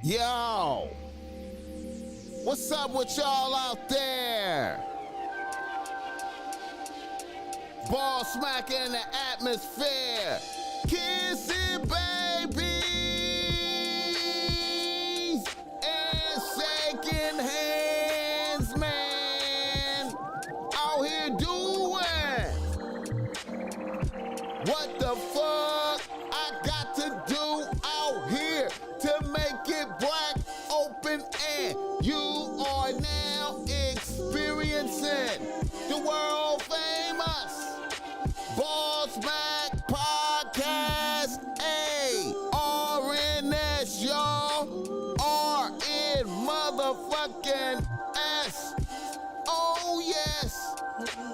Yo, what's up with y'all out there? BossMack in the atmosphere. Kissing babies and shaking hands, man. Out here doing what the fuck I got to do out here to make it black, open, and you are now experiencing the world famous BossMack podcast. RNS, y'all. RN motherfucking S. Oh yes,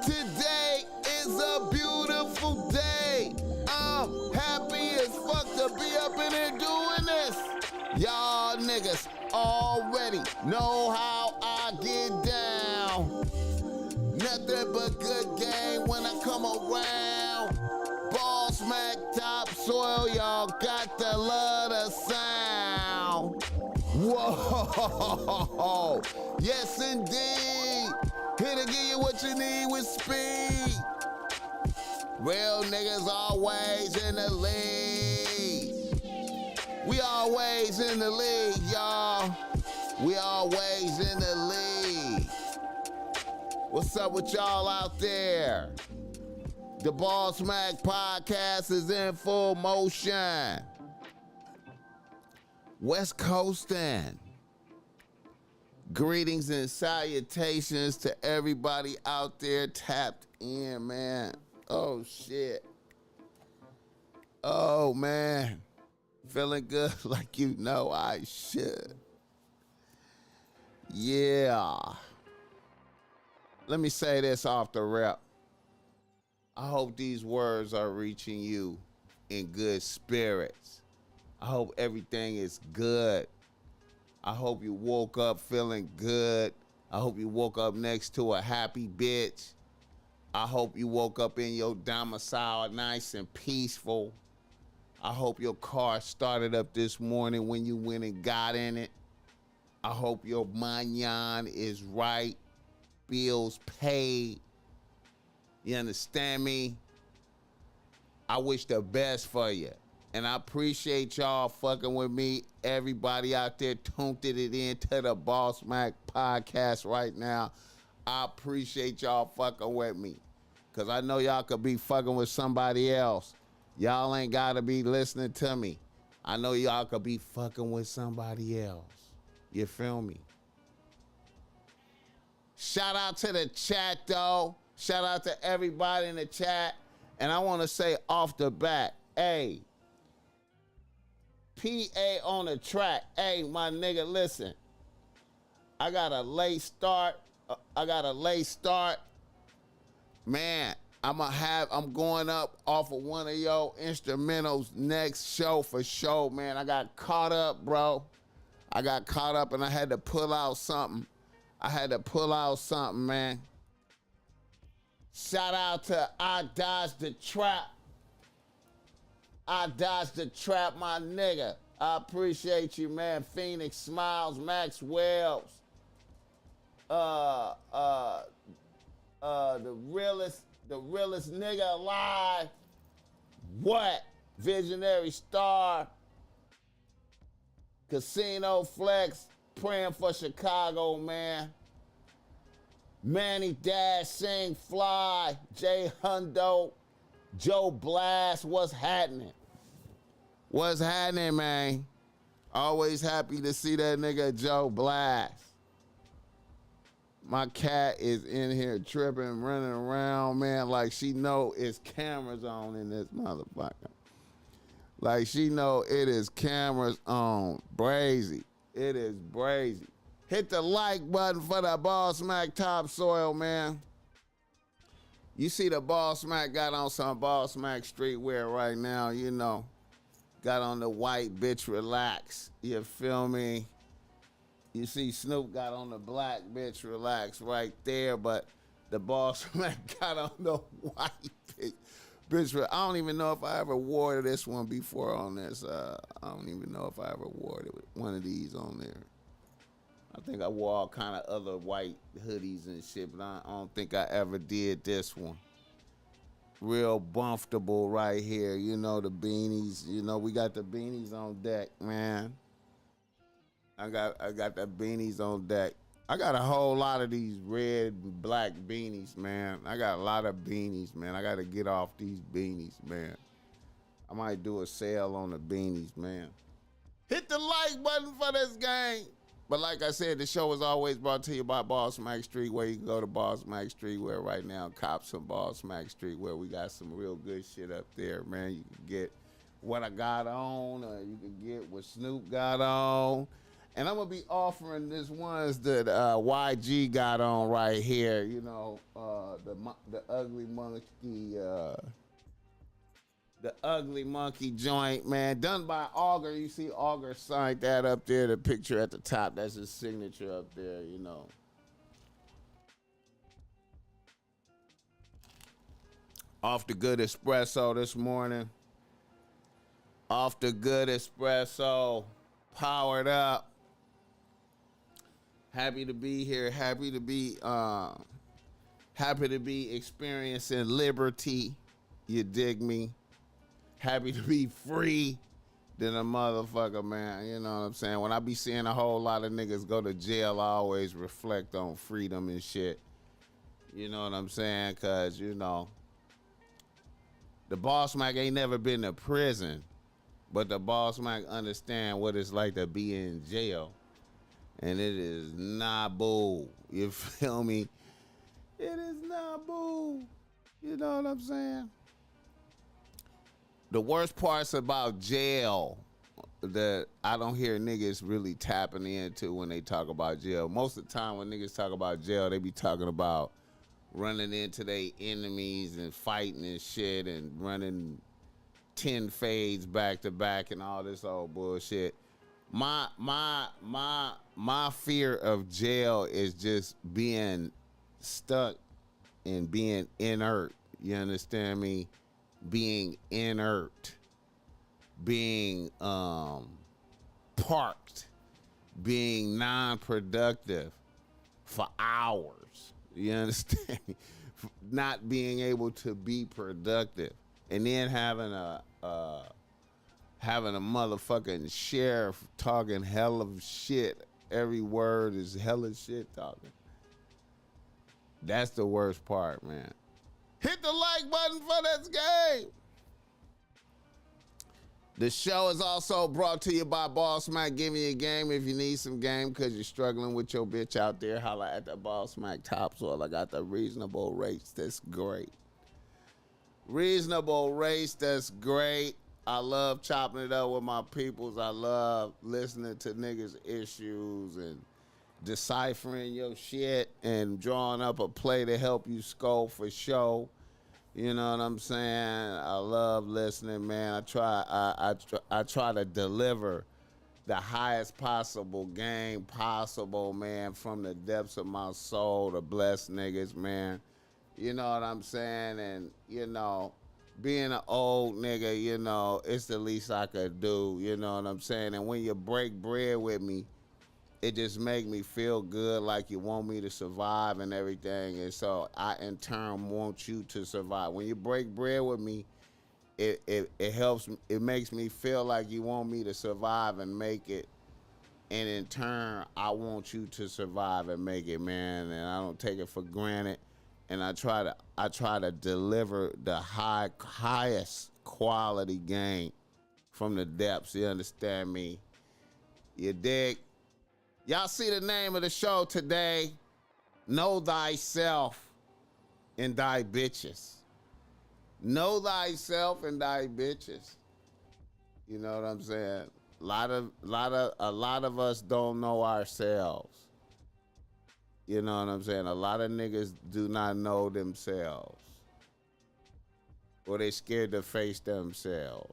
today is a beautiful day. I'm happy as fuck to be up in here doing this. Y'all niggas already know how I get down. Nothing but good game when I come around. BossMack topsoil, y'all got to love the sound. Whoa, yes indeed. Here to give you what you need with speed. Real niggas always in the lead. We always in the lead, y'all. We always in the lead. What's up with y'all out there? The BossMack podcast is in full motion. West Coastin'. Greetings and salutations to everybody out there tapped in, man. Oh, shit. Oh, man. Feeling good like you know I should. Yeah. Let me say this off the rep. I hope these words are reaching you in good spirits. I hope everything is good. I hope you woke up feeling good. I hope you woke up next to a happy bitch. I hope you woke up in your domicile nice and peaceful. I hope your car started up this morning when you went and got in it. I hope your manyan is right. Bills paid. You understand me? I wish the best for you. And I appreciate y'all fucking with me. Everybody out there tuned it into the BossMack podcast right now. I appreciate y'all fucking with me. Because I know y'all could be fucking with somebody else. Y'all ain't got to be listening to me. I know y'all could be fucking with somebody else. You feel me? Shout out to the chat, though. Shout out to everybody in the chat. And I want to say off the bat, hey, PA on the track. Hey, my nigga, listen. I got a late start. Man, I'm going up off of one of your instrumentals next show for sure, man. I got caught up, bro. I got caught up and I had to pull out something. Man. Shout out to I Dodged the Trap. I Dodged the Trap, my nigga. I appreciate you, man. Phoenix Smiles, Max Wells. The realest nigga alive. What? Visionary Star. Casino Flex. Praying for Chicago, man. Manny Dash, Sing Fly, Jay Hundo, Joe Blast, what's happening? What's happening, man? Always happy to see that nigga Joe Blast. My cat is in here tripping, running around, man, like she know it's cameras on in this motherfucker. Like she know it is cameras on. Brazy. It is brazy. Hit the like button for the BossMack topsoil, man. You see the BossMack got on some BossMack streetwear right now, you know. Got on the white bitch relax. You feel me? You see Snoop got on the black bitch relax right there, but the BossMack got on the white bitch. Bitch, I don't even know if I ever wore this one before on this. I don't even know if I ever wore it with one of these on there. I think I wore all kind of other white hoodies and shit, but I don't think I ever did this one. Real comfortable right here. You know, the beanies. You know, we got the beanies on deck, man. I got the beanies on deck. I got a whole lot of these red and black beanies, man. I got a lot of beanies, man. I got to get off these beanies, man. I might do a sale on the beanies, man. Hit the like button for this game. But like I said, the show is always brought to you by BossMack Streetwear. You can go to BossMack Streetwear right now, cop some BossMack Streetwear. We got some real good shit up there, man. You can get what I got on, or you can get what Snoop got on. And I'm going to be offering this ones that YG got on right here. You know, the ugly monkey, the ugly monkey joint, man. Done by Auger. You see Auger signed that up there, the picture at the top. That's his signature up there, you know. Off the good espresso this morning. Off the good espresso. Powered up. Happy to be here. Happy to be experiencing liberty. You dig me? Happy to be free than a motherfucker, man. You know what I'm saying? When I be seeing a whole lot of niggas go to jail, I always reflect on freedom and shit. You know what I'm saying? Cause you know, the BossMack ain't never been to prison, but the BossMack understand what it's like to be in jail. And it is not boo. You feel me? It is not boo. You know what I'm saying? The worst parts about jail that I don't hear niggas really tapping into when they talk about jail. Most of the time when niggas talk about jail, they be talking about running into their enemies and fighting and shit and running 10 fades back to back and all this old bullshit. My fear of jail is just being stuck and being inert. You understand me? Being inert, being parked, being non-productive for hours. You understand me? Not being able to be productive, and then having a motherfucking sheriff talking hell of shit. Every word is hella shit talking. That's the worst part, man. Hit the like button for this game. The show is also brought to you by BossMack. Give me a game if you need some game because you're struggling with your bitch out there. Holla at the BossMack Topsoil. I got the reasonable rates. That's great. Reasonable rates. That's great. I love chopping it up with my peoples. I love listening to niggas' issues and deciphering your shit and drawing up a play to help you score for show. You know what I'm saying? I love listening, man. I try to deliver the highest possible game possible, man, from the depths of my soul to bless niggas, man. You know what I'm saying? And, you know, being an old nigga, you know, it's the least I could do. You know what I'm saying? And when you break bread with me, it just make me feel good, like you want me to survive and everything. And so I, in turn, want you to survive. When you break bread with me, it helps. It makes me feel like you want me to survive and make it. And in turn, I want you to survive and make it, man. And I don't take it for granted. And I try to deliver the highest quality game from the depths. You understand me? You dig? Y'all see the name of the show today? Know Thyself and Thy Bitches. Know Thyself and Thy Bitches. You know what I'm saying? A lot of us don't know ourselves. You know what I'm saying? A lot of niggas do not know themselves. Or they scared to face themselves.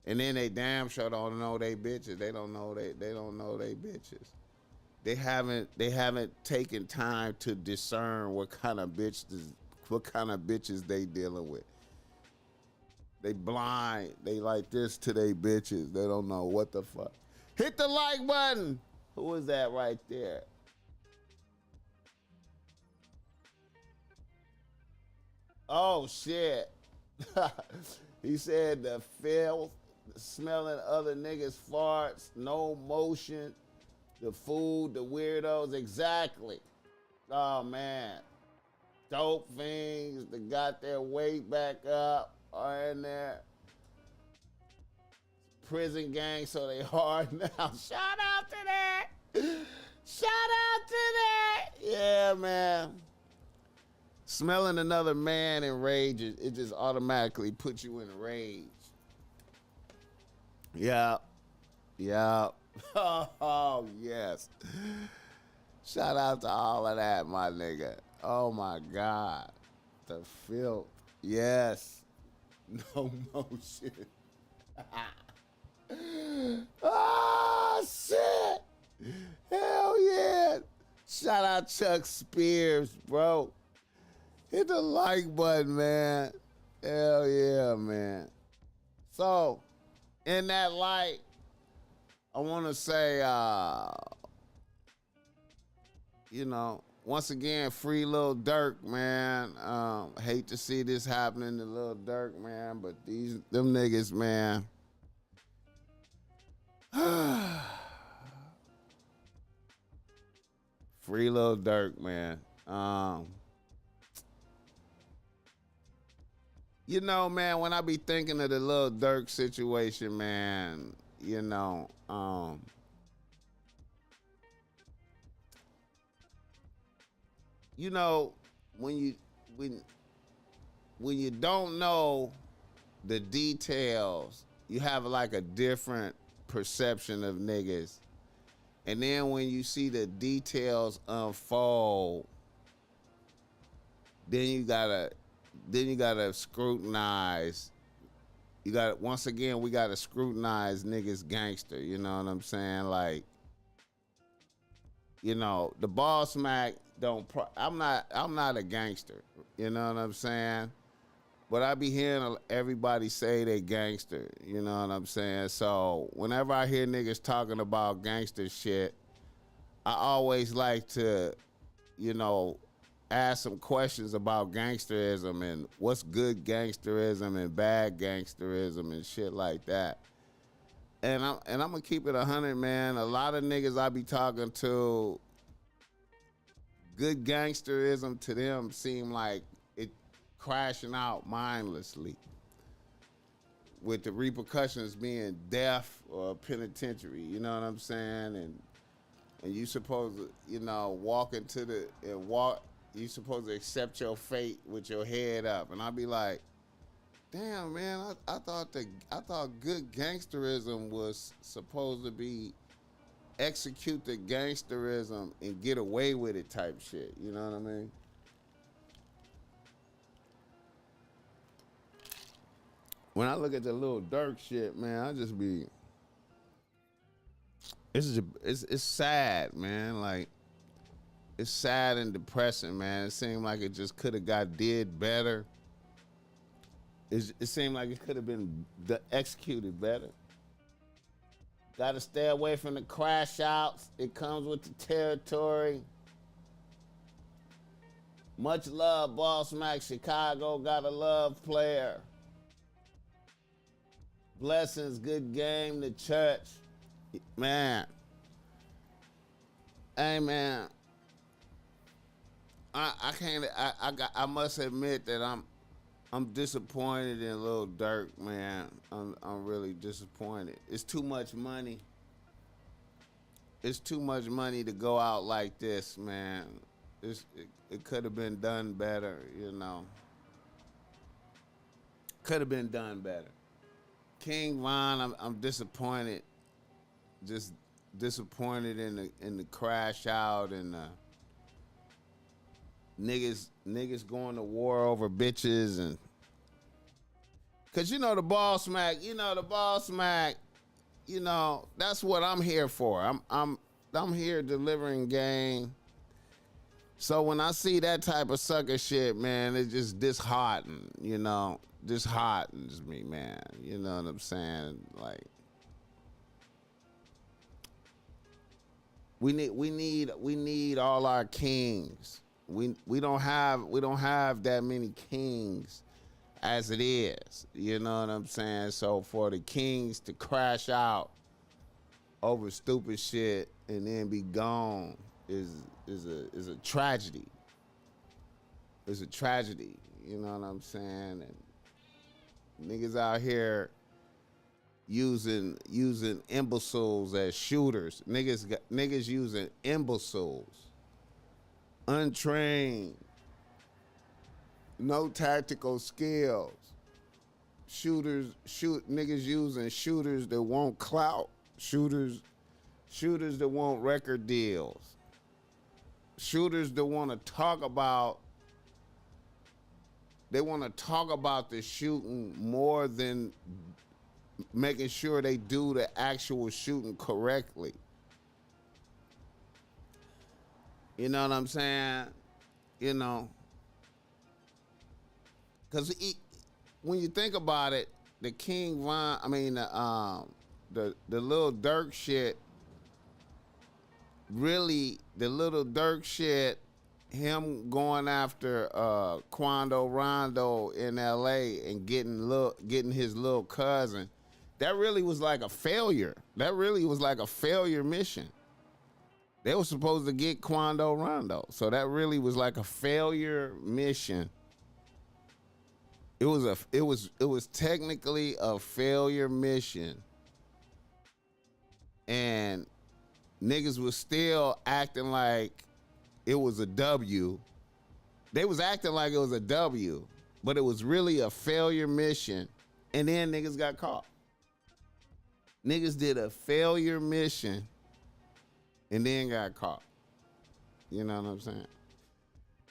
And then they damn sure don't know they bitches. They don't know they bitches. They haven't taken time to discern what kind of bitch to what kind of bitches they dealing with. They blind. They like this to they bitches. They don't know what the fuck. Hit the like button. Who is that right there? Oh shit. He said the filth, smelling other niggas' farts, no motion, the food, the weirdos, exactly. Oh man. Dope things that got their weight back up are in there. Prison gang, so they hard now. Shout out to that. Shout out to that. Yeah, man. Smelling another man in rage, it just automatically puts you in a rage. Yeah. Yeah. Oh, yes. Shout out to all of that, my nigga. Oh, my God. The filth. Yes. No motion. Oh, shit. Hell yeah. Shout out Chuck Spears, bro. Hit the like button, man. Hell yeah, man. So, in that light, I want to say, once again, free Lil Durk, man. Hate to see this happening to Lil Durk, man, but them niggas, man. Free Lil Durk, man. Man, when I be thinking of the Lil Durk situation, man, when you don't know the details, you have like a different perception of niggas. And then when you see the details unfold, then you gotta scrutinize. Once again, we gotta scrutinize niggas gangster. You know what I'm saying? Like, the BossMack I'm not a gangster. You know what I'm saying? But I be hearing everybody say they gangster. You know what I'm saying? So whenever I hear niggas talking about gangster shit, I always like to, ask some questions about gangsterism and what's good gangsterism and bad gangsterism and shit like that. And I'm gonna keep it 100, man. A lot of niggas I be talking to, good gangsterism to them seem like it crashing out mindlessly, with the repercussions being death or penitentiary. You know what I'm saying? And you supposed to, walk into you supposed to accept your fate with your head up. And I'll be like, damn, man, I thought good gangsterism was supposed to be execute the gangsterism and get away with it type shit. You know what I mean? When I look at the Lil Durk shit, man, I just be, it's sad, man. Like, it's sad and depressing, man. It seemed like it just could have did better. It seemed like it could have been executed better. Got to stay away from the crash outs. It comes with the territory. Much love, BossMack. Chicago got a love player. Blessings, good game, the church. Man. Hey, man. I must admit that I'm disappointed in Lil Durk, man. I'm really disappointed. It's too much money. It's too much money to go out like this, man. It could have been done better, Could have been done better. King Von, I'm disappointed. Just disappointed in the crash out and niggas going to war over bitches and cause the BossMack, that's what I'm here for. I'm here delivering game. So when I see that type of sucker shit, man, it just disheartens, disheartens me, man. You know what I'm saying? Like we need all our kings. We don't have that many kings as it is. You know what I'm saying? So for the kings to crash out over stupid shit and then be gone is a tragedy. It's a tragedy. You know what I'm saying? And niggas out here using imbeciles as shooters. Niggas using imbeciles, untrained, no tactical skills. Niggas using shooters that want clout. Shooters that want record deals. Shooters that want to talk about. They want to talk about the shooting more than making sure they do the actual shooting correctly. You know what I'm saying? You know, because when you think about it, the King Von, the Lil Durk shit, really, the Lil Durk shit, him going after Quando Rondo in LA and getting his little cousin, that really was like a failure. That really was like a failure mission. They were supposed to get Quando Rondo, so that really was like a failure mission. It was technically a failure mission, and niggas was still acting like it was a W. They was acting like it was a W, but it was really a failure mission, and then niggas got caught. Niggas did a failure mission and then got caught. You know what I'm saying?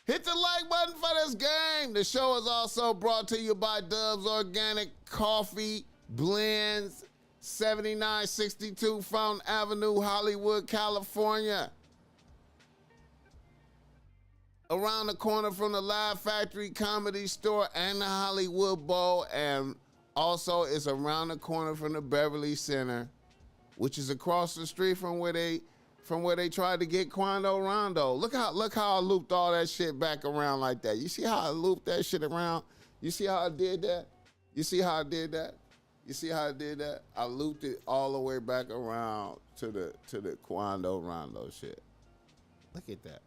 Hit the like button for this game. The show is also brought to you by Dub's Organic Coffee Blends, 7962 Fountain Avenue, Hollywood, California. Around the corner from the Live Factory Comedy Store and the Hollywood Bowl, and also it's around the corner from the Beverly Center, which is across the street from where they tried to get Quando Rondo. Look how I looped all that shit back around like that. You see how I looped that shit around? You see how I did that? You see how I did that? You see how I did that? I looped it all the way back around to the Quando Rondo shit. Look at that.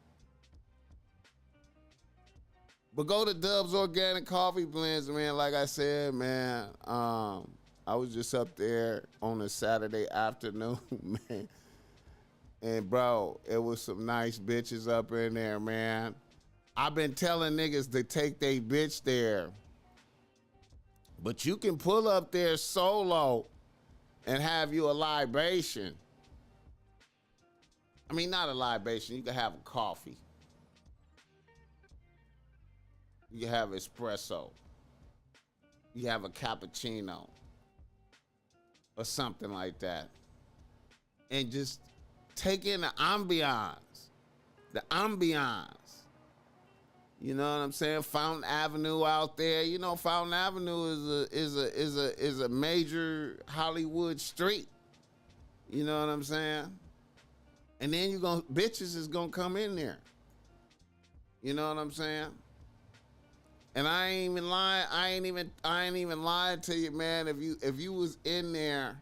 But go to Dub's Organic Coffee Blends, man. Like I said, man, I was just up there on a Saturday afternoon, man. And, bro, it was some nice bitches up in there, man. I've been telling niggas to take they bitch there. But you can pull up there solo and have you a libation. I mean, not a libation. You can have a coffee. You have espresso. You have a cappuccino. Or something like that. And just take in the ambiance. The ambiance. You know what I'm saying? Fountain Avenue out there. You know, Fountain Avenue is a major Hollywood street. You know what I'm saying? And then bitches is gonna come in there. You know what I'm saying? And I ain't even lying. I ain't even lying to you, man. If you was in there,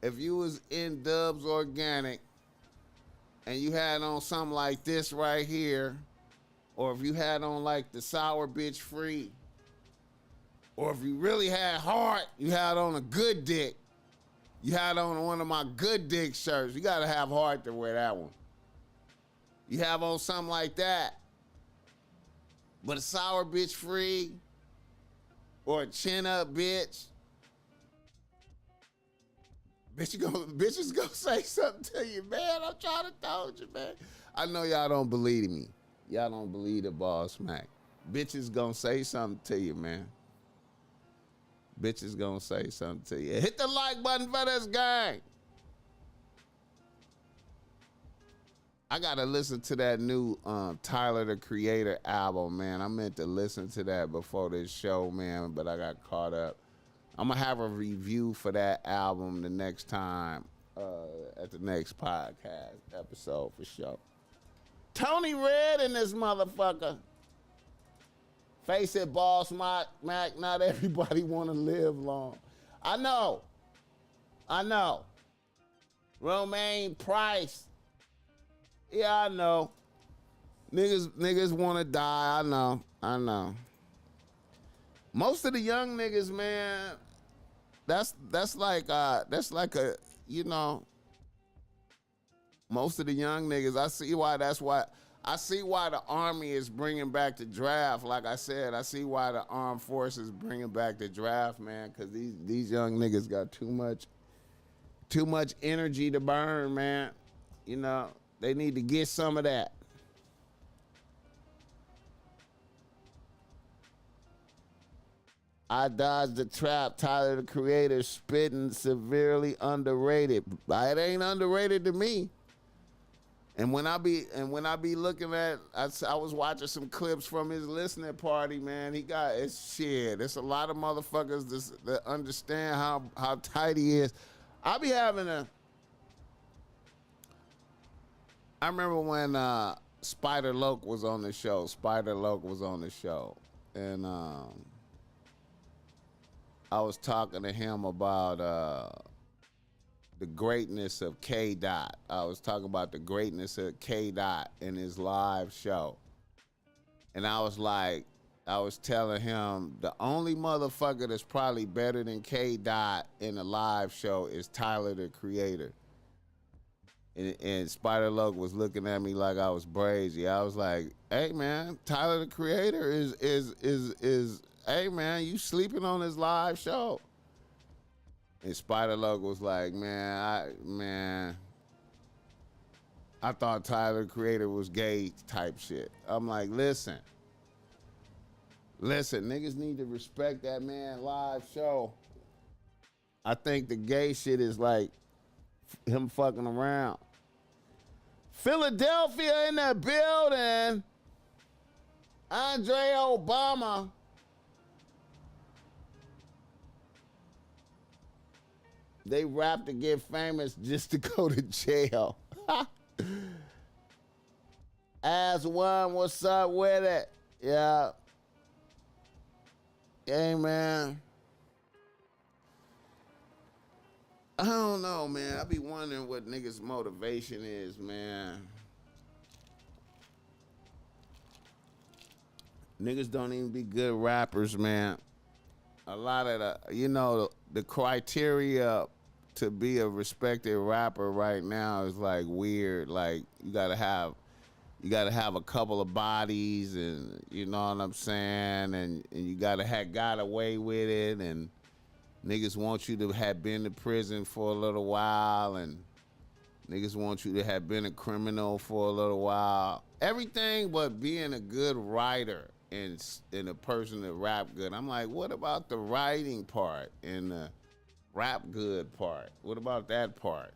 if you was in Dub's Organic, and you had on something like this right here, or if you had on like the Sour Bitch Free, or if you really had heart, you had on a good dick. You had on one of my good dick shirts. You gotta have heart to wear that one. You have on something like that. But a Sour Bitch Free or a Chin Up Bitch, bitches gonna say something to you, man. I'm trying to tell you, man. I know y'all don't believe me. Y'all don't believe the BossMack. Bitches gonna say something to you, man. Bitches gonna say something to you. Hit the like button for this gang. I gotta listen to that new Tyler the Creator album, man. I meant to listen to that before this show, man, but I got caught up. I'm gonna have a review for that album the next time at the next podcast episode for sure. Tony Red in this motherfucker. Face it, BossMack. Not everybody want to live long. I know. Romaine Price. Yeah, I know. Niggas want to die. I know. Most of the young niggas, man, that's like a, you know, most of the young niggas, I see why the Army is bringing back the draft. Like I said, I see why the armed forces bringing back the draft, man, because these young niggas got too much energy to burn, man. You know, they need to get some of that. I dodged the trap. Tyler the Creator spitting severely underrated. It ain't underrated to me. And when I be looking at, I was watching some clips from his listening party, man. He got it's shit. There's a lot of motherfuckers that understand how tight he is. I remember when Spider Loke was on the show. And I was talking to him about the greatness of K Dot. I was talking about the greatness of K Dot in his live show. And I was telling him the only motherfucker that's probably better than K Dot in a live show is Tyler the Creator. And Spider Loke was looking at me like I was brazy. I was like, hey man, Tyler the Creator is hey man, you sleeping on his live show. And Spider Loke was like, man, I thought Tyler the Creator was gay type shit. I'm like, listen, niggas need to respect that man live show. I think the gay shit is like him fucking around. Philadelphia in the building. Andre Obama. They rap to get famous just to go to jail. As one, what's up with it? Yeah. Hey, man. I don't know, man. I be wondering what niggas' motivation is, man. Niggas don't even be good rappers, man. A lot of the criteria to be a respected rapper right now is like weird. Like you gotta have a couple of bodies, and you know what I'm saying, and you gotta have got away with it, and niggas want you to have been to prison for a little while, and niggas want you to have been a criminal for a little while. Everything but being a good writer and a person that rap good. I'm like, what about the writing part and the rap good part? What about that part?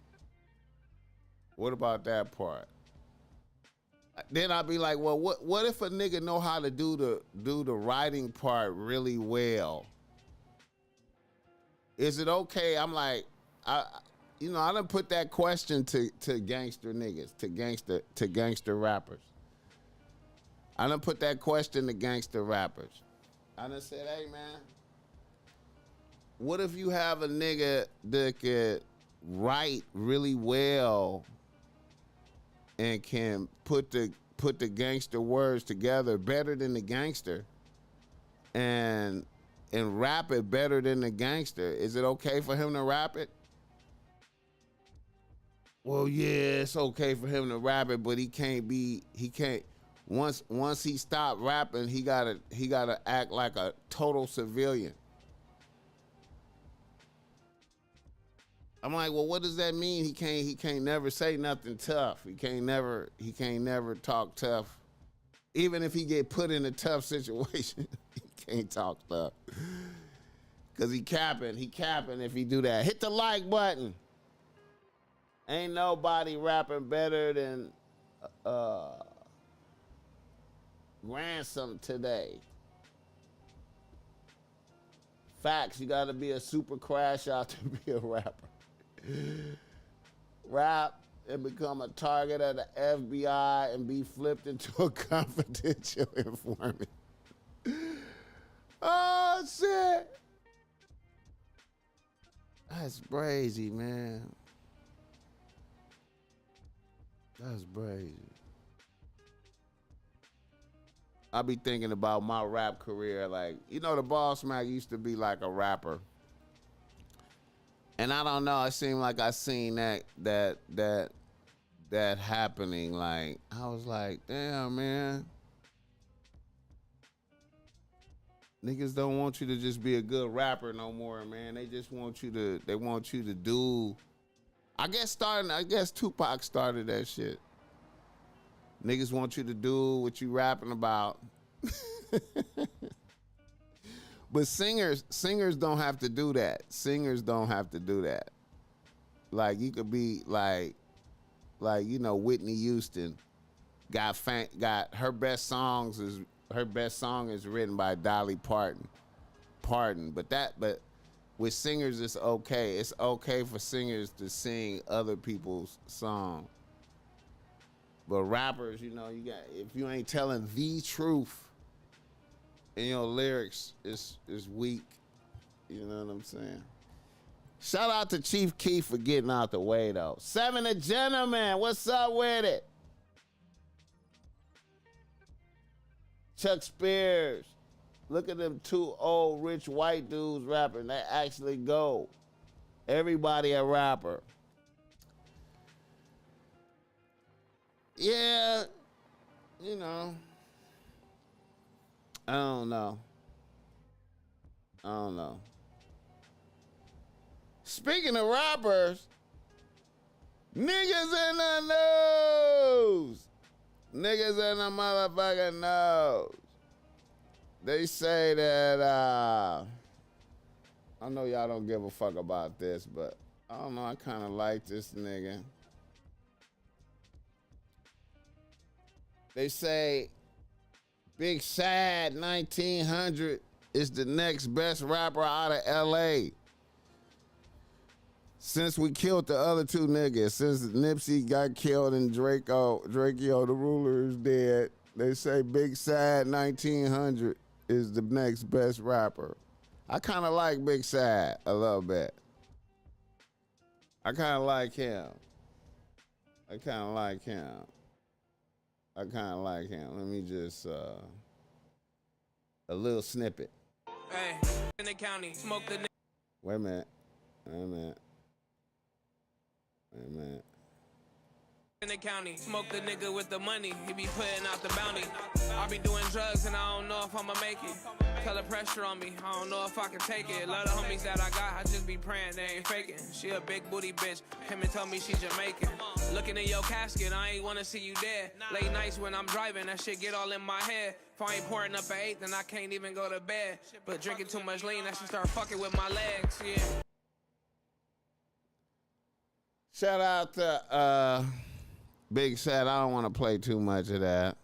Then I'd be like, well, what if a nigga know how to do the writing part really well? Is it okay? I'm like, I done put that question to gangster niggas, to gangster rappers. I done put that question to gangster rappers. I done said, hey man, what if you have a nigga that could write really well and can put the gangster words together better than the gangster and rap it better than the gangster? Is it okay for him to rap it? Well, yeah, it's okay for him to rap it, but he can't once he stopped rapping, he gotta act like a total civilian. I'm like, well, what does that mean? He can't never say nothing tough. He can't never talk tough. Even if he get put in a tough situation, he can't talk tough. Cause he capping if he do that. Hit the like button. Ain't nobody rapping better than uh, ransom today. Facts, you gotta be a super crash out to be a rapper. Rap and become a target of the FBI and be flipped into a confidential informant. Oh, shit. That's crazy, man. That's crazy. I be thinking about my rap career. Like, you know, the BossMack used to be like a rapper. And I don't know, it seemed like I seen that happening. Like, I was like, damn, man. Niggas don't want you to just be a good rapper no more, man. They just want you to do. I guess Tupac started that shit. Niggas want you to do what you rapping about. But singers don't have to do that. Singers don't have to do that. Like, you could be like you know, Whitney Houston got her best song is written by Dolly Parton. But with singers it's okay. It's okay for singers to sing other people's songs. But rappers, you know, if you ain't telling the truth and your lyrics is weak, you know what I'm saying? Shout out to Chief Keef for getting out the way though. Seven a gentleman, what's up with it? Chuck Spears. Look at them two old rich white dudes rapping. They actually go. Everybody a rapper. Yeah, you know. I don't know. Speaking of rappers, niggas in the news. Niggas in the motherfucking nose. They say that, I know y'all don't give a fuck about this, but I don't know, I kind of like this nigga. They say Big Sad 1900 is the next best rapper out of LA. Since we killed the other two niggas, since Nipsey got killed and Drakeo the Ruler is dead, they say Big Sad 1900 is the next best rapper. I kind of like Big Sad a little bit. I kind of like him. Let me just, a little snippet. Hey, in the county, smoke the Wait a minute. in the county, smoke the nigga with the money, he be putting out the bounty. I be doing drugs and I don't know if I'ma make it. Tell the pressure on me, I don't know if I can take it. Love the homies that I got, I just be praying they ain't faking. She a big booty bitch, him and tell me she Jamaican. Looking in your casket, I ain't wanna see you dead. Late nights when I'm driving, that shit get all in my head. If I ain't pouring up at 8, then I can't even go to bed. But drinking too much lean, that should start fucking with my legs, yeah. Shout out to Big Sad. I don't want to play too much of that.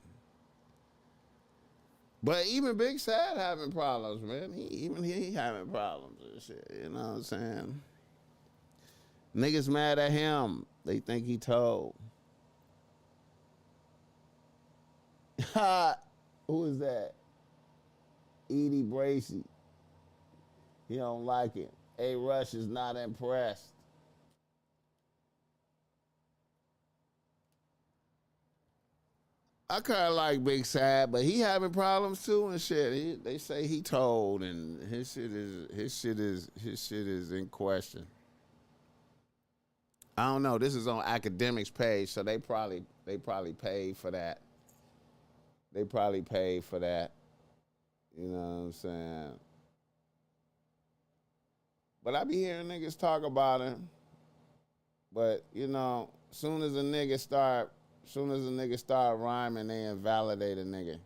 But even Big Sad having problems, man. He having problems and shit. You know what I'm saying? Niggas mad at him. They think he told. Who is that? Edie Bracy. He don't like it. A. Rush is not impressed. I kind of like Big Sad, but he having problems too and shit. They say he told, and his shit is in question. I don't know. This is on Academics page, so they probably paid for that. They probably paid for that. You know what I'm saying? But I be hearing niggas talk about him. But you know, soon as a nigga start rhyming, they invalidate a nigga.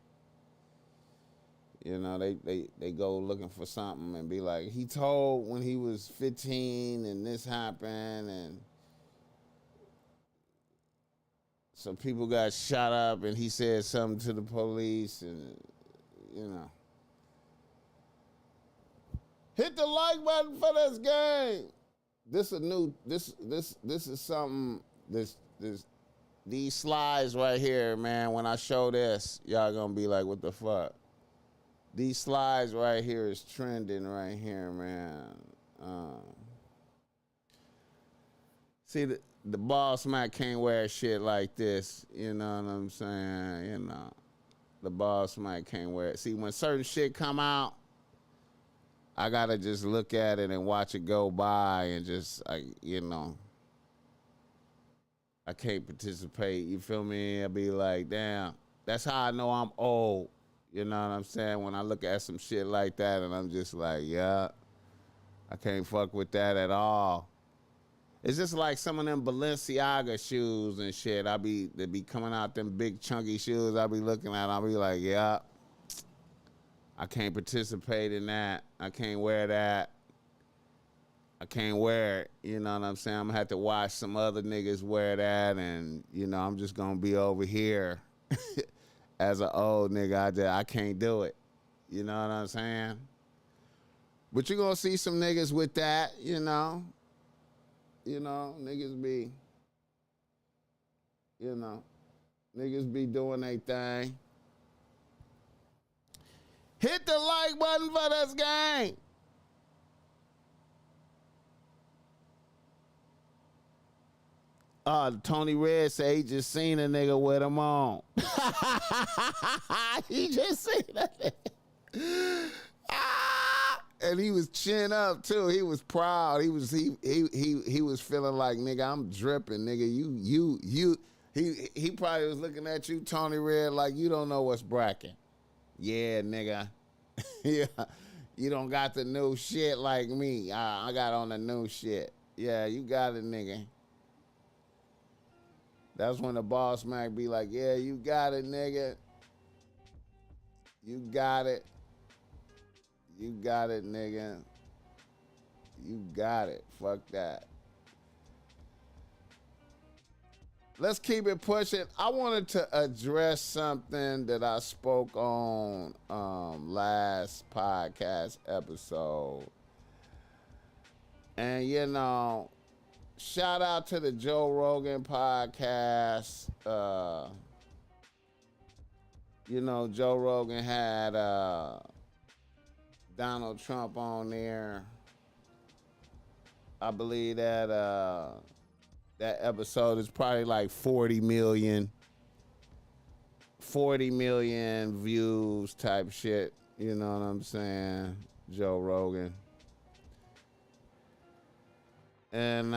You know, they go looking for something and be like, he told when he was 15 and this happened, and some people got shot up, and he said something to the police, and you know. Hit the like button for this game. This is something. These slides right here, man. When I show this, y'all gonna be like, "What the fuck?" These slides right here is trending right here, man. See, the BossMack can't wear shit like this. You know what I'm saying? You know, the BossMack can't wear it. See, when certain shit come out, I gotta just look at it and watch it go by and just, you know, I can't participate. You feel me? I'll be like, damn, that's how I know I'm old. You know what I'm saying? When I look at some shit like that and I'm just like, yeah, I can't fuck with that at all. It's just like some of them Balenciaga shoes and shit. They be coming out them big chunky shoes. I be looking at, I'll be like, yeah, I can't participate in that. I can't wear that. I can't wear it. You know what I'm saying? I'm gonna have to watch some other niggas wear that, and you know, I'm just gonna be over here as an old nigga. I can't do it. You know what I'm saying? But you're gonna see some niggas with that, you know. You know, niggas be doing their thing. Hit the like button for this game. Tony Red say he just seen a nigga with him on. He just seen a nigga. And he was chin up too. He was proud. He was feeling like, nigga, I'm dripping, nigga. He probably was looking at you, Tony Red, like you don't know what's bracking. Yeah, nigga. Yeah. You don't got the new shit like me. I got on the new shit. Yeah, you got it, nigga. That's when the BossMack be like, yeah, you got it, nigga. You got it. You got it, nigga. You got it. Fuck that. Let's keep it pushing. I wanted to address something that I spoke on last podcast episode. And, you know, shout out to the Joe Rogan podcast. You know, Joe Rogan had Donald Trump on there. I believe that that episode is probably like 40 million views type shit. You know what I'm saying? Joe Rogan. And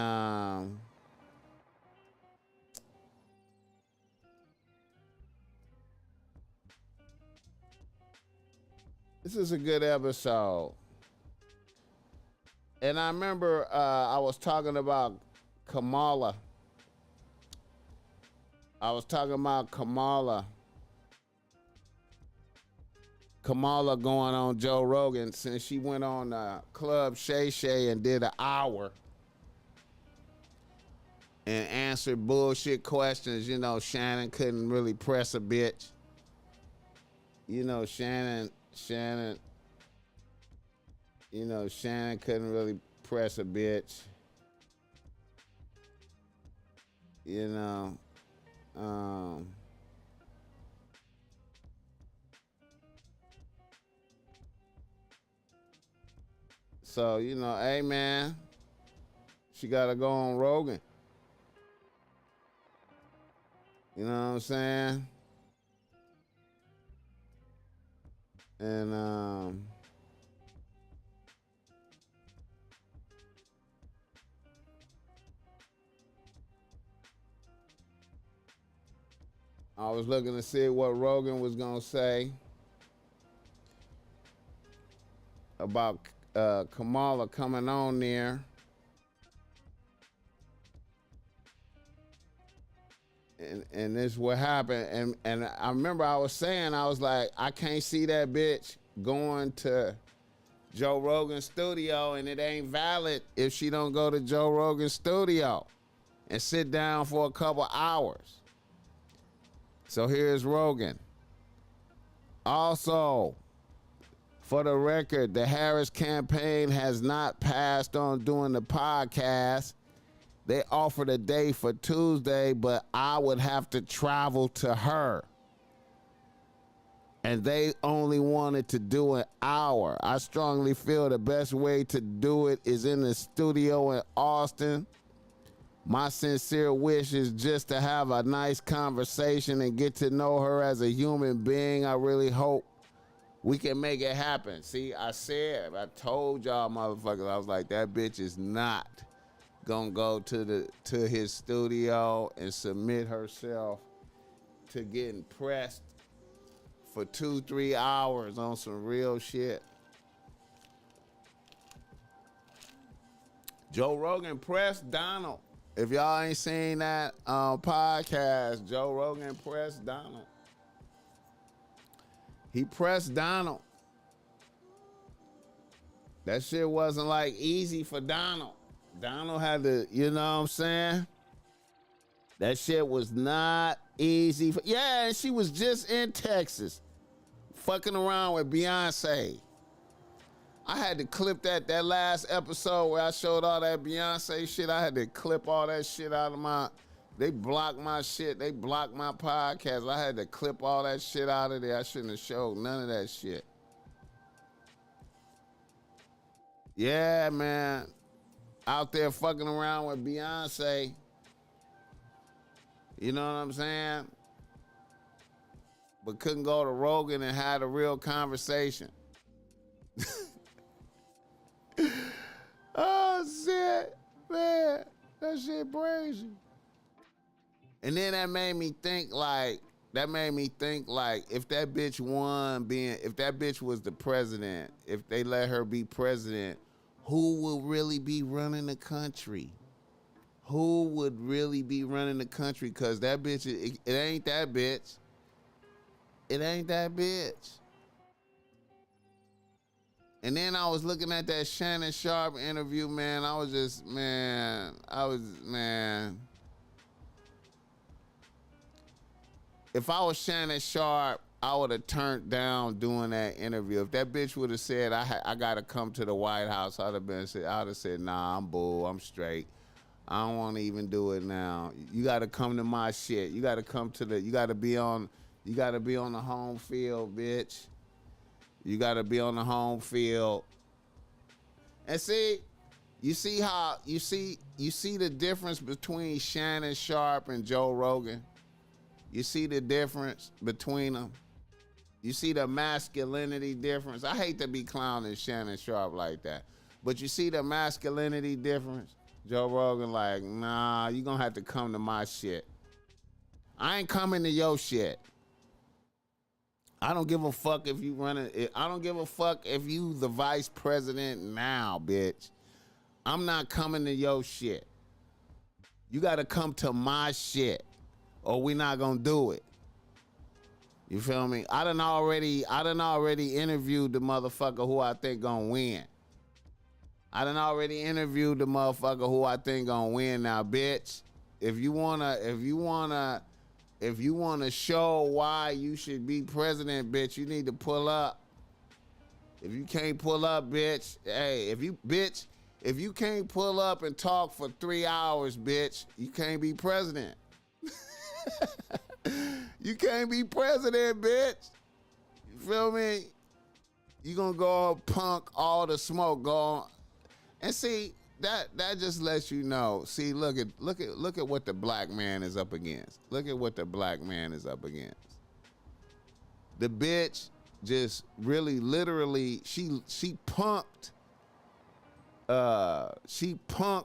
this is a good episode. And I remember I was talking about Kamala. Kamala going on Joe Rogan since she went on Club Shay Shay and did an hour and answered bullshit questions. You know, Shannon couldn't really press a bitch. You know, Shannon couldn't really press a bitch. You know, so, you know, hey man, she gotta go on Rogan. You know what I'm saying? And I was looking to see what Rogan was gonna say about Kamala coming on there. And this is what happened. And I remember I was saying, I was like, I can't see that bitch going to Joe Rogan's studio, and it ain't valid if she don't go to Joe Rogan's studio and sit down for a couple hours. So here's Rogan. Also, for the record, the Harris campaign has not passed on doing the podcast. They offered a day for Tuesday, but I would have to travel to her. And they only wanted to do an hour. I strongly feel the best way to do it is in the studio in Austin. My sincere wish is just to have a nice conversation and get to know her as a human being. I really hope we can make it happen. See, I told y'all motherfuckers, I was like, that bitch is not gonna go to his studio and submit herself to getting pressed for 2-3 hours on some real shit. Joe Rogan pressed Donald. If y'all ain't seen that podcast, Joe Rogan pressed Donald. He pressed Donald. That shit wasn't like easy for Donald. Donald had to, you know what I'm saying? That shit was not easy. Yeah, and she was just in Texas fucking around with Beyonce. I had to clip that last episode where I showed all that Beyonce shit. I had to clip all that shit out of my, they blocked my shit. They blocked my podcast. I had to clip all that shit out of there. I shouldn't have showed none of that shit. Yeah, man. Out there fucking around with Beyonce. You know what I'm saying? But couldn't go to Rogan and had a real conversation. Oh, shit. Man, that shit crazy. And then that made me think like, if that bitch if that bitch was the president, if they let her be president, who will really be running the country? Who would really be running the country? Because that bitch, it ain't that bitch. It ain't that bitch. And then I was looking at that Shannon Sharp interview, man. If I was Shannon Sharp, I would have turned down doing that interview. If that bitch would have said, I got to come to the White House, I would have said, nah, I'm bull, I'm straight. I don't want to even do it now. You got to come to my shit. You got to be on the home field, bitch. You got to be on the home field. And see, you see the difference between Shannon Sharp and Joe Rogan? You see the difference between them? You see the masculinity difference? I hate to be clowning Shannon Sharp like that, but you see the masculinity difference? Joe Rogan like, nah, you gonna have to come to my shit. I ain't coming to your shit. I don't give a fuck if you running. I don't give a fuck if you the vice president now, bitch. I'm not coming to your shit. You gotta come to my shit, or we not gonna do it. You feel me? I done already interviewed the motherfucker who I think gonna win. I done already interviewed the motherfucker who I think gonna win now, bitch. If you wanna show why you should be president, bitch, you need to pull up. If you can't pull up, bitch, hey, if you can't pull up and talk for 3 hours, bitch, you can't be president. You can't be president, bitch. You feel me? You gonna go punk all the smoke, go on. And see, that just lets you know. See, look at what the black man is up against. Look at what the black man is up against. The bitch just really literally she punked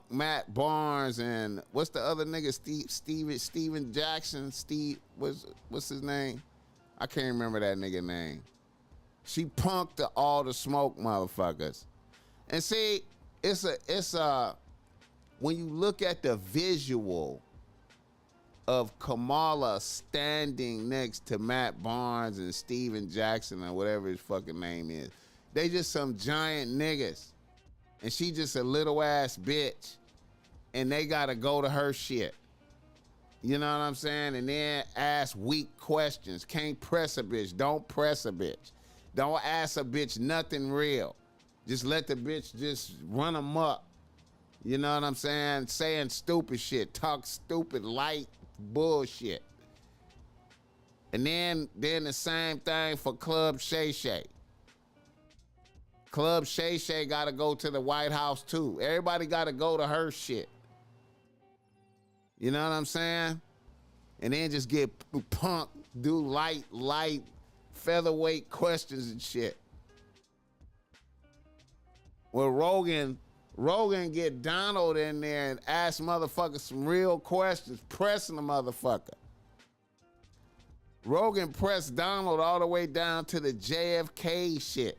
Matt Barnes and what's the other nigga, Steven Jackson, what's his name? I can't remember that nigga name. She punked all the smoke motherfuckers. And see, it's a when you look at the visual of Kamala standing next to Matt Barnes and Steven Jackson or whatever his fucking name is, they just some giant niggas. And she just a little ass bitch. And they gotta go to her shit. You know what I'm saying? And then ask weak questions. Can't press a bitch. Don't press a bitch. Don't ask a bitch nothing real. Just let the bitch just run amok. You know what I'm saying? Saying stupid shit. Talk stupid, light bullshit. And then the same thing for Club Shay Shay. Club Shay Shay got to go to the White House too. Everybody got to go to her shit. You know what I'm saying? And then just get punked, do light, featherweight questions and shit. Well, Rogan get Donald in there and ask motherfuckers some real questions, pressing the motherfucker. Rogan pressed Donald all the way down to the JFK shit.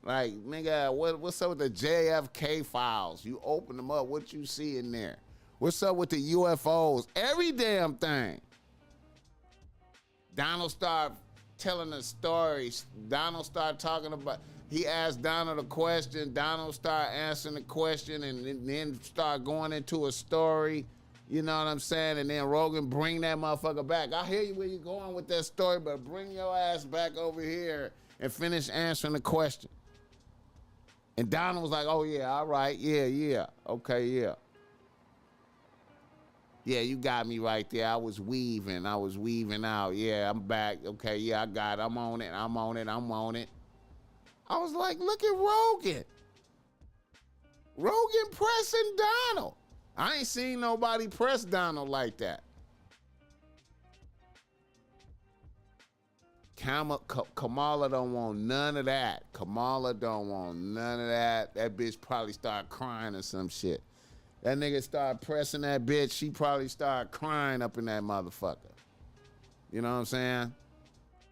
Like, nigga, what's up with the JFK files? You open them up, what you see in there? What's up with the UFOs? Every damn thing. Donald started telling the stories. Donald started talking about, he asked Donald a question. Donald started answering the question and then start going into a story. You know what I'm saying? And then Rogan bring that motherfucker back. I hear you where you going with that story, but bring your ass back over here and finish answering the question. And Donald was like, oh yeah, all right, yeah, okay, yeah. Yeah, you got me right there. I was weaving out. Yeah, I'm back. Okay, yeah, I got it. I'm on it. I was like, look at Rogan. Rogan pressing Donald. I ain't seen nobody press Donald like that. Kamala don't want none of that. That bitch probably started crying or some shit. That nigga started pressing that bitch. She probably started crying up in that motherfucker. You know what I'm saying?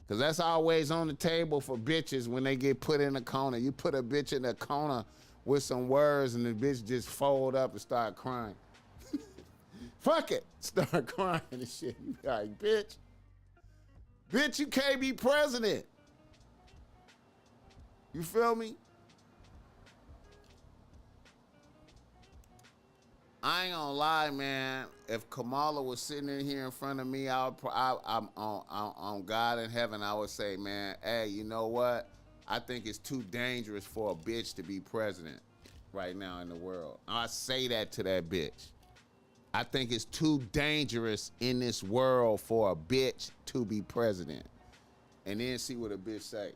Because that's always on the table for bitches when they get put in a corner. You put a bitch in a corner with some words and the bitch just fold up and start crying. Fuck it. Start crying and shit. You be like, bitch, you can't be president. You feel me? I ain't gonna lie, man. If Kamala was sitting in here in front of me, I'm on God in heaven. I would say, man, hey, you know what? I think it's too dangerous for a bitch to be president right now in the world. I say that to that bitch. I think it's too dangerous in this world for a bitch to be president. And then see what a bitch say.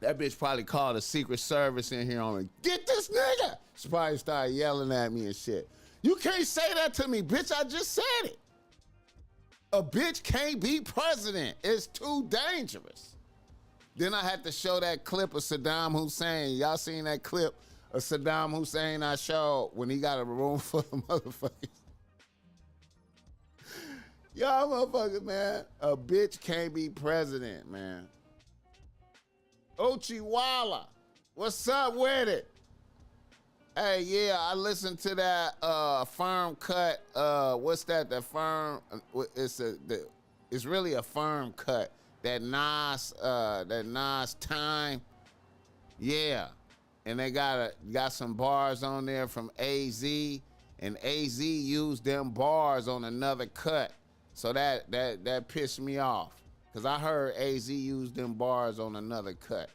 That bitch probably called the Secret Service in here on me. Get this nigga! She probably started yelling at me and shit. You can't say that to me, bitch. I just said it. A bitch can't be president. It's too dangerous. Then I had to show that clip of Saddam Hussein. Y'all seen that clip of Saddam Hussein I showed when he got a room full of motherfuckers? Y'all motherfuckers, man. A bitch can't be president, man. Ochiwala, what's up with it? Hey, yeah, I listened to that firm cut. What's that? The firm. It's really a firm cut. That Nas Time. Yeah, and they got some bars on there from AZ, and AZ used them bars on another cut. So that pissed me off. Because I heard AZ use them bars on another cut.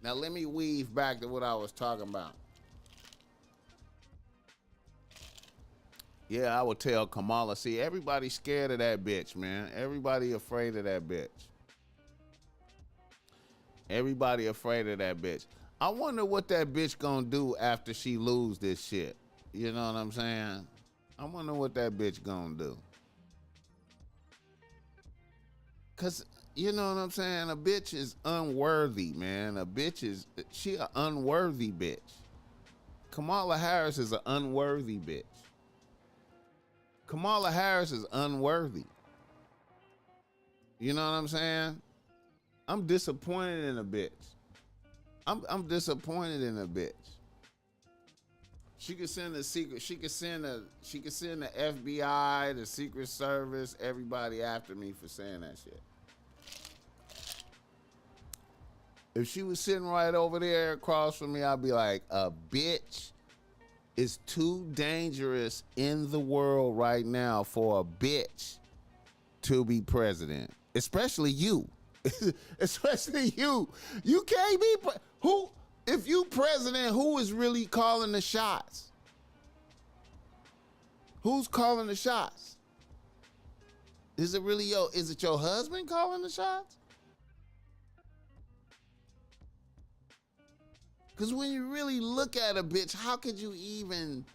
Now, let me weave back to what I was talking about. Yeah, I would tell Kamala, see, everybody's scared of that bitch, man. Everybody afraid of that bitch. Everybody afraid of that bitch. I wonder what that bitch gonna do after she lose this shit. You know what I'm saying? I wonder what that bitch gonna do. Cause you know what I'm saying? A bitch is unworthy, man. She an unworthy bitch. Kamala Harris is an unworthy bitch. Kamala Harris is unworthy. You know what I'm saying? I'm disappointed in a bitch. I'm disappointed in a bitch. She could send the secret. She could send the FBI, the Secret Service, everybody after me for saying that shit. If she was sitting right over there across from me, I'd be like, a bitch It's too dangerous in the world right now for a bitch to be president, especially you. Especially you. You can't be who if you president, who is really calling the shots? Who's calling the shots? Is it your husband calling the shots? Cause when you really look at a bitch, how could you even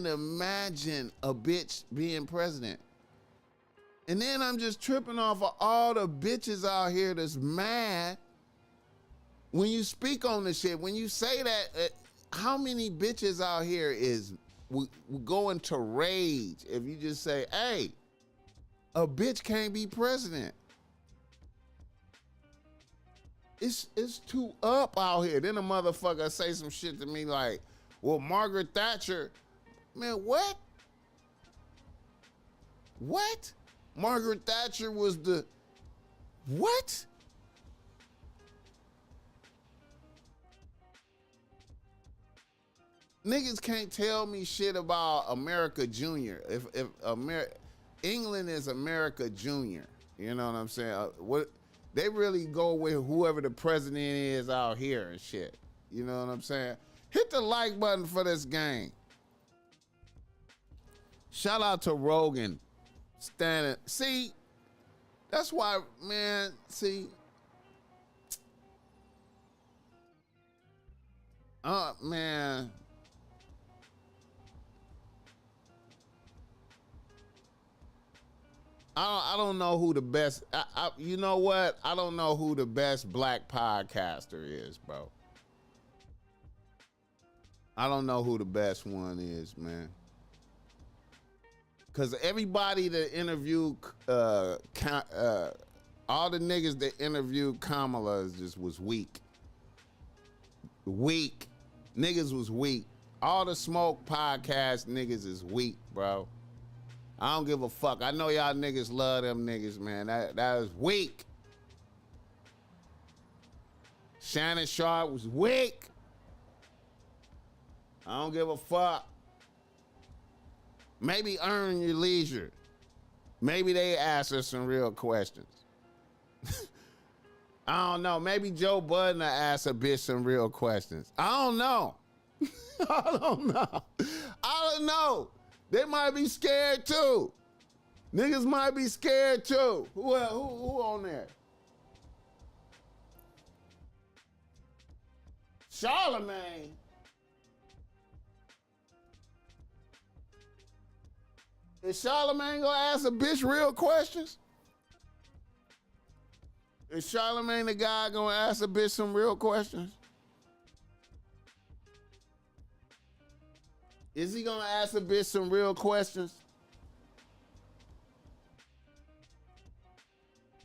imagine a bitch being president? And then I'm just tripping off of all the bitches out here that's mad when you speak on the shit. When you say that, how many bitches out here is going to rage if you just say, hey, a bitch can't be president? It's too up out here. Then a motherfucker say some shit to me like, well, Margaret Thatcher, man, what? What? Margaret Thatcher was the, what? Niggas can't tell me shit about America Junior. If England is America Junior, you know what I'm saying? What they really go with whoever the president is out here and shit. You know what I'm saying? Hit the like button for this game. Shout out to Rogan. Standing. See, that's why, man, see. Man. I don't know who the best, you know what? I don't know who the best black podcaster is, bro. I don't know who the best one is, man. Cause everybody that interviewed, all the niggas that interviewed Kamala just was weak. Weak. Niggas was weak. All the smoke podcast niggas is weak, bro. I don't give a fuck. I know y'all niggas love them niggas, man. That is weak. Shannon Sharp was weak. I don't give a fuck. Maybe Earn Your Leisure. Maybe they ask us some real questions. I don't know. Maybe Joe Budden will ask a bitch some real questions. I don't know. I don't know. I don't know. They might be scared too. Niggas might be scared too. Who on there? Charlemagne. Is Charlemagne gonna ask a bitch real questions? Is Charlemagne the guy gonna ask a bitch some real questions? Is he gonna ask a bitch some real questions?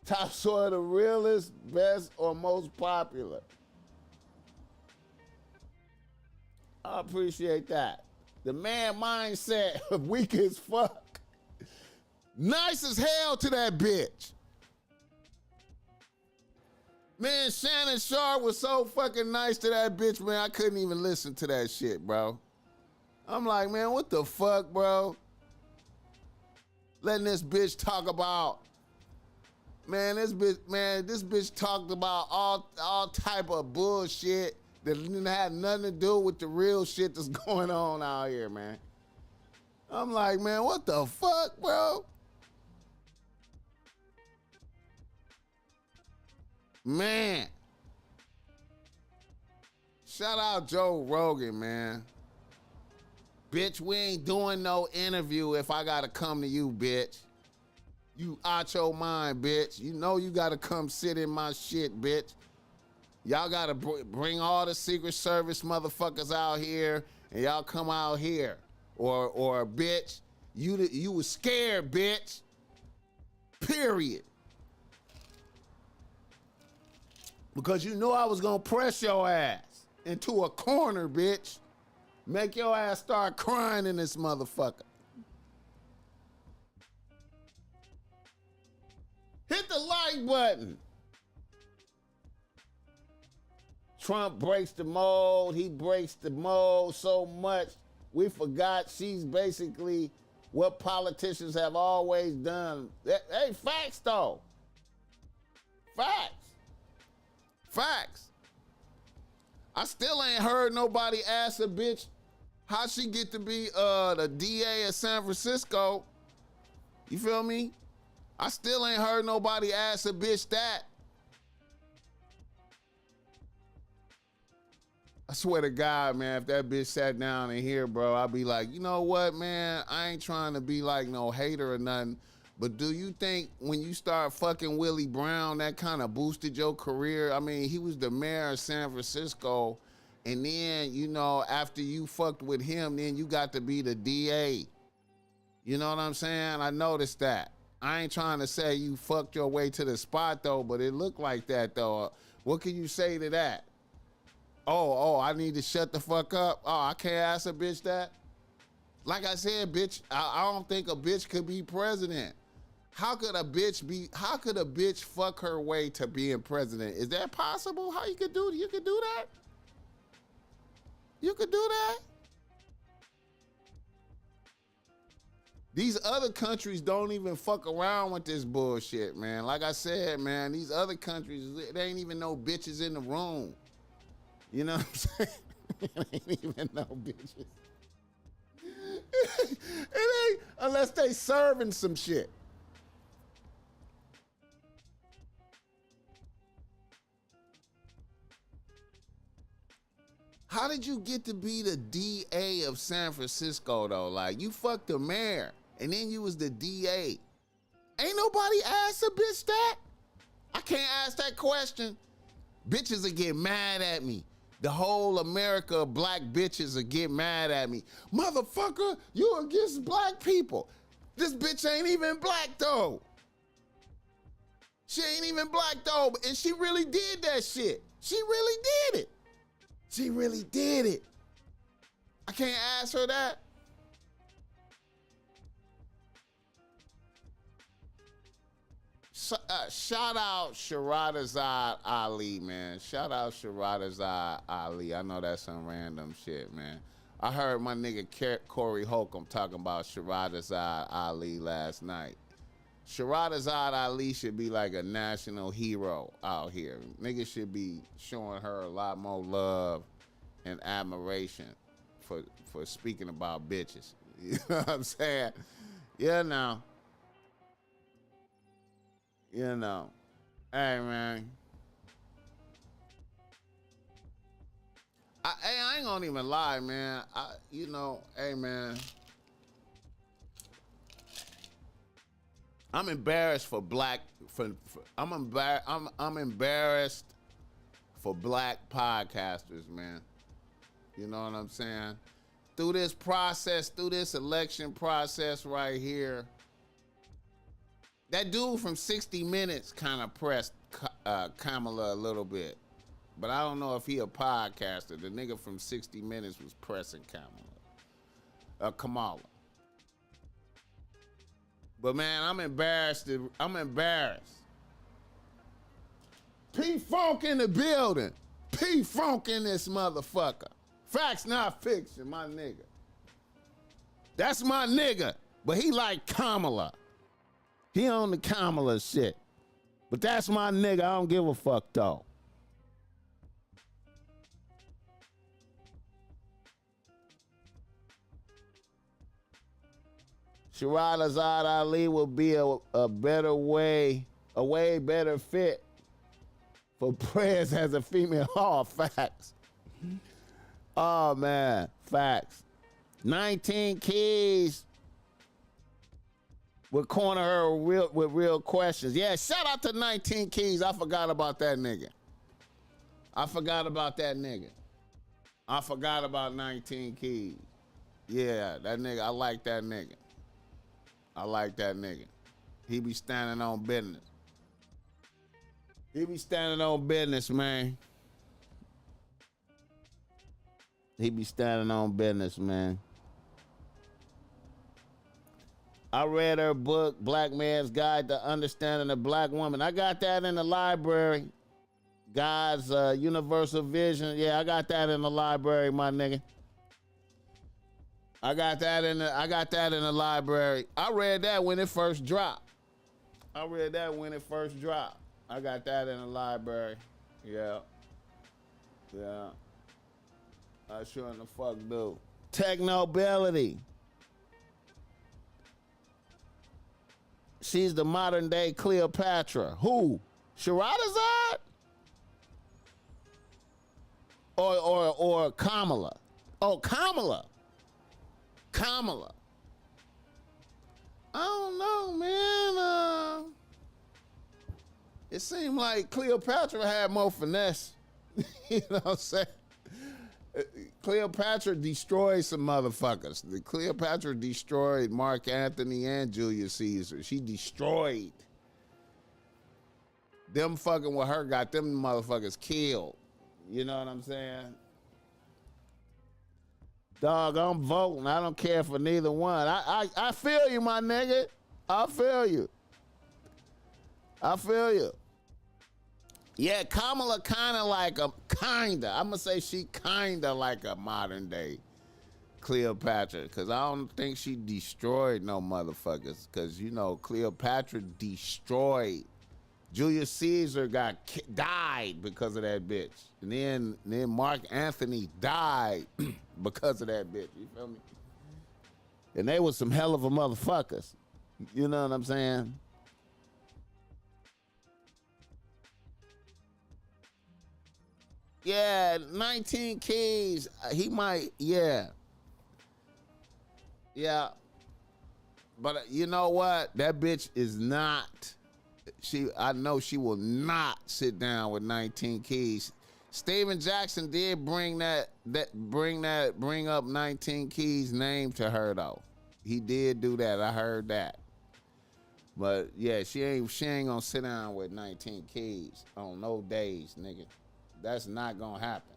Top sort of the realest, best, or most popular? I appreciate that. The man mindset of weak as fuck. Nice as hell to that bitch. Man, Shannon Sharp was so fucking nice to that bitch, man. I couldn't even listen to that shit, bro. I'm like, man, what the fuck, bro? Letting this bitch talk about, man, this bitch talked about all type of bullshit that didn't have nothing to do with the real shit that's going on out here, man. I'm like, man, what the fuck, bro? Man. Shout out Joe Rogan, man. Bitch, we ain't doing no interview if I gotta come to you, bitch. You out your mind, bitch. You know you gotta come sit in my shit, bitch. Y'all gotta bring all the Secret Service motherfuckers out here, and y'all come out here. Or bitch, you was scared, bitch. Period. Because you knew I was gonna press your ass into a corner, bitch. Make your ass start crying in this motherfucker. Hit the like button. Trump breaks the mold. He breaks the mold so much, we forgot she's basically what politicians have always done. Hey, facts though. Facts. Facts. I still ain't heard nobody ask a bitch how she get to be the DA of San Francisco. You feel me? I still ain't heard nobody ask a bitch that. I swear to God, man, if that bitch sat down in here, bro, I'd be like, you know what, man? I ain't trying to be like no hater or nothing, but do you think when you start fucking Willie Brown, that kind of boosted your career? I mean, he was the mayor of San Francisco, and then, you know, after you fucked with him, then you got to be the DA. You know what I'm saying? I noticed that. I ain't trying to say you fucked your way to the spot, though, but it looked like that, though. What can you say to that? Oh, I need to shut the fuck up. Oh, I can't ask a bitch that. Like I said, bitch, I don't think a bitch could be president. How could a bitch fuck her way to being president? Is that possible? How you could do that? You could do that? You could do that? These other countries don't even fuck around with this bullshit, man. Like I said, man, these other countries, there ain't even no bitches in the room. You know what I'm saying? It ain't even no bitches. It ain't unless they serving some shit. How did you get to be the DA of San Francisco, though? Like, you fucked the mayor, and then you was the DA. Ain't nobody asked a bitch that? I can't ask that question. Bitches will get mad at me. The whole America of black bitches will get mad at me. Motherfucker, you against black people. This bitch ain't even black, though. She ain't even black, though, and she really did that shit. She really did it. She really did it. I can't ask her that. Shout out Sharadazad Ali, man. Shout out Sharadazad Ali. I know that's some random shit, man. I heard my nigga Corey Holcomb talking about Sharadazad Ali last night. Sharadazad Ali should be like a national hero out here. Niggas should be showing her a lot more love and admiration for speaking about bitches. You know what I'm saying? Yeah, now. You know. Hey, man. I ain't gonna even lie, man. Hey, man. I'm embarrassed for black. I'm embarrassed for black podcasters, man. You know what I'm saying? Through this process, through this election process right here, that dude from 60 Minutes kind of pressed Kamala a little bit. But I don't know if he a podcaster. The nigga from 60 Minutes was pressing Kamala. But man, I'm embarrassed. P-Funk in the building. P-Funk in this motherfucker. Facts not fiction, my nigga. That's my nigga. But he like Kamala. He on the Kamala shit. But that's my nigga. I don't give a fuck though. Sharadazad Ali will be a way better fit for prayers as a female. Oh, facts. Oh, man, facts. 19 Keys will corner her with real questions. Yeah, shout out to 19 Keys. I forgot about that nigga. I forgot about 19 Keys. Yeah, that nigga, I like that nigga. He be standing on business. Man. He be standing on business, man. I read her book, Black Man's Guide to Understanding a Black Woman. I got that in the library. God's universal vision. Yeah, I got that in the library, my nigga. I got that in the library. I read that when it first dropped. I got that in the library. Yeah. Yeah. I sure in the fuck do. Technobility. She's the modern day Cleopatra. Who? Shahrazad? Or Kamala? Oh, Kamala. I don't know, man. It seemed like Cleopatra had more finesse. You know what I'm saying? Cleopatra destroyed some motherfuckers. Cleopatra destroyed Mark Antony and Julius Caesar. She destroyed. Them fucking with her got them motherfuckers killed. You know what I'm saying? Dog, I'm voting. I don't care for neither one. I feel you, my nigga. I feel you. Yeah, Kamala I'm gonna say she kinda like a modern day Cleopatra, because I don't think she destroyed no motherfuckers, because, you know, Cleopatra destroyed. Julius Caesar died because of that bitch. And then Mark Antony died because of that bitch. You feel me? And they was some hell of a motherfuckers. You know what I'm saying? Yeah, 19 keys. He might, yeah. Yeah. But you know what? That bitch is not. I know she will not sit down with 19 keys. Steven Jackson did bring up 19 keys name to her though. He did do that. I heard that. But yeah, she ain't gonna sit down with 19 keys on no days, nigga. That's not gonna happen.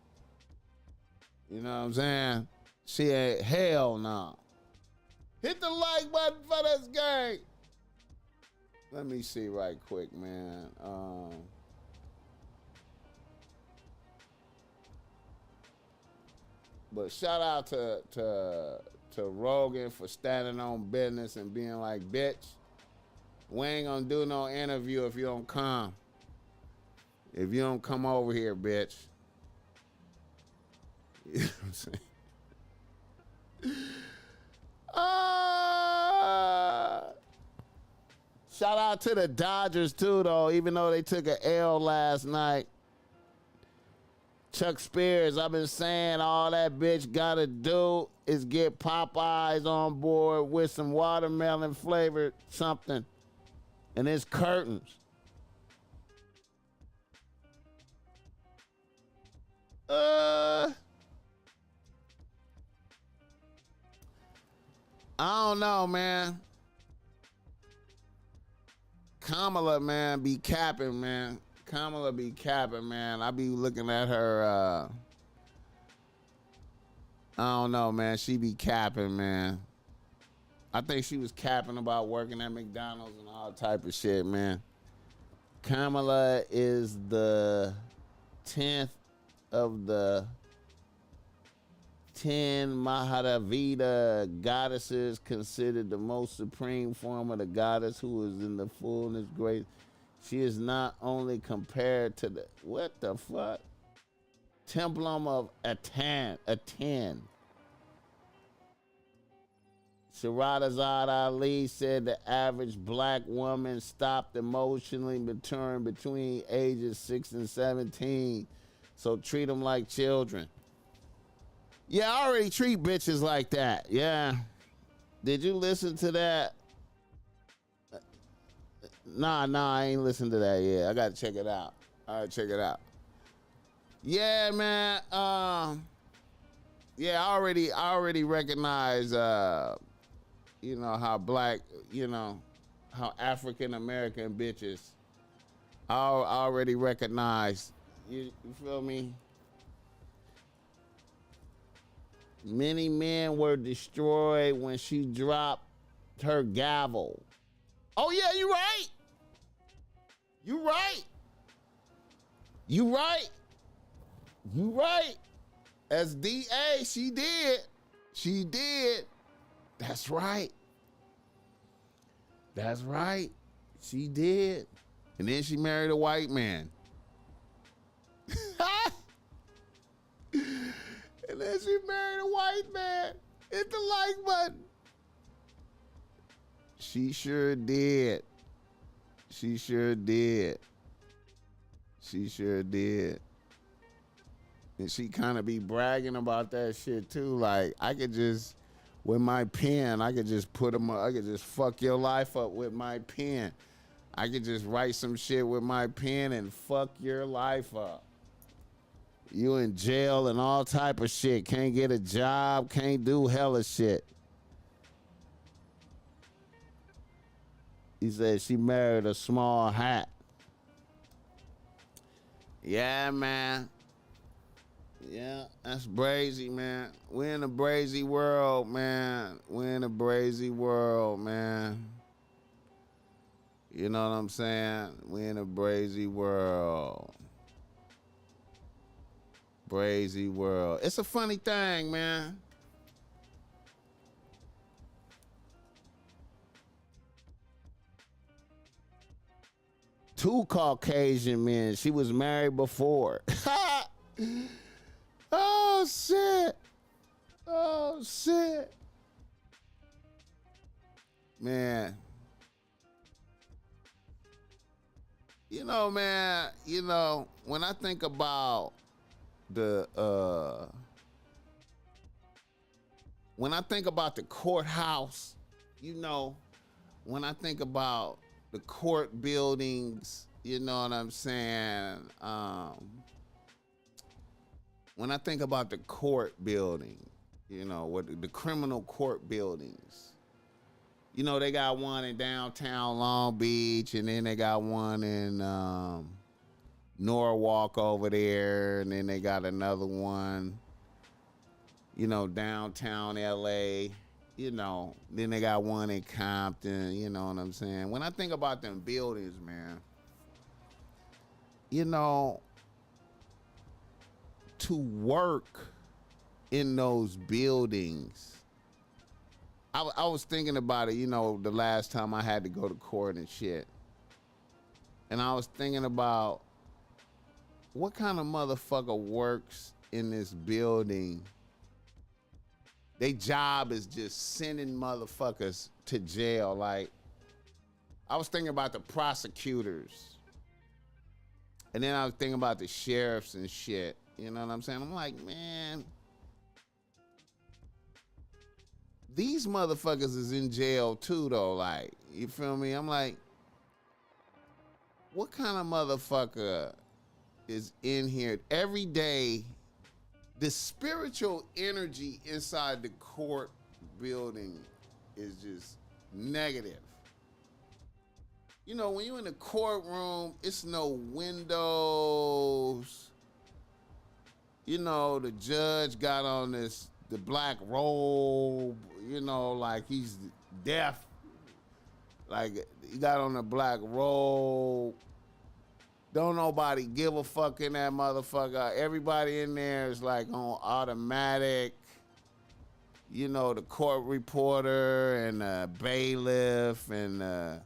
You know what I'm saying? She ain't, hell no. Hit the like button for this gang. Let me see right quick, man. But shout out to Rogan for standing on business and being like, bitch, we ain't gonna do no interview if you don't come. If you don't come over here, bitch. You know what I'm saying? Shout out to the Dodgers too, though, even though they took an L last night. Chuck Spears, I've been saying all that bitch gotta do is get Popeyes on board with some watermelon flavored something. And it's curtains. I don't know, man. Kamala, man, be capping, man. Kamala be capping, man. I be looking at her, I don't know, man. She be capping, man. I think she was capping about working at McDonald's and all type of shit, man. Kamala is the 10th of the 10 Mahavira goddesses, considered the most supreme form of the goddess who is in the fullness grace. She is not only compared to the, what the fuck? Templum of Aten. Shahrazad Ali said the average black woman stopped emotionally maturing between ages 6 and 17. So treat them like children. Yeah, I already treat bitches like that. Yeah. Did you listen to that? Nah, I ain't listened to that yet. I gotta check it out. All right, check it out. Yeah, man. Yeah, I already recognize, you know, how black, you know, how African American bitches. I already recognize. You feel me? Many men were destroyed when she dropped her gavel. Oh yeah, you right. You right. You right. You right. As DA, she did. She did. That's right. That's right. She did. And then she married a white man. And then she married a white man. Hit the like button. She sure did. She sure did. She sure did. And she kind of be bragging about that shit too. Like, I could just, with my pen, I could just put them, I could just fuck your life up with my pen. I could just write some shit with my pen and fuck your life up. You in jail and all type of shit. Can't get a job, can't do hella shit. He said she married a small hat. Yeah, man. Yeah, that's brazy, man. We're in a brazy world, man. We're in a brazy world, man. You know what I'm saying? We're in a brazy world. Brazy world. It's a funny thing, man. Two Caucasian men. She was married before. Oh, shit. Oh, shit. Man. Man, when I think about when I think about the courthouse, when I think about the court buildings, you know what I'm saying? When I think about the court building, what the criminal court buildings, they got one in downtown Long Beach, and then they got one in Norwalk over there, and then they got another one, downtown LA, then they got one in Compton, you know what I'm saying? When I think about them buildings, man, to work in those buildings, I was thinking about it, the last time I had to go to court and shit. And I was thinking about what kind of motherfucker works in this building. Their job is just sending motherfuckers to jail. Like, I was thinking about the prosecutors. And then I was thinking about the sheriffs and shit. You know what I'm saying? I'm like, man, these motherfuckers is in jail too, though. Like, you feel me? I'm like, what kind of motherfucker is in here every day? The spiritual energy inside the court building is just negative. When you're in the courtroom, it's no windows. The judge got on the black robe, like he's deaf. Like, he got on the black robe. Don't nobody give a fuck in that motherfucker. Everybody in there is like on automatic. The court reporter and the bailiff and the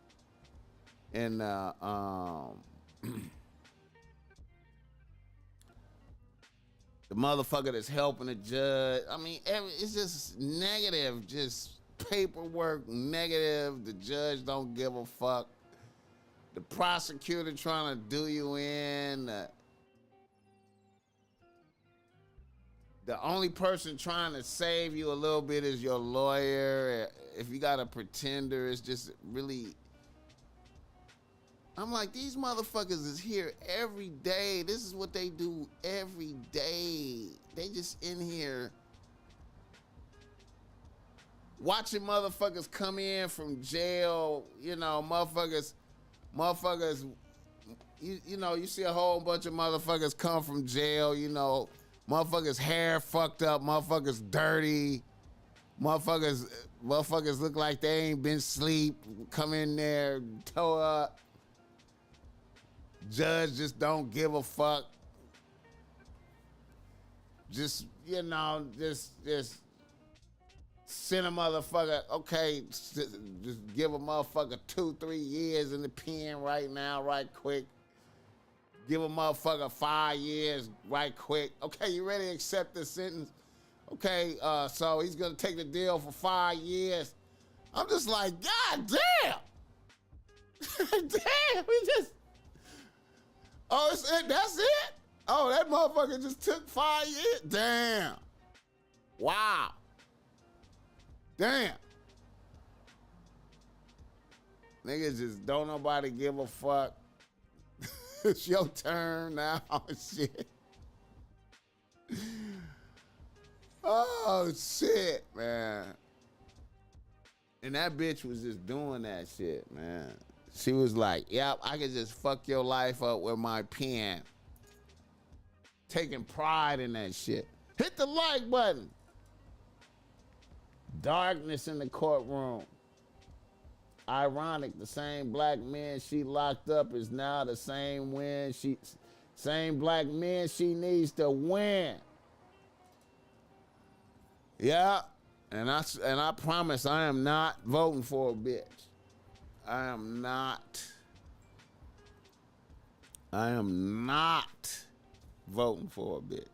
motherfucker that's helping the judge. I mean, it's just negative, just paperwork negative. The judge don't give a fuck. The prosecutor trying to do you in. The only person trying to save you a little bit is your lawyer. If you got a pretender, it's just really... I'm like, these motherfuckers is here every day. This is what they do every day. They just in here watching motherfuckers come in from jail. Motherfuckers, you see a whole bunch of motherfuckers come from jail, motherfuckers hair fucked up, motherfuckers dirty, motherfuckers look like they ain't been sleep, come in there, toe up, Judge just don't give a fuck. Just, you know, just send a motherfucker, okay, just give a motherfucker 2-3 years in the pen right now, right quick. Give a motherfucker 5 years right quick. Okay, you ready to accept the sentence? Okay, so he's gonna take the deal for 5 years. I'm just like, God damn. Damn, we just, oh, it's it, that's it? Oh, that motherfucker just took 5 years? Damn. Wow. Damn. Niggas just don't nobody give a fuck. It's your turn now. Shit. Oh, shit, man. And that bitch was just doing that shit, man. She was like, yep, I can just fuck your life up with my pen. Taking pride in that shit. Hit the like button. Darkness in the courtroom. Ironic, the same black men she locked up is now the same black men she needs to win. Yeah, and I promise I am not voting for a bitch. I am not voting for a bitch.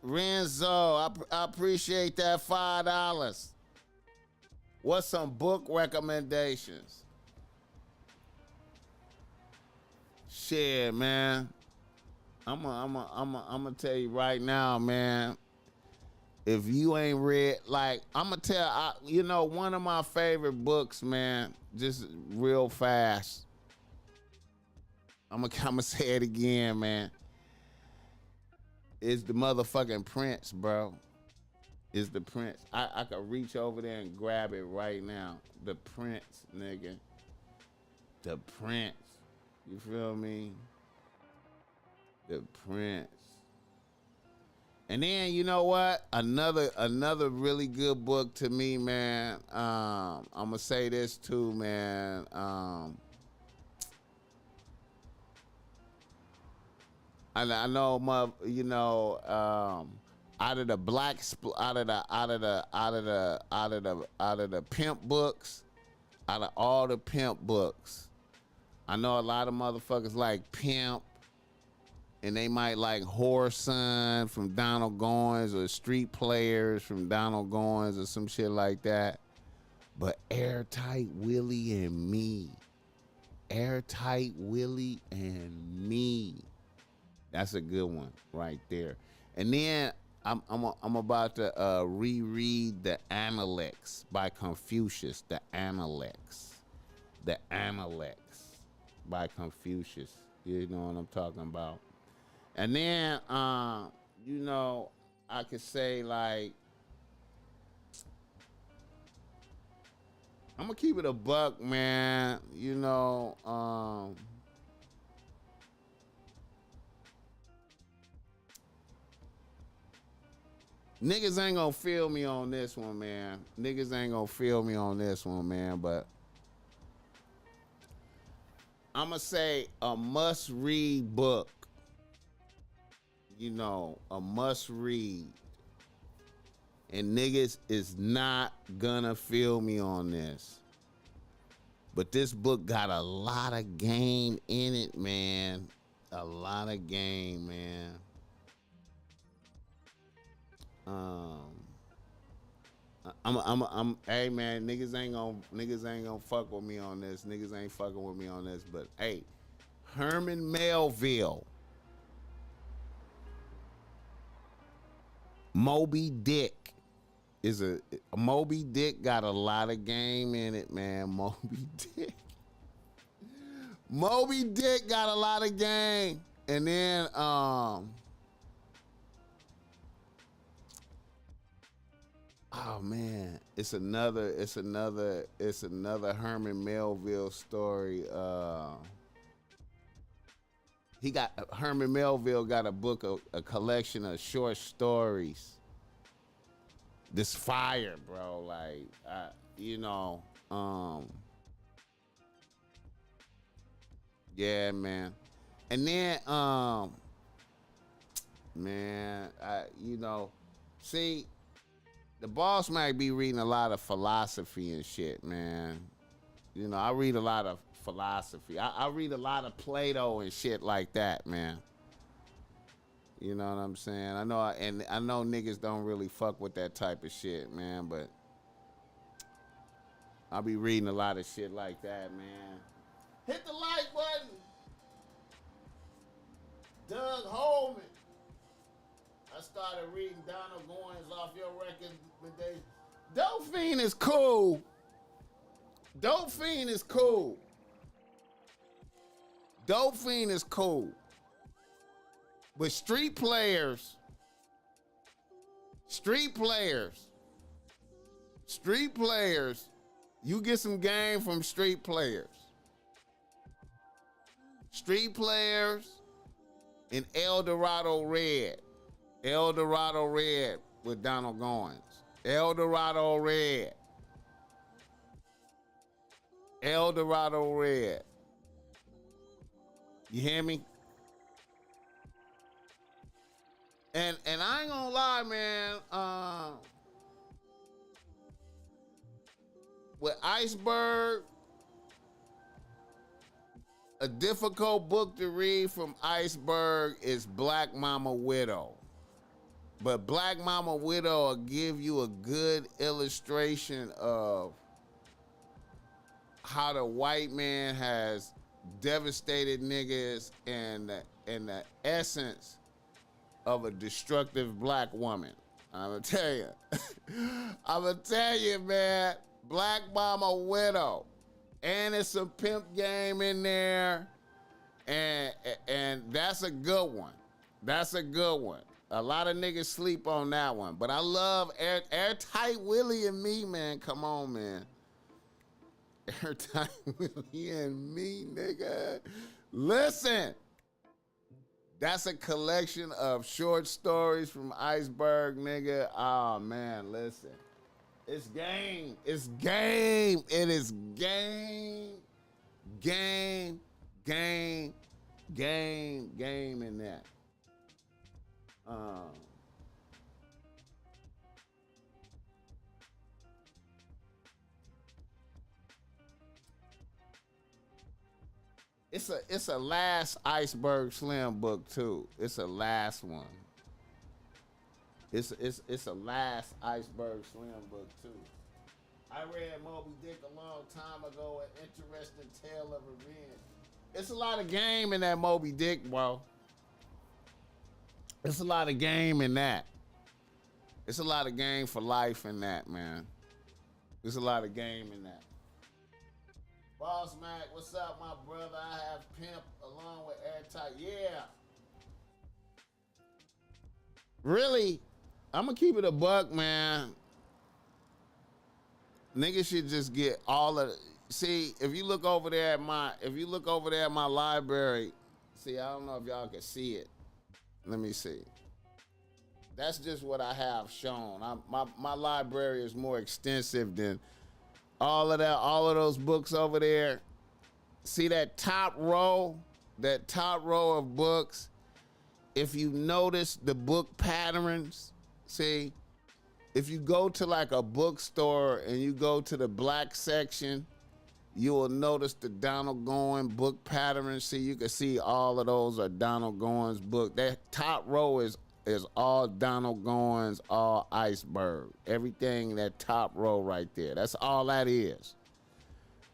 Renzo, I appreciate that $5. What's some book recommendations? Shit, man. I'm gonna tell you right now, man. If you ain't read, like, I'm gonna tell, you know, one of my favorite books, man, just real fast. I'm gonna say it again, man. It's the motherfucking Prince, bro. It's the Prince. I could reach over there and grab it right now. The Prince, nigga. The Prince. You feel me? The Prince. And then, you know what? Another really good book to me, man. I'm gonna say this too, man. I know, you know, out of the pimp books, out of all the pimp books, I know a lot of motherfuckers like Pimp, and they might like Whoreson from Donald Goines or Street Players from Donald Goines or some shit like that. But Airtight Willie and Me. Airtight Willie and Me. That's a good one right there. And then I'm about to reread The Analects by Confucius. The Analects. The Analects by Confucius. You know what I'm talking about. And then, you know, I could say, like, I'm gonna keep it a buck, man. You know, niggas ain't gonna feel me on this one, man. Niggas ain't gonna feel me on this one, man. But I'm gonna say a must-read book. You know, a must-read. And niggas is not gonna feel me on this. But this book got a lot of game in it, man. A lot of game, man. Hey man, niggas ain't gonna fuck with me on this. Niggas ain't fucking with me on this. But hey, Herman Melville, Moby Dick is Moby Dick got a lot of game in it, man. Moby Dick got a lot of game. And then oh man, it's another Herman Melville story. Herman Melville got a book, a collection of short stories. This fire, bro. Like, you know, Um, yeah, man. And then, man, see, the boss might be reading a lot of philosophy and shit, man. You know, I read a lot of philosophy. I read a lot of Plato and shit like that, man. You know what I'm saying? I know niggas don't really fuck with that type of shit, man, but I'll be reading a lot of shit like that, man. Hit the like button. Doug Holman. I started reading Donald Goines off your recommendation. Dope Fiend is cool. Dope Fiend is cool. Dope Fiend is cool. But street players, you get some game from street players. Street players and El Dorado Red with Donald Goines. El Dorado Red. You hear me? And I ain't gonna lie, man. With Iceberg, a difficult book to read from Iceberg is Black Mama Widow. But Black Mama Widow will give you a good illustration of how the white man has devastated niggas and the essence of a destructive black woman. I'ma tell you, man. Black Mama Widow. And it's some pimp game in there. And that's a good one. A lot of niggas sleep on that one. But I love Airtight Willie and me, man. Come on, man. Airtight Willie and me, nigga. Listen. That's a collection of short stories from Iceberg, nigga. Oh, man, listen. It's game. It is game. Game in that. It's a last Iceberg Slim book too. It's a last one. It's a last Iceberg Slim book too. I read Moby Dick a long time ago. An interesting tale of revenge. It's a lot of game in that Moby Dick, bro. It's a lot of game in that. It's a lot of game for life in that, man. There's a lot of game in that. BossMack, what's up, my brother? I have Pimp along with Airtight. Yeah. Really, I'm gonna keep it a buck, man. Niggas should just get all of. See, if you look over there at my library, see, I don't know if y'all can see it. Let me see. That's just what I have shown. My library is more extensive than all of those books over there. See that top row of books? If you notice the book patterns, see, if you go to like a bookstore and you go to the black section, you will notice the Donald Goines book patterns. See, you can see all of those are Donald Goines book. That top row is all Donald Goines, all Iceberg. Everything that top row right there. That's all that is.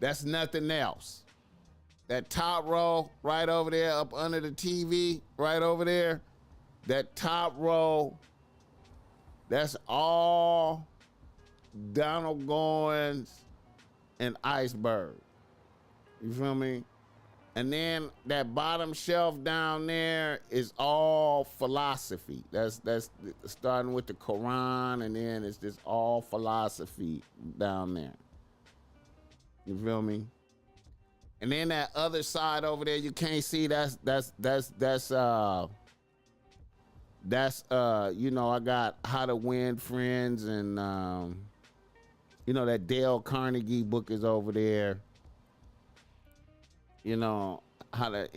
That's nothing else. That top row right over there up under the TV, right over there, that top row, that's all Donald Goines and Iceberg. You feel me? And then that bottom shelf down there is all philosophy. That's starting with the Quran, and then it's just all philosophy down there. You feel me? And then that other side over there you can't see, that's I got How to Win Friends and You know, that Dale Carnegie book is over there. You know, how to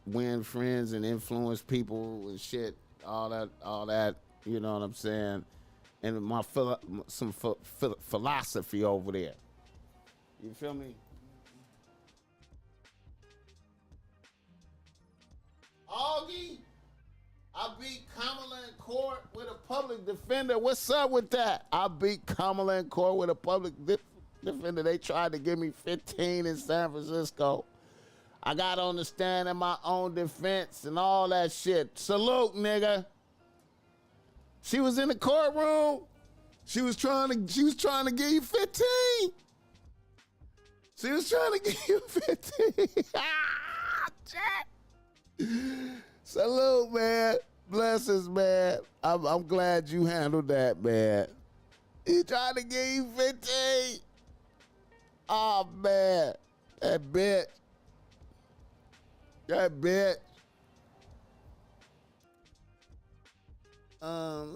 win friends and influence people and shit. All that. You know what I'm saying? And some philosophy over there. You feel me? Augie, I beat Kamala in court with a public defender. What's up with that? I beat Kamala in court with a public defender. They tried to give me 15 in San Francisco. I got on the stand in my own defense and all that shit. Salute, nigga. She was in the courtroom. She was trying to give you 15. She was trying to give you 15. Salute, man. Blessings, man. I'm glad you handled that, man. He tried to give you 15. Oh, man. That bitch. Let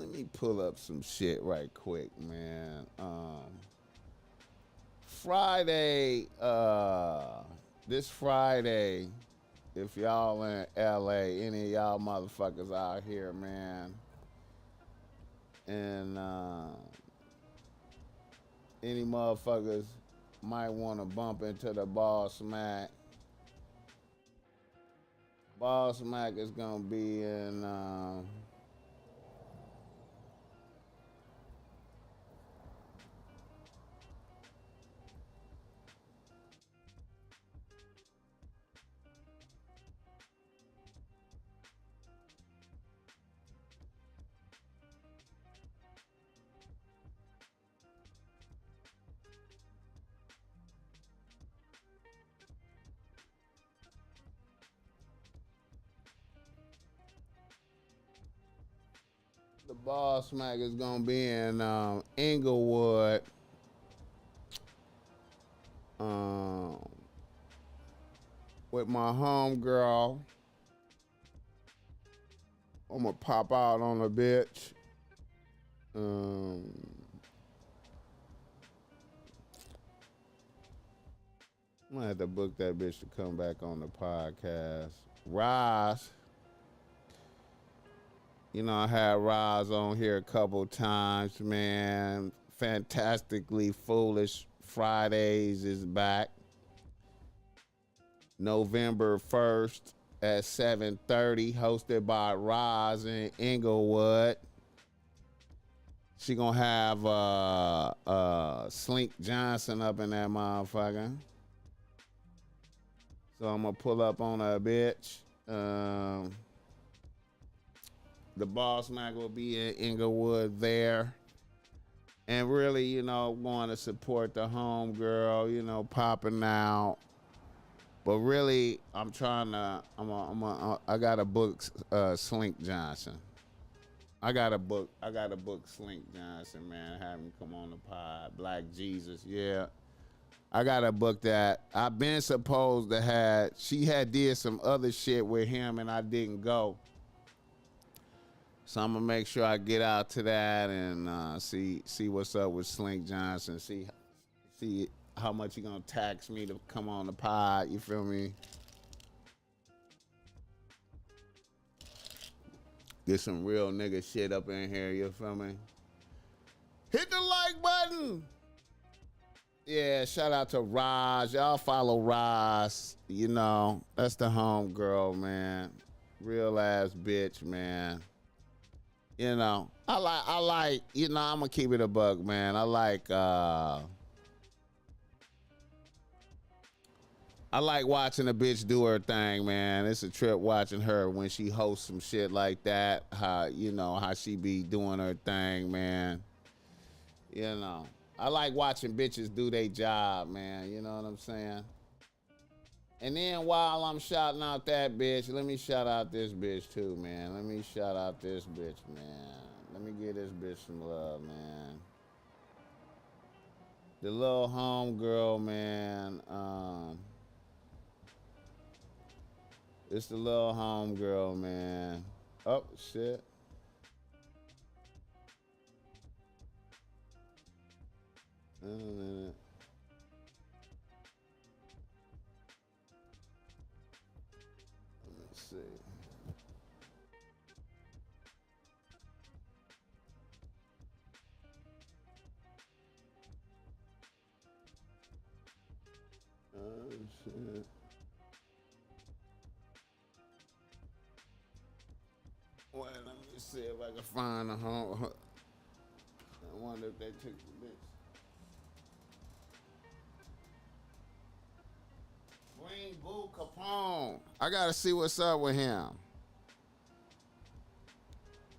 me pull up some shit right quick, man. This Friday, if y'all in LA, any of y'all motherfuckers out here, man, and any motherfuckers might want to bump into the BossMack. BossMack is gonna be in the BossMack is gonna be in Inglewood. With my homegirl. I'm gonna pop out on a bitch. I'm gonna have to book that bitch to come back on the podcast. Roz. You know, I had Roz on here a couple times, man. Fantastically Foolish Fridays is back. November 1st at 7:30, hosted by Roz in Inglewood. She gonna have Slink Johnson up in that motherfucker. So I'm gonna pull up on her bitch. The BossMack will be in Inglewood there. And really, you know, going to support the homegirl, you know, popping out. But really, I gotta book Slink Johnson. I gotta book Slink Johnson, man. Have him come on the pod. Black Jesus, yeah. I gotta book that. I've been supposed to she had did some other shit with him and I didn't go. So I'm gonna make sure I get out to that and see what's up with Slink Johnson. See how much he gonna tax me to come on the pod. You feel me? Get some real nigga shit up in here. You feel me? Hit the like button. Yeah, shout out to Raj. Y'all follow Raj. You know, that's the homegirl, man. Real ass bitch, man. You know, I like, you know, I'm gonna keep it a buck, man. I like watching a bitch do her thing, man. It's a trip watching her when she hosts some shit like that. How she be doing her thing, man. You know, I like watching bitches do their job, man. You know what I'm saying? And then while I'm shouting out that bitch, let me shout out this bitch too, man. Let me shout out this bitch, man. Let me give this bitch some love, man. The little homegirl, man. It's the little homegirl, man. Oh, shit. see. Oh shit. Wait, let me see if I can find a home. I wonder if they took the bitch. Green Boo Capone. I gotta see what's up with him.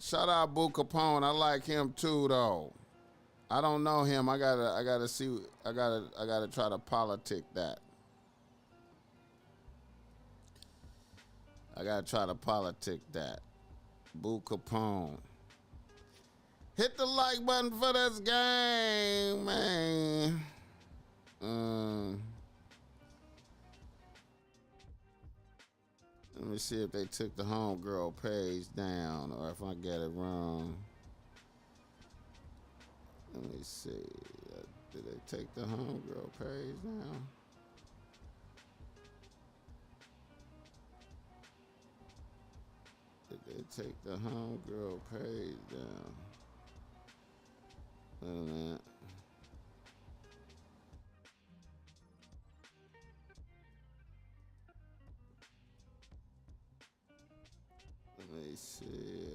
Shout out Boo Capone. I like him too, though. I don't know him. I gotta see. I gotta try to politic that. I gotta try to politic that. Boo Capone. Hit the like button for this game, man. Let me see if they took the homegirl page down or if I get it wrong. Let me see. Did they take the homegirl page down? Did they take the homegirl page down? Wait a minute. Let me see.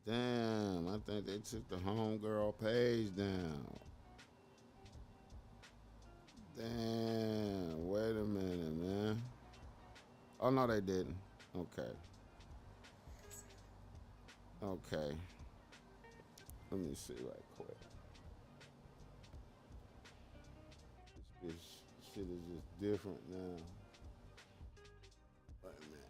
Damn, I think they took the homegirl page down. Damn, wait a minute, man. Oh, no, they didn't. Okay. Okay. Let me see right quick. This shit is just different now. Wait a minute.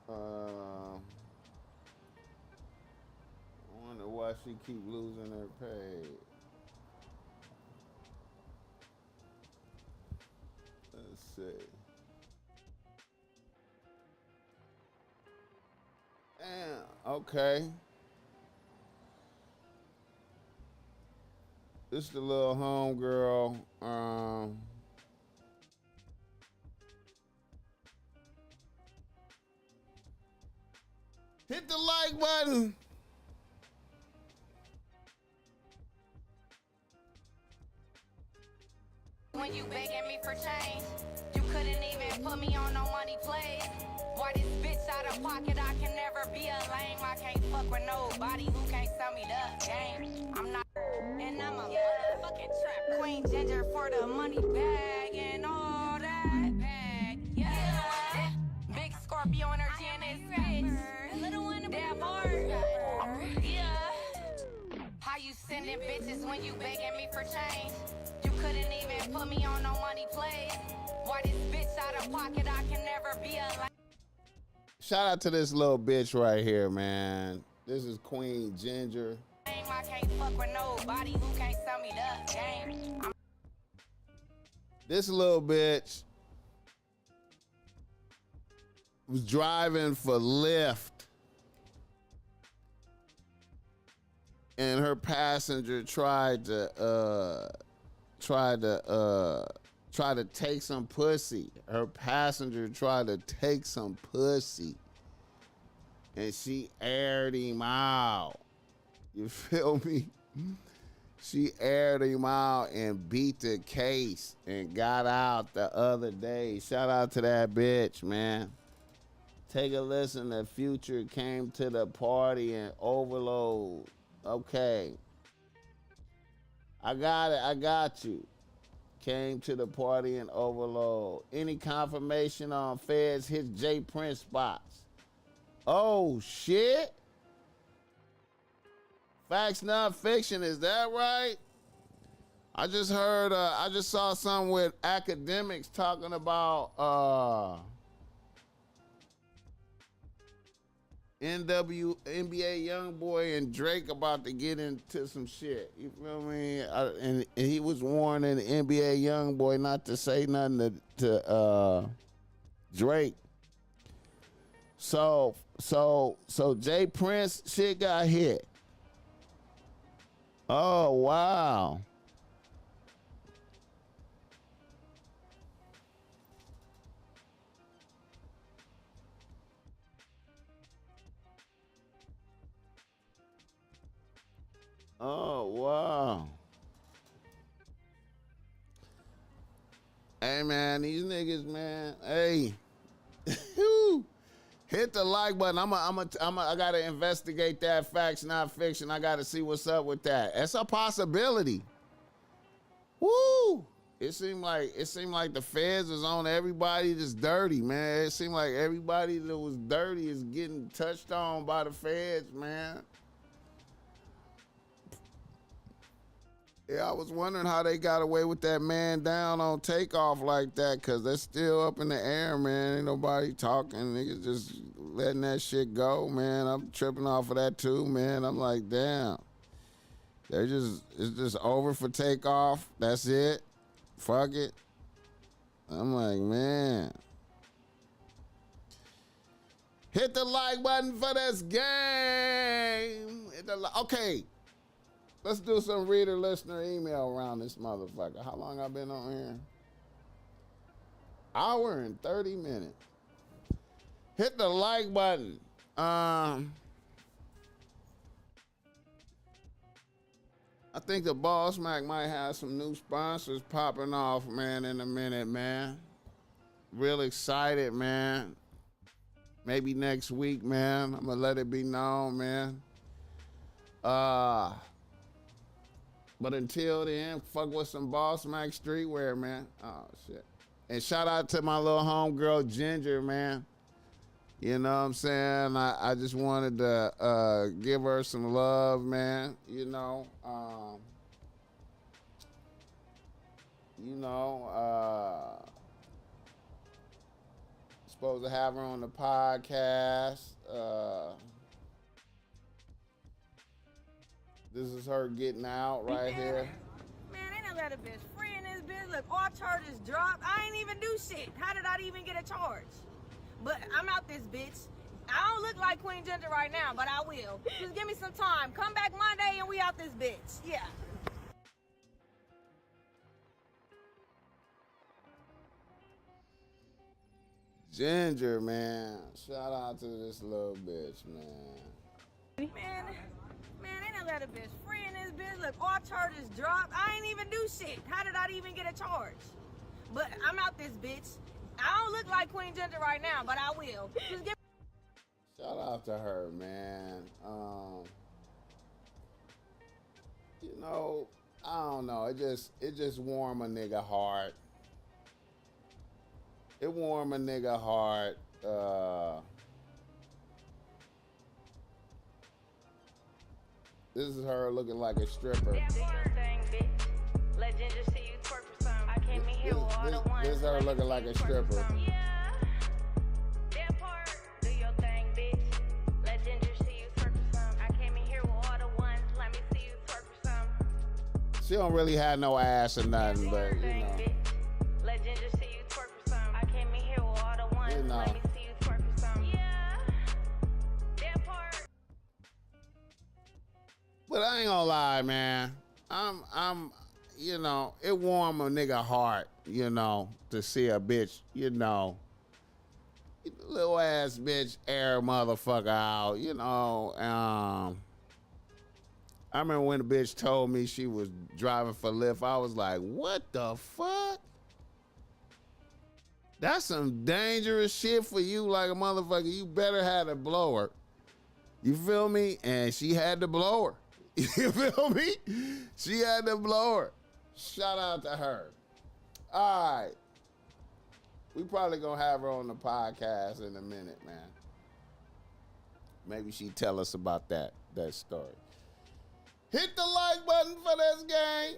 I wonder why she keep losing her pay. Let's see. Damn, okay. This the little homegirl. Hit the like button. When you begging me for change, you couldn't even put me on no money plays. Why this bitch out of pocket? I can never be a lame. I can't fuck with nobody who can't sell me the game. I'm not, and I'm a motherfucking trap queen ginger for the money bag and all that bag. Yeah, big Scorpio energy in this bitch. Little one, damn hard. Yeah. How you sending bitches when you begging me for change? You couldn't even put me on no money plays. Why this bitch out of pocket? I can never be a. Shout out to this little bitch right here, man. This is Queen Ginger. I can't fuck with nobody who can't sell me the game. This little bitch was driving for Lyft, and her passenger tried to take some pussy. Her passenger tried to take some pussy, and she aired him out. You feel me? She aired him out and beat the case and got out the other day. Shout out to that bitch, man. Take a listen. The Future came to the party and overload. Okay. I got it. I got you. Came to the party and overload. Any confirmation on Feds hit J Prince spots? Oh, shit. Facts Not Fiction, is that right? I just heard, I just saw something with academics talking about NBA YoungBoy and Drake about to get into some shit. You feel me? And he was warning the NBA YoungBoy not to say nothing to Drake. So Jay Prince shit got hit. Oh wow. Oh wow. Hey man, these niggas, man. Hey. Hit the like button. I gotta investigate that. Facts, not fiction. I gotta see what's up with that. It's a possibility. Woo! It seemed like the feds was on everybody that's dirty, man. It seemed like everybody that was dirty is getting touched on by the feds, man. Yeah, I was wondering how they got away with that man down on Takeoff like that, because they're still up in the air, man. Ain't nobody talking. Niggas just letting that shit go, man. I'm tripping off of that too, man. I'm like, damn. It's just over for Takeoff. That's it. Fuck it. I'm like, man. Hit the like button for this game. Okay. Let's do some reader, listener, email around this motherfucker. How long I been on here? Hour and 30 minutes. Hit the like button. I think the BossMack might have some new sponsors popping off, man, in a minute, man. Real excited, man. Maybe next week, man. I'm gonna let it be known, man. But until then, fuck with some BossMack streetwear, man. Oh, shit. And shout out to my little homegirl, Ginger, man. You know what I'm saying? I just wanted to give her some love, man. You know, supposed to have her on the podcast. This is her getting out right here. Man, ain't no other bitch free in this bitch. Look, all charges dropped. I ain't even do shit. How did I even get a charge? But I'm out this bitch. I don't look like Queen Ginger right now, but I will. Just give me some time. Come back Monday and we out this bitch. Yeah. Ginger, man. Shout out to this little bitch, man. Man, ain't no other bitch free in this bitch. Look, all charges dropped. I ain't even do shit. How did I even get a charge? But I'm out this bitch. I don't look like Queen Ginger right now, but I will. Just give. Shout out to her, man. You know, I don't know. It just warm a nigga heart. It warm a nigga heart. This is her looking like a stripper. This is her looking like a stripper. She don't really have no ass or nothing, but you know. You know. But I ain't gonna lie, man. I'm, you know, it warm a nigga heart, you know, to see a bitch, you know, little ass bitch air motherfucker out, you know. I remember when the bitch told me she was driving for Lyft, I was like, what the fuck? That's some dangerous shit for you, like a motherfucker. You better have a blower. You feel me? And she had the blower. You feel me? She had the blower. Shout out to her. All right. We probably gonna have her on the podcast in a minute, man. Maybe she tell us about that story. Hit the like button for this game.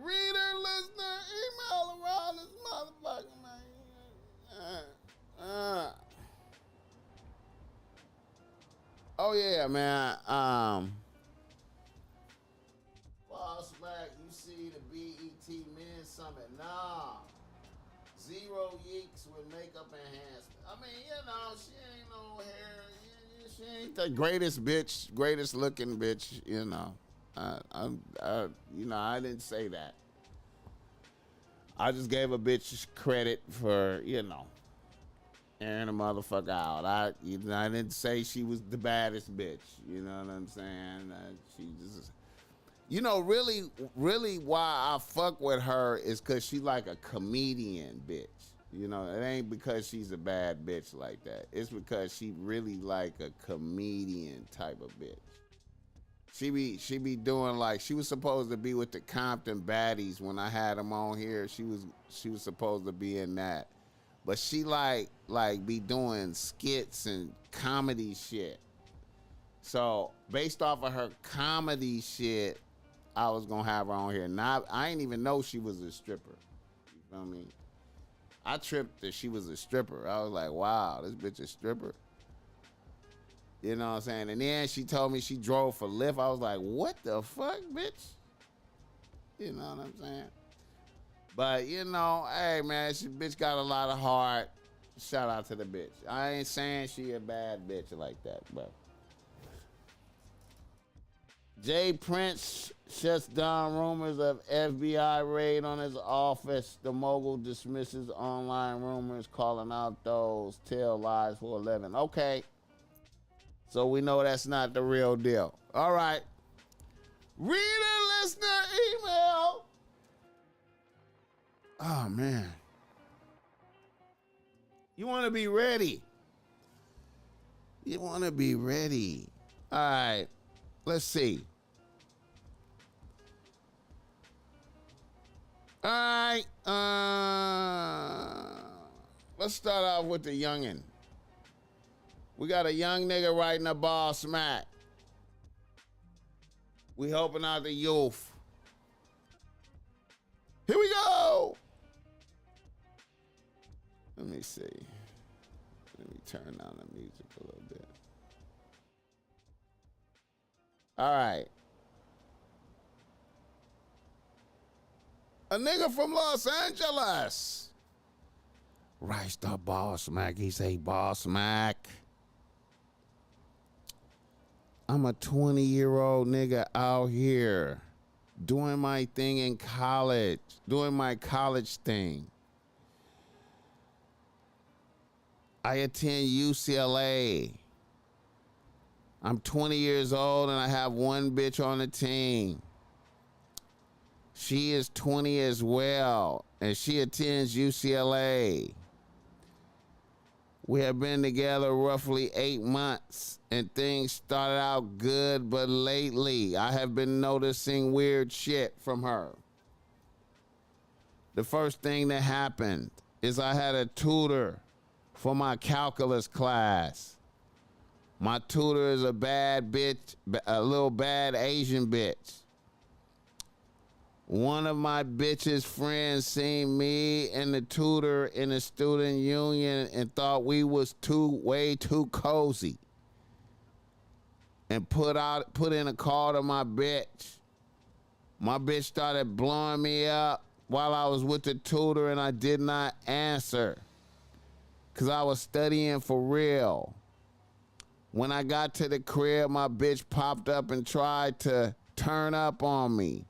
Reader, listener, email around this motherfucker, man. Oh yeah, man. BossMack, you see the BET Men's Summit? Nah. Zero yeeks with makeup enhancement. I mean, you know, she ain't no hair. She ain't the greatest bitch, greatest looking bitch. You know, I didn't say that. I just gave a bitch credit for, airing a motherfucker out. I didn't say she was the baddest bitch. You know what I'm saying? She just, really why I fuck with her is because she like a comedian bitch. You know, it ain't because she's a bad bitch like that. It's because she really like a comedian type of bitch. She be doing like, she was supposed to be with the Compton Baddies when I had them on here. She was supposed to be in that. But she like be doing skits and comedy shit. So based off of her comedy shit, I was gonna have her on here. Now I ain't even know she was a stripper. You feel me? I tripped that she was a stripper. I was like, wow, this bitch a stripper. You know what I'm saying? And then she told me she drove for Lyft. I was like, what the fuck, bitch? You know what I'm saying? But, hey, man, she bitch got a lot of heart. Shout out to the bitch. I ain't saying she a bad bitch like that, but. Jay Prince shuts down rumors of FBI raid on his office. The mogul dismisses online rumors, calling out those tell lies for 11. Okay. So we know that's not the real deal. All right. Reader, listener, email. Oh, man. You want to be ready. You want to be ready. All right. Let's see. All right. Let's start off with the youngin'. We got a young nigga writing a BossMack. We helping out the youth. Here we go. Let me see. Let me turn down the music a little bit. All right. A nigga from Los Angeles writes the BossMack. He say, BossMack, I'm a 20-year-old nigga out here doing my thing in college, doing my college thing. I attend UCLA. I'm 20 years old and I have one bitch on the team. She is 20 as well, and she attends UCLA. We have been together roughly 8 months, and things started out good, but lately I have been noticing weird shit from her. The first thing that happened is I had a tutor for my calculus class. My tutor is a bad bitch, a little bad Asian bitch. One of my bitch's friends seen me and the tutor in the student union and thought we was way too cozy, and put in a call to my bitch. My bitch started blowing me up while I was with the tutor, and I did not answer because I was studying for real. When I got to the crib, my bitch popped up and tried to turn up on me.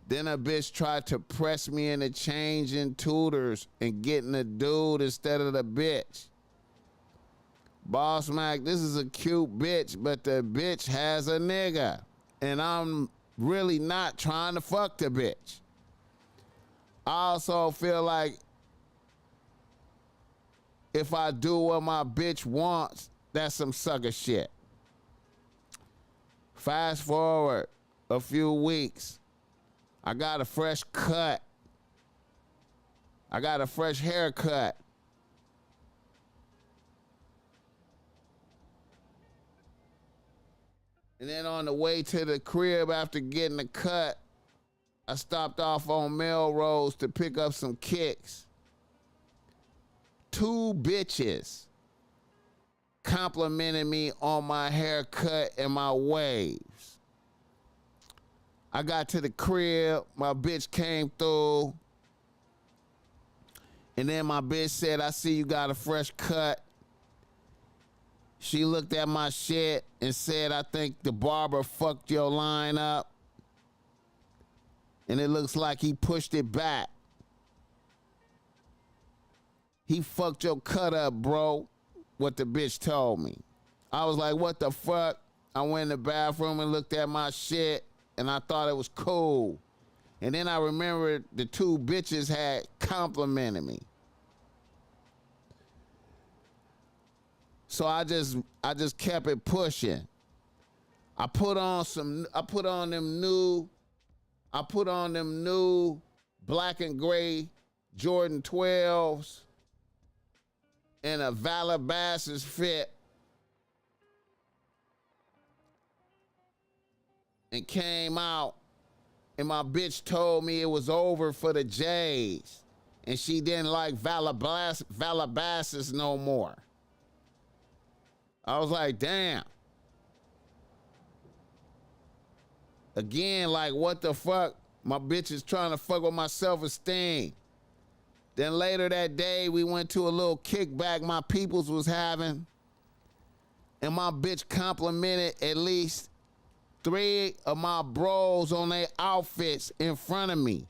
Then a bitch tried to press me into changing tutors and getting a dude instead of the bitch. BossMack, this is a cute bitch, but the bitch has a nigga, and I'm really not trying to fuck the bitch. I also feel like if I do what my bitch wants, that's some sucker shit. Fast forward a few weeks. I got a fresh cut. I got a fresh haircut. And then on the way to the crib after getting the cut, I stopped off on Melrose to pick up some kicks. 2 bitches complimented me on my haircut and my waves. I got to the crib, my bitch came through, and then my bitch said, I see you got a fresh cut. She looked at my shit and said, I think the barber fucked your line up, and it looks like he pushed it back. He fucked your cut up, bro, what the bitch told me. I was like, what the fuck? I went in the bathroom and looked at my shit, and I thought it was cool. And then I remembered the 2 bitches had complimented me. So I just kept it pushing. I put on them new black and gray Jordan 12s and a Valabasas fit, and came out, and my bitch told me it was over for the J's, and she didn't like Valabasas no more. I was like, damn. Again, like, what the fuck? My bitch is trying to fuck with my self-esteem. Then later that day, we went to a little kickback my peoples was having, and my bitch complimented at least 3 of my bros on their outfits in front of me.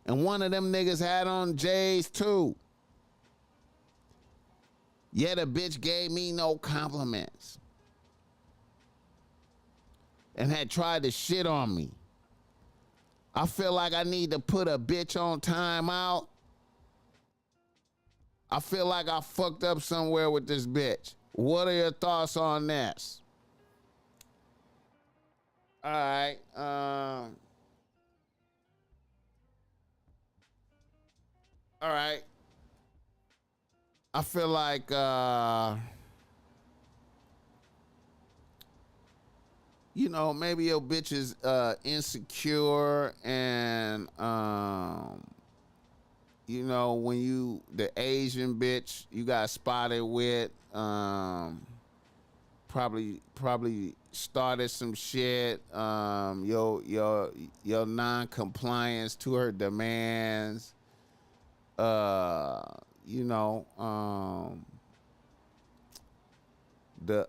And one of them niggas had on J's too. Yet a bitch gave me no compliments and had tried to shit on me. I feel like I need to put a bitch on timeout. I feel like I fucked up somewhere with this bitch. What are your thoughts on this? All right. All right. I feel like you know, maybe your bitch is insecure, and you know, when you the Asian bitch you got spotted with probably started some shit, your non-compliance to her demands, you know, the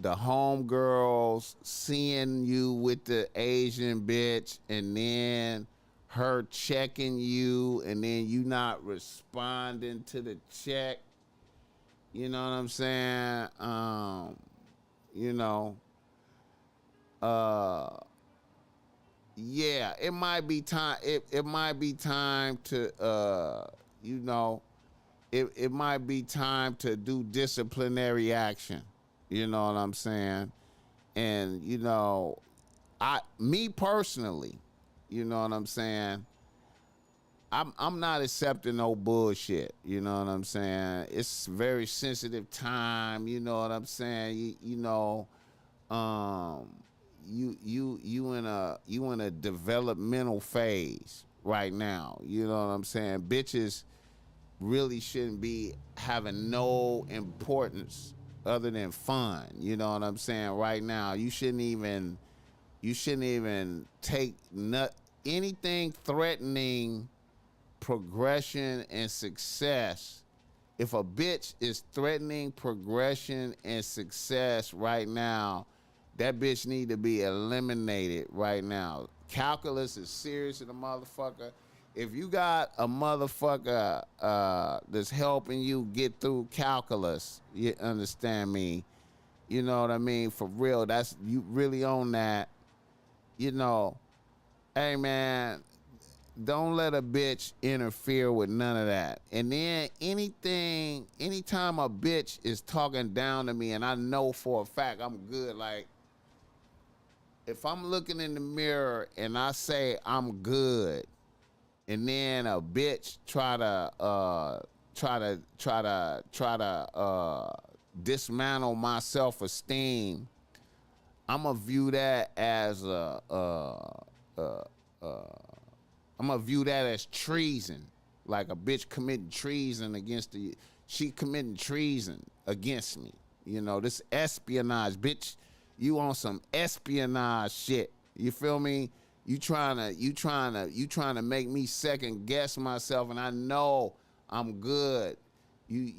homegirls seeing you with the Asian bitch, and then her checking you, and then you not responding to the check. You know what I'm saying? You know, yeah, it might be time. It might be time to, you know, it might be time to do disciplinary action. You know what I'm saying? And, you know, me personally, you know what I'm saying? I'm not accepting no bullshit. You know what I'm saying? It's very sensitive time. You know what I'm saying? You know, you in a developmental phase right now. You know what I'm saying? Bitches really shouldn't be having no importance other than fun. You know what I'm saying? Right now, you shouldn't even take anything threatening progression and success. If a bitch is threatening progression and success right now, that bitch need to be eliminated right now. Calculus is serious in the motherfucker. If you got a motherfucker that's helping you get through calculus, you understand me? You know what I mean? For real, that's you really on that. You know, hey man, don't let a bitch interfere with none of that. And then anytime a bitch is talking down to me and I know for a fact I'm good, like if I'm looking in the mirror and I say I'm good, and then a bitch try to dismantle my self-esteem, I'ma view that as I'm gonna view that as treason, like a bitch committing treason against she committing treason against me. You know, this espionage, bitch. You on some espionage shit. You feel me? You trying to make me second guess myself, and I know I'm good. You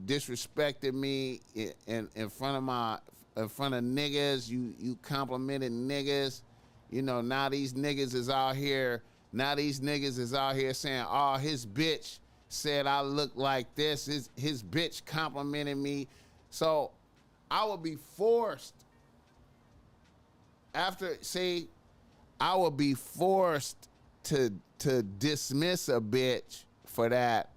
disrespected me in front of niggas. You complimented niggas. You know, now these niggas is out here. Now these niggas is out here saying, "Oh, his bitch said I look like this. His bitch complimented me." So I would be forced I would be forced to dismiss a bitch for that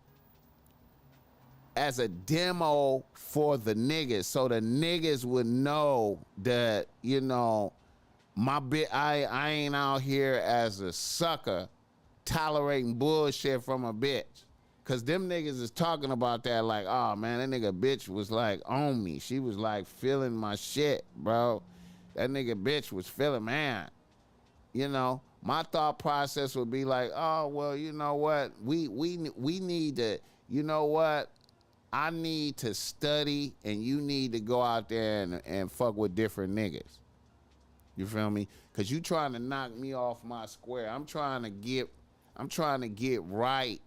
as a demo for the niggas, so the niggas would know that, you know, I ain't out here as a sucker tolerating bullshit from a bitch. Cause them niggas is talking about that like, oh man, that nigga bitch was like on me. She was like feeling my shit, bro. That nigga bitch was feeling, man. You know, my thought process would be like, oh well, you know what? We need to, you know what? I need to study and you need to go out there and fuck with different niggas. You feel me? Cause you trying to knock me off my square. I'm trying to get right.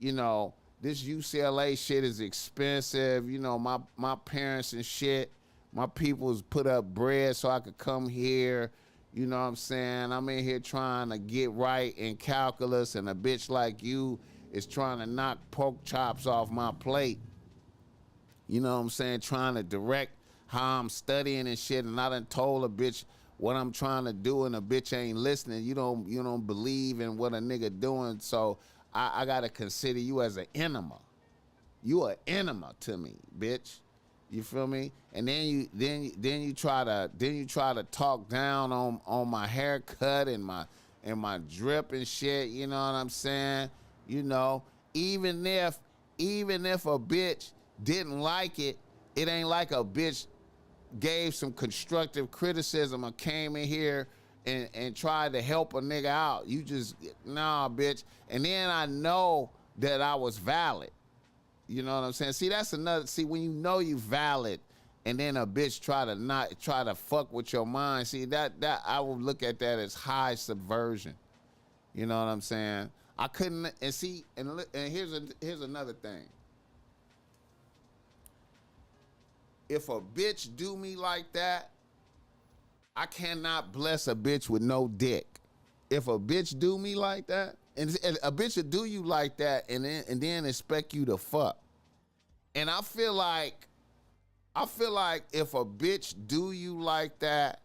You know, this UCLA shit is expensive. You know, my parents and shit, my people's put up bread so I could come here. You know what I'm saying? I'm in here trying to get right in calculus, and a bitch like you is trying to knock pork chops off my plate. You know what I'm saying? Trying to direct how I'm studying and shit, and I done told a bitch what I'm trying to do, and a bitch ain't listening. You don't believe in what a nigga doing, so I gotta consider you as an enema. You an enema to me, bitch. You feel me? And then you try to talk down on my haircut and my drip and shit. You know what I'm saying? You know, even if a bitch didn't like it, it ain't like a bitch gave some constructive criticism or came in here and tried to help a nigga out. You just, nah, bitch. And then I know that I was valid. You know what I'm saying? See, when you know you valid and then a bitch try to fuck with your mind, see, that I would look at that as high subversion. You know what I'm saying? I couldn't, and see, and here's another thing. If a bitch do me like that, I cannot bless a bitch with no dick. If a bitch do me like that, and a bitch will do you like that, and then expect you to fuck. And I feel like if a bitch do you like that,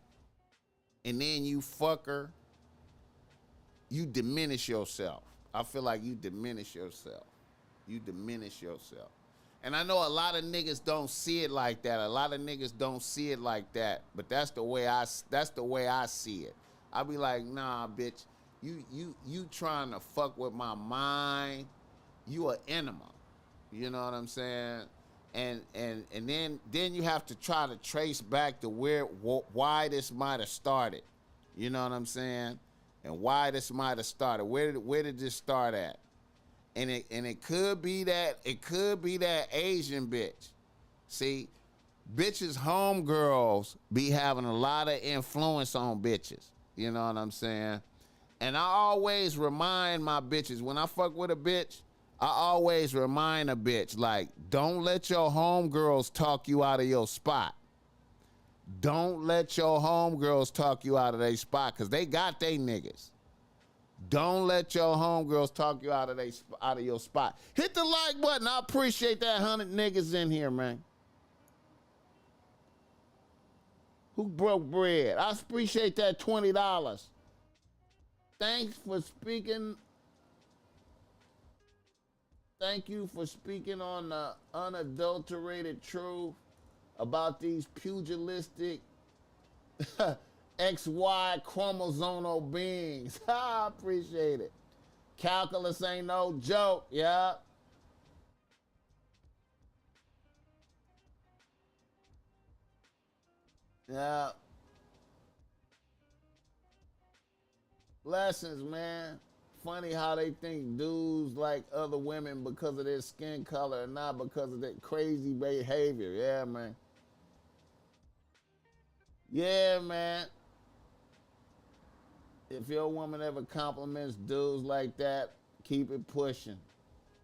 and then you fuck her, you diminish yourself. I feel like you diminish yourself. You diminish yourself. And I know a lot of niggas don't see it like that. A lot of niggas don't see it like that. But that's the way I see it. I be like, nah, bitch, you trying to fuck with my mind. You an enema. You know what I'm saying? And then you have to try to trace back to why this might have started. You know what I'm saying? And why this might have started. Where did this start at? And it could be that Asian bitch. See, bitches homegirls be having a lot of influence on bitches. You know what I'm saying? And I always remind my bitches, when I fuck with a bitch, I always remind a bitch, like, don't let your homegirls talk you out of your spot. Don't let your homegirls talk you out of their spot, because they got they niggas. Don't let your homegirls talk you out of your spot. Hit the like button. I appreciate that 100 niggas in here, man. Who broke bread? I appreciate that $20. Thanks for speaking. Thank you for speaking on the unadulterated truth about these pugilistic XY chromosomal beings. I appreciate it. Calculus ain't no joke, yeah. Yeah. Blessings, man. Funny how they think dudes like other women because of their skin color and not because of their crazy behavior. Yeah, man. Yeah, man. If your woman ever compliments dudes like that, keep it pushing.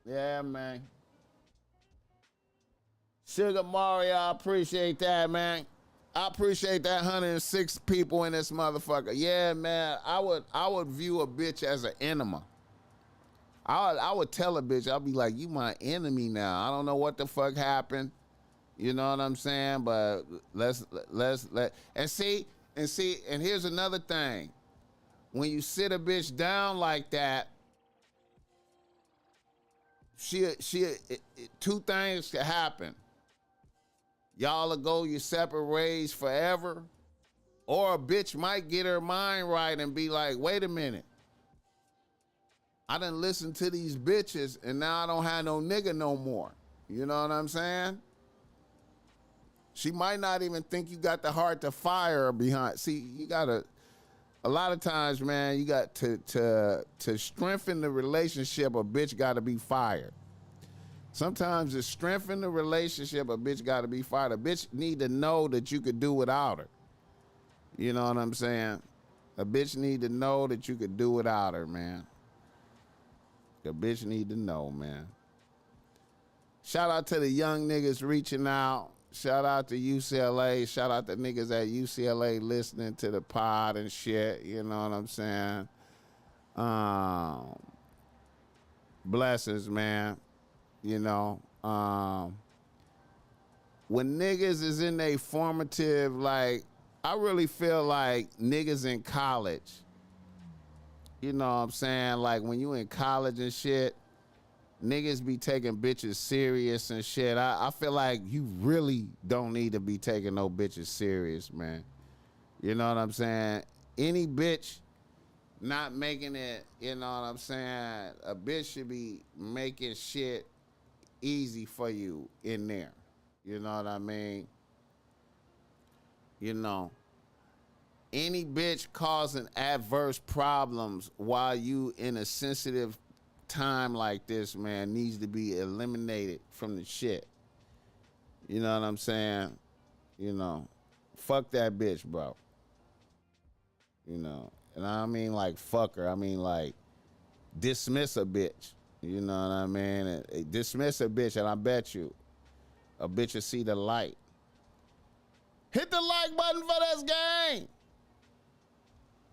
Yeah, man. Sugar Mario, I appreciate that, man. I appreciate that 106 people in this motherfucker. Yeah, man. I would view a bitch as an enema. I would tell a bitch, I'll be like, you my enemy now. I don't know what the fuck happened. You know what I'm saying? But let's and here's another thing. When you sit a bitch down like that, two things can happen. Y'all will go your separate ways forever, or a bitch might get her mind right and be like, wait a minute. I done listened to these bitches and now I don't have no nigga no more. You know what I'm saying? She might not even think you got the heart to fire her behind. See, you gotta, a lot of times, man, you got to strengthen the relationship, a bitch gotta be fired. Sometimes to strengthen the relationship, a bitch gotta be fired. A bitch need to know that you could do without her. You know what I'm saying? A bitch need to know that you could do without her, man. The bitch need to know, man. Shout out to the young niggas reaching out. Shout out to UCLA. Shout out to niggas at UCLA listening to the pod and shit. You know what I'm saying? Blessings, man. You know, when niggas is in a formative, like, I really feel like niggas in college, you know what I'm saying? Like, when you in college and shit, niggas be taking bitches serious and shit. I feel like you really don't need to be taking no bitches serious, man. You know what I'm saying? Any bitch not making it, you know what I'm saying? A bitch should be making shit easy for you in there. You know what I mean? You know, any bitch causing adverse problems while you in a sensitive time like this, man, needs to be eliminated from the shit. You know what I'm saying? You know, fuck that bitch, bro. You know, and I don't mean like fuck her. I mean like dismiss a bitch. You know what I mean? And dismiss a bitch, and I bet you a bitch will see the light. Hit the like button for this game.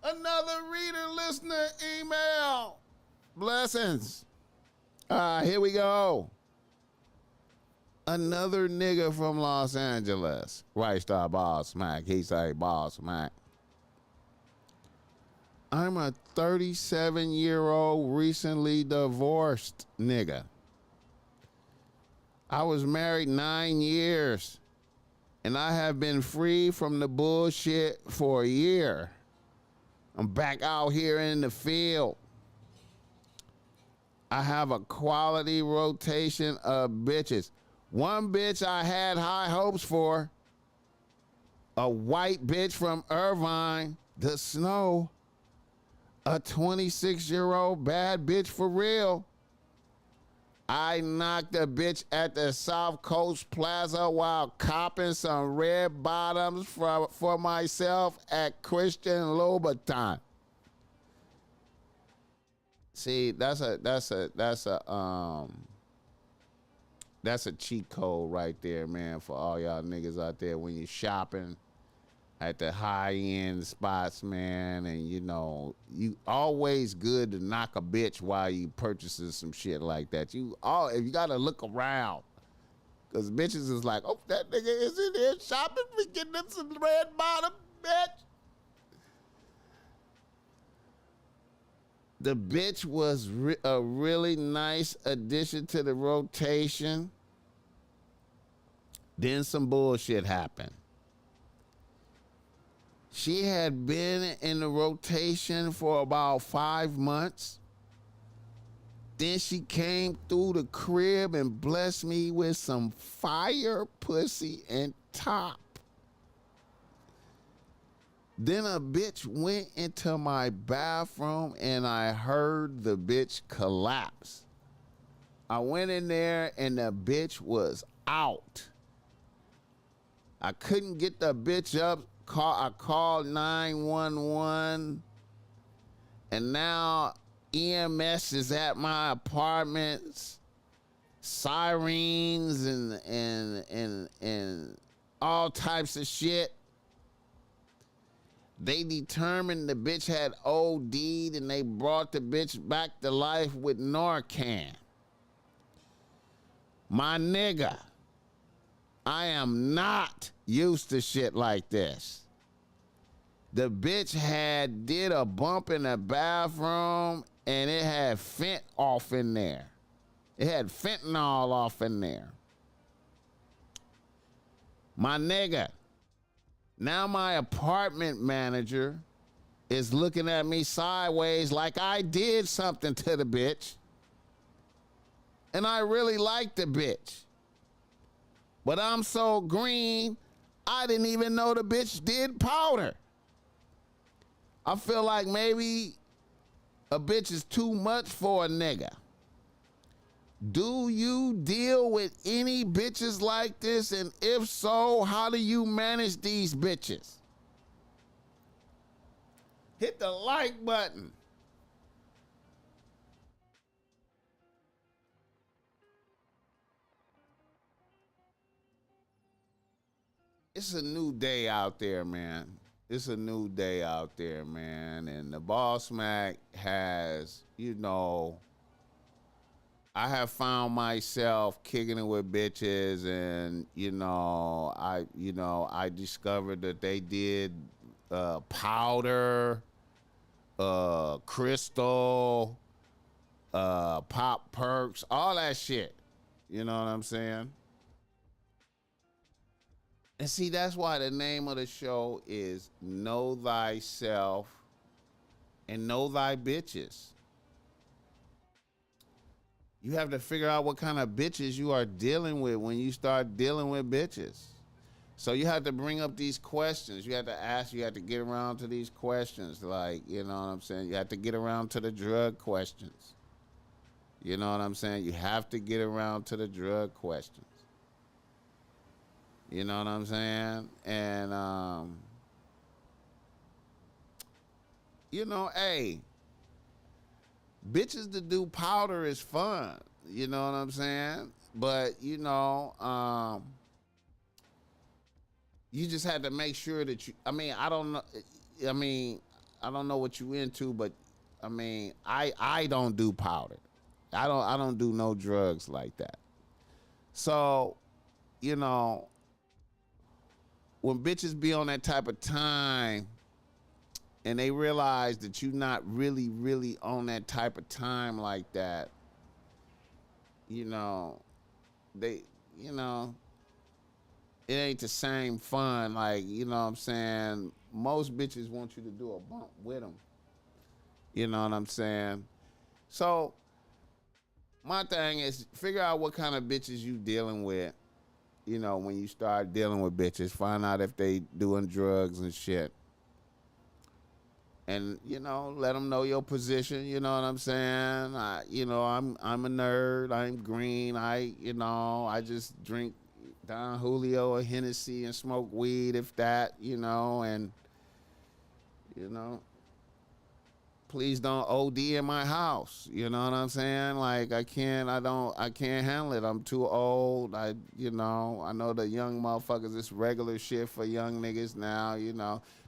Another reader, listener, email. Blessings. Here we go. Another nigga from Los Angeles. Right star BossMack. He say BossMack. I'm a 37-year-old recently divorced nigga. I was married 9 years, and I have been free from the bullshit for a year. I'm back out here in the field. I have a quality rotation of bitches. One bitch I had high hopes for, a white bitch from Irvine, the snow. A 26-year-old bad bitch for real. I knocked a bitch at the South Coast Plaza while copping some red bottoms for myself at Christian Louboutin. See, that's a cheat code right there, man, for all y'all niggas out there when you're shopping at the high-end spots, man, and you know, you always good to knock a bitch while you purchasing some shit like that. You gotta look around, cause bitches is like, oh, that nigga is in here shopping, we getting them some red bottom, bitch. The bitch was a really nice addition to the rotation. Then some bullshit happened. She had been in the rotation for about 5 months. Then she came through the crib and blessed me with some fire pussy and top. Then a bitch went into my bathroom and I heard the bitch collapse. I went in there and the bitch was out. I couldn't get the bitch up. I called 911 and now EMS is at my apartments. Sirens and all types of shit. They determined the bitch had OD'd and they brought the bitch back to life with Narcan. My nigga, I am not used to shit like this. The bitch did a bump in the bathroom and it had fent off in there. It had fentanyl off in there. My nigga, now my apartment manager is looking at me sideways like I did something to the bitch. And I really like the bitch. But I'm so green, I didn't even know the bitch did powder. I feel like maybe a bitch is too much for a nigga. Do you deal with any bitches like this? And if so, how do you manage these bitches? Hit the like button. It's a new day out there, man. It's a new day out there, man. And the BossMack has, I have found myself kicking it with bitches, and I discovered that they did powder, crystal, pop perks, all that shit. You know what I'm saying? And see, that's why the name of the show is Know Thyself and Know Thy Bitches. You have to figure out what kind of bitches you are dealing with when you start dealing with bitches. So you have to bring up these questions. You have to ask, you have to get around to these questions. Like, you know what I'm saying? You have to get around to the drug questions. You know what I'm saying? You have to get around to the drug questions. You know what I'm saying? And, hey, bitches to do powder is fun. You know what I'm saying? But, you just have to make sure that I don't know. I don't know what you into, but I don't do powder. I don't do no drugs like that. So, when bitches be on that type of time and they realize that you're not really, really on that type of time like that, it ain't the same fun. Like, you know what I'm saying? Most bitches want you to do a bump with them. You know what I'm saying? So my thing is figure out what kind of bitches you dealing with. When you start dealing with bitches, find out if they doing drugs and shit. And, let them know your position, you know what I'm saying? I'm a nerd, I'm green, I just drink Don Julio or Hennessy and smoke weed, if that, and, please don't OD in my house. You know what I'm saying? Like, I can't handle it. I'm too old. I know the young motherfuckers, it's regular shit for young niggas now,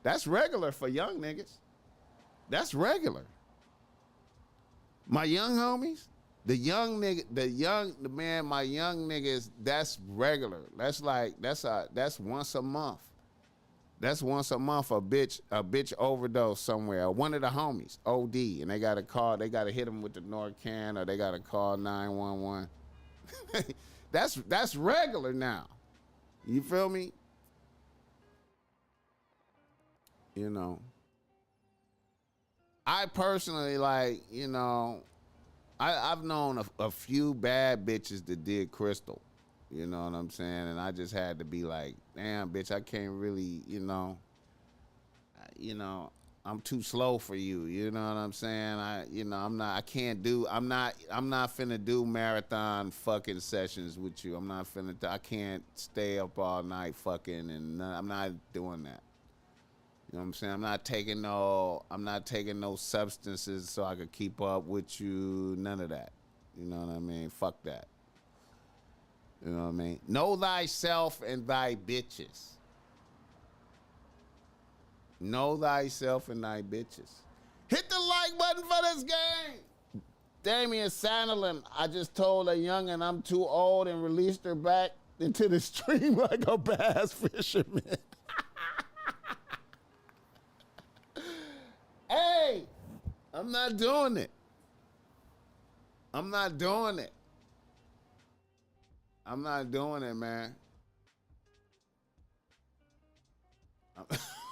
That's regular for young niggas. That's regular. My young homies, my young niggas, that's regular. That's once a month. That's once a month a bitch overdose somewhere. One of the homies OD and they got to hit them with the Narcan or they got to call 911. That's regular now. You feel me? I personally I've known a few bad bitches that did crystal. You know what I'm saying? And I just had to be like, damn, bitch, I can't really, you know, I'm too slow for you. You know what I'm saying? I'm not finna do marathon fucking sessions with you. I can't stay up all night fucking, and I'm not doing that. You know what I'm saying? I'm not taking no substances so I could keep up with you. None of that. You know what I mean? Fuck that. You know what I mean? Know thyself and thy bitches. Know thyself and thy bitches. Hit the like button for this game. Damian Sanderlin, I just told a youngin' I'm too old and released her back into the stream like a bass fisherman. Hey, I'm not doing it. I'm not doing it. I'm not doing it, man.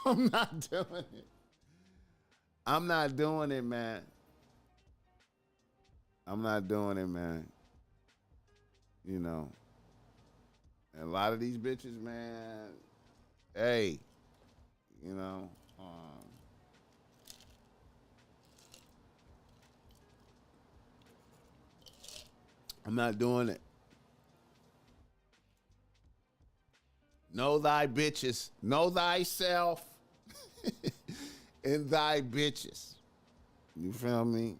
I'm not doing it. I'm not doing it, man. I'm not doing it, man. You know. And a lot of these bitches, man, hey, you know, I'm not doing it. Know thy bitches. Know thyself and thy bitches. You feel me?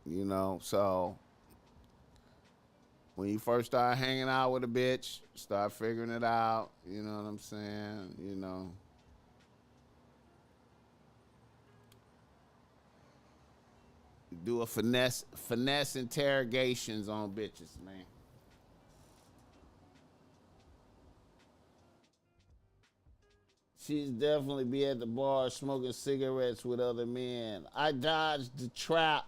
You know, so when you first start hanging out with a bitch, start figuring it out. You know what I'm saying? You know. Do a finesse interrogations on bitches, man. She's definitely be at the bar smoking cigarettes with other men. I dodged the trap.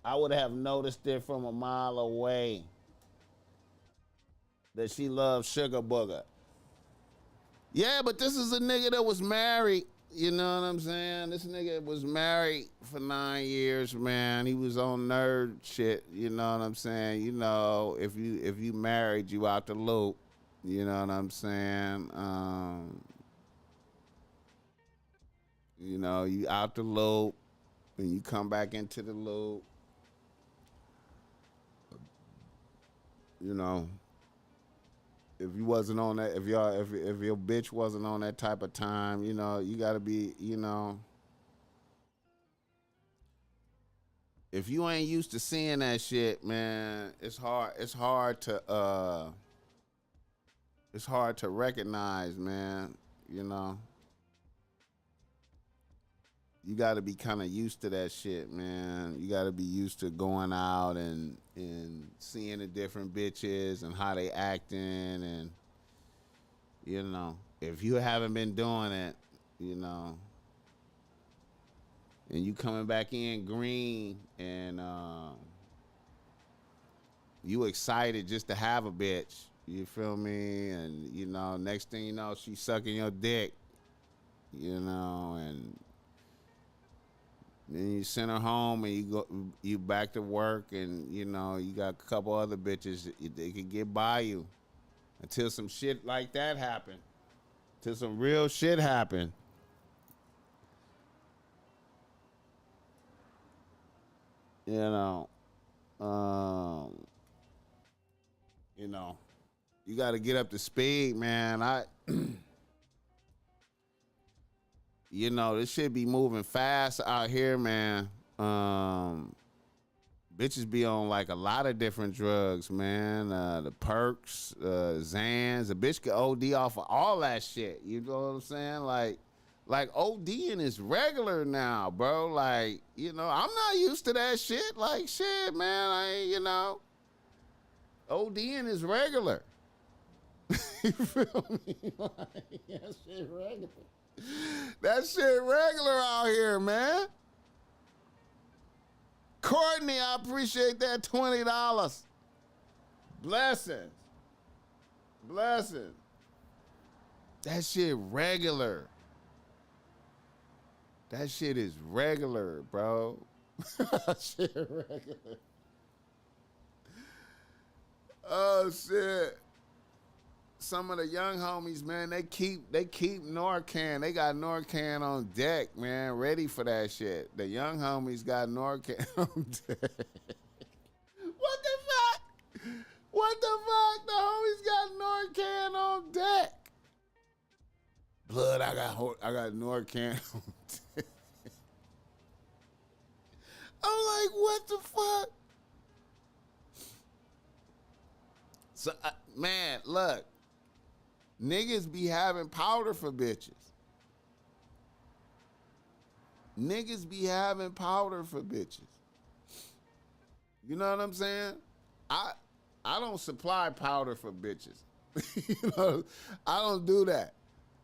I would have noticed it from a mile away that she loves sugar booger. Yeah, but this is a nigga that was married. You know what I'm saying? This nigga was married for 9 years, man. He was on nerd shit. You know what I'm saying? You know, if you married, you out the loop. You know what I'm saying? You know, you out the loop, and you come back into the loop. You know, if you wasn't on that, if your bitch wasn't on that type of time, you know, you gotta be, you know, if you ain't used to seeing that shit, man, it's hard to recognize, man. You know, you got to be kind of used to that shit, man. You got to be used to going out and seeing the different bitches and how they acting, and you know, if you haven't been doing it, you know, and you coming back in green and you excited just to have a bitch, you feel me? And you know, next thing you know, she's sucking your dick, you know, and then you send her home and you back to work, and you know, you got a couple other bitches that they could get by you until some shit like that happen, till some real shit happen. You know, you got to get up to speed, man. You know, this shit be moving fast out here, man. Bitches be on like a lot of different drugs, man. The perks, Zans. A bitch can OD off of all that shit. You know what I'm saying? Like ODing is regular now, bro. Like, you know, I'm not used to that shit. Like, shit, man. You know, ODing is regular. You feel me? Like, that shit regular. That shit regular out here, man. Courtney, I appreciate that $20. Blessings. Blessings. That shit regular. That shit is regular, bro. That shit regular. Oh, shit. some of the young homies, man, they keep Norcan. They got Norcan on deck, man, ready for that shit. The young homies got Norcan on deck. What the fuck? What the fuck? The homies got Norcan on deck. Blood, I got Norcan on deck. I'm like, what the fuck? So, man, look. Niggas be having powder for bitches. Niggas be having powder for bitches. You know what I'm saying? I don't supply powder for bitches. You know, I don't do that.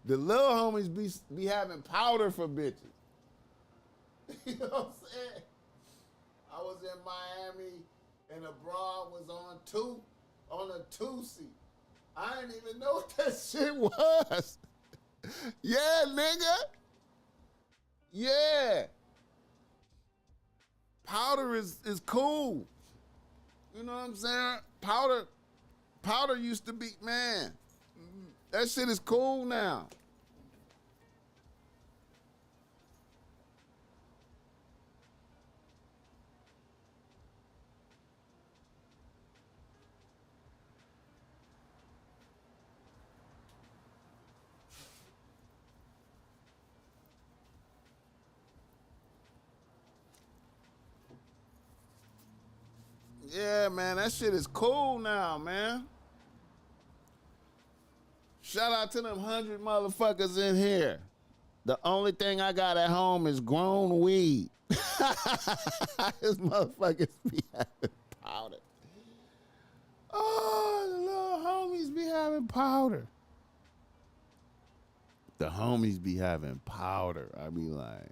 The little homies be having powder for bitches. You know what I'm saying? I was in Miami and a broad was on a two-seat. I didn't even know what that shit was. Yeah, nigga. Yeah. Powder is cool. You know what I'm saying? Powder used to be, man, that shit is cool now. Yeah, man, that shit is cool now, man. Shout out to them 100 motherfuckers in here. The only thing I got at home is grown weed. These motherfuckers be having powder. Oh, the little homies be having powder. The homies be having powder. I be like,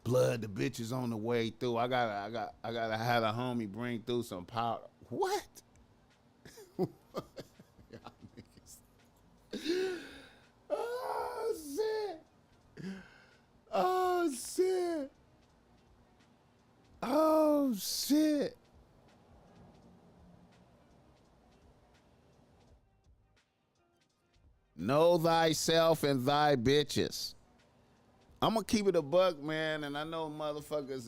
blood, the bitch is on the way through. I gotta have a homie bring through some powder. What? Y'all niggas. Oh shit. Oh shit. Oh shit. Know thyself and thy bitches. I'm gonna keep it a buck, man, and I know motherfuckers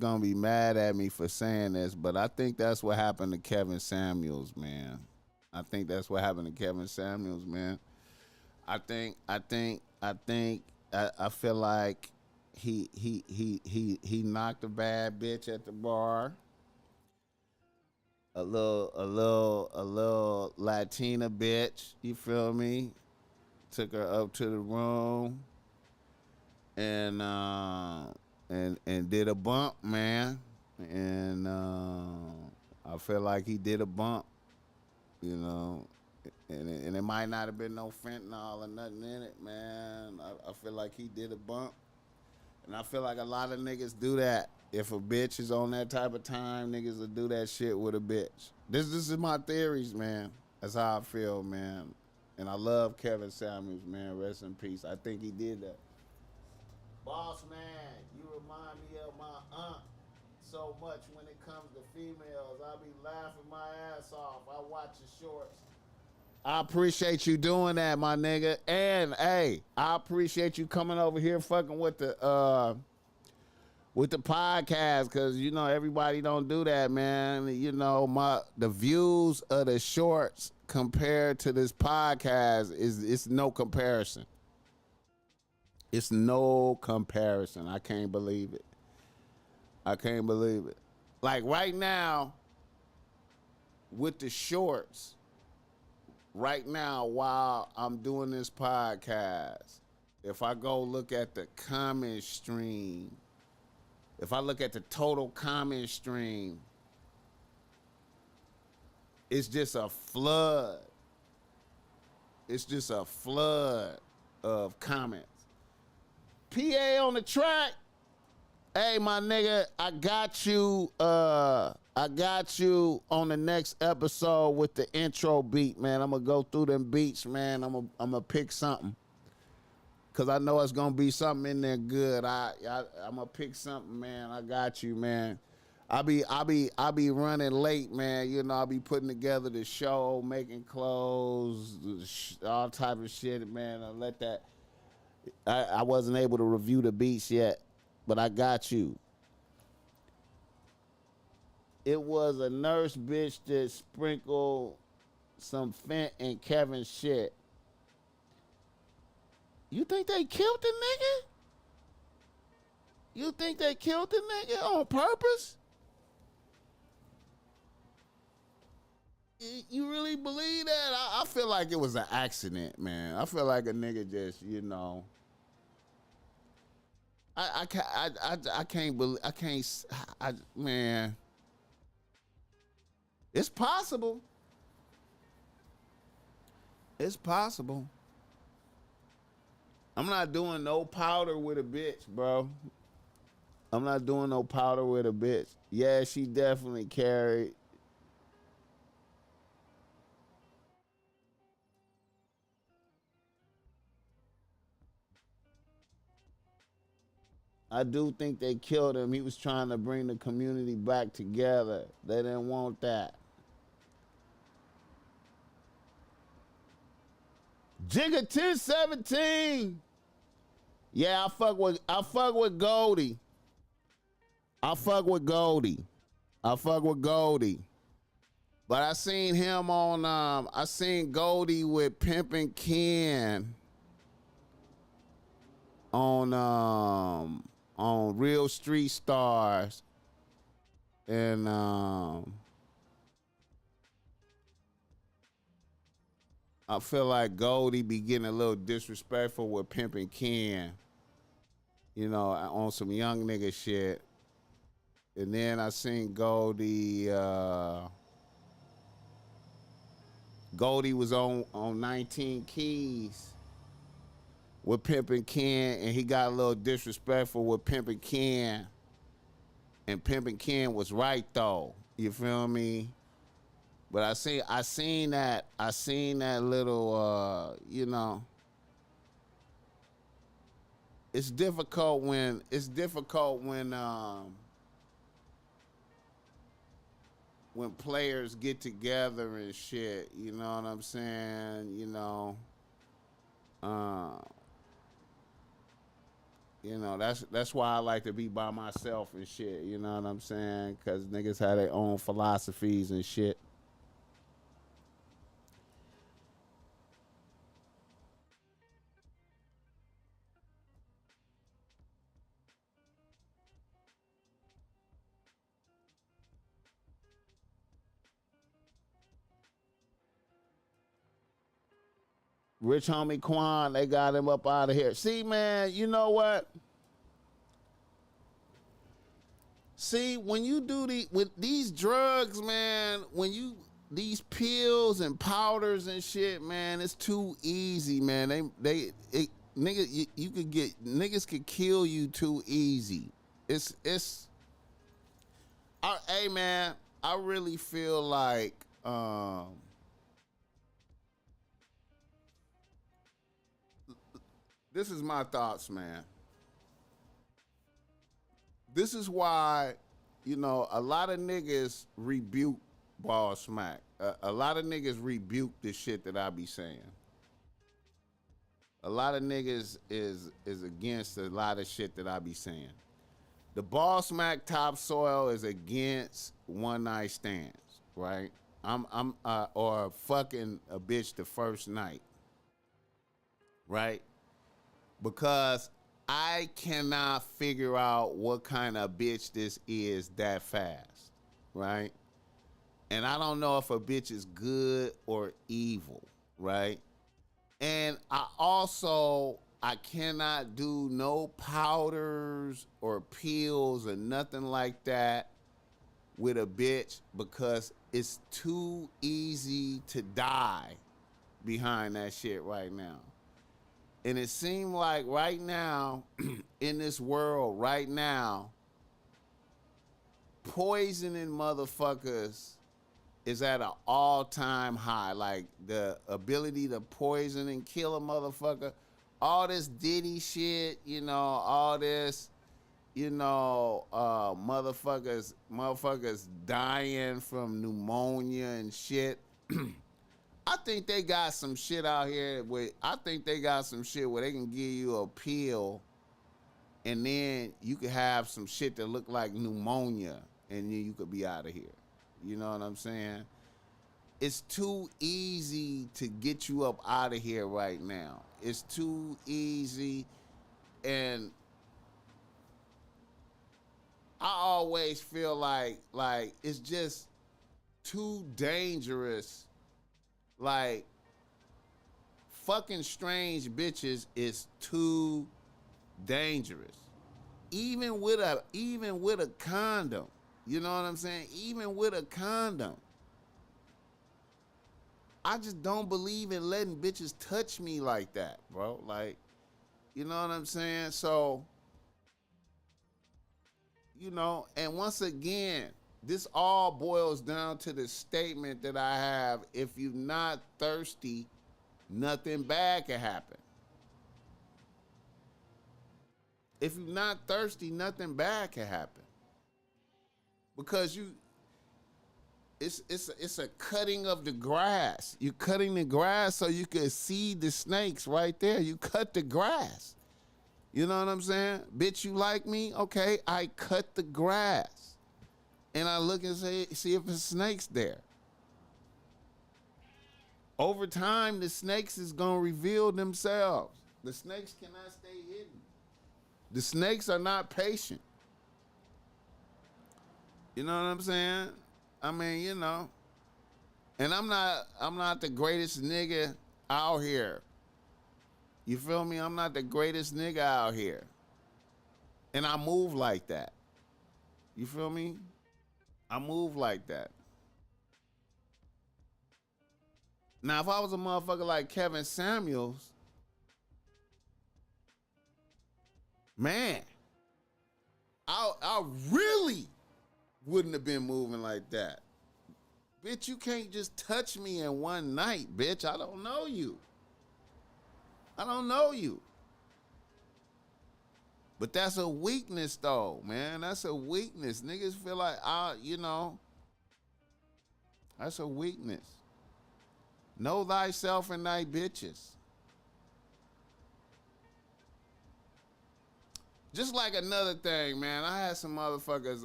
gonna be mad at me for saying this, but I think that's what happened to Kevin Samuels, man. I think that's what happened to Kevin Samuels, man. I feel like he knocked a bad bitch at the bar. A little Latina bitch, you feel me? Took her up to the room and did a bump, man. And I feel like he did a bump, you know. And it might not have been no fentanyl or nothing in it, man. I feel like he did a bump. And I feel like a lot of niggas do that. If a bitch is on that type of time, niggas will do that shit with a bitch. This is my theories, man. That's how I feel, man. And I love Kevin Samuels, man. Rest in peace. I think he did that. Boss man, you remind me of my aunt so much when it comes to females. I be laughing my ass off. I watch your shorts. I appreciate you doing that, my nigga. And hey, I appreciate you coming over here fucking with the podcast, cause you know everybody don't do that, man. You know, the views of the shorts compared to this podcast it's no comparison. It's no comparison. I can't believe it. I can't believe it. Like right now, with the shorts, right now while I'm doing this podcast, if I go look at the comment stream, if I look at the total comment stream, it's just a flood. It's just a flood of comments. PA on the track. Hey, my nigga, I got you on the next episode with the intro beat, man. I'm gonna go through them beats, man. I'm gonna pick something. Cause I know it's gonna be something in there good. I'm gonna pick something, man. I got you, man. I be running late, man. You know, I be putting together the show, making clothes, all type of shit, man. I wasn't able to review the beats yet, but I got you. It was a nurse bitch that sprinkled some Fent in Kevin's shit. You think they killed the nigga? You think they killed the nigga on purpose? You really believe that? I feel like it was an accident, man. I feel like a nigga just, you know. I can't believe, man. It's possible. It's possible. I'm not doing no powder with a bitch, bro. I'm not doing no powder with a bitch. Yeah, she definitely carried. I do think they killed him. He was trying to bring the community back together. They didn't want that. Jigga 1017. Yeah, I fuck with Goldie. I fuck with Goldie. But I seen him on I seen Goldie with Pimpin' Ken on Real Street Stars. And I feel like Goldie be getting a little disrespectful with Pimpin' Ken. You know, on some young nigga shit. And then I seen Goldie was on 19 Keys with Pimpin' Ken, and he got a little disrespectful with Pimpin' Ken. And Pimpin' Ken was right though. You feel me? But I seen that little you know. It's difficult when players get together and shit, you know what I'm saying? You know, that's why I like to be by myself and shit, you know what I'm saying? Cause niggas have their own philosophies and shit. Rich homie Quan, they got him up out of here. See, man, you know what? See, when you do with these drugs, man, these pills and powders and shit, man, it's too easy, man. Niggas could kill you too easy. Hey man, I really feel like this is my thoughts, man. This is why, you know, a lot of niggas rebuke BossMack. A lot of niggas rebuke the shit that I be saying. A lot of niggas is against a lot of shit that I be saying. The BossMack topsoil is against one night stands, right? Or fucking a bitch the first night, right? Because I cannot figure out what kind of bitch this is that fast, right? And I don't know if a bitch is good or evil, right? And I cannot do no powders or pills or nothing like that with a bitch because it's too easy to die behind that shit right now. And it seemed like right now, in this world, right now, poisoning motherfuckers is at an all-time high. Like, the ability to poison and kill a motherfucker, all this Diddy shit, you know, all this, motherfuckers dying from pneumonia and shit. I think they got some shit out here where they can give you a pill and then you could have some shit that look like pneumonia and then you could be out of here. You know what I'm saying? It's too easy to get you up out of here right now. It's too easy, and I always feel like it's just too dangerous. Like, fucking strange bitches is too dangerous. Even with a condom. You know what I'm saying? Even with a condom. I just don't believe in letting bitches touch me like that, bro. Like, you know what I'm saying? So, you know, and once again, this all boils down to the statement that I have: if you're not thirsty, nothing bad can happen. If you're not thirsty, nothing bad can happen. Because it's a cutting of the grass. You're cutting the grass so you can see the snakes right there. You cut the grass. You know what I'm saying? Bitch, you like me? Okay, I cut the grass. And I look and see if there's snakes there. Over time, the snakes is going to reveal themselves. The snakes cannot stay hidden. The snakes are not patient. You know what I'm saying? I mean, you know. And I'm not the greatest nigga out here. You feel me? I'm not the greatest nigga out here. And I move like that. You feel me? I move like that. Now, if I was a motherfucker like Kevin Samuels, man, I really wouldn't have been moving like that. Bitch, you can't just touch me in one night, bitch. I don't know you. I don't know you. But that's a weakness, though, man. That's a weakness. Niggas feel like, you know, that's a weakness. Know thyself and thy bitches. Just like another thing, man. I had some motherfuckers,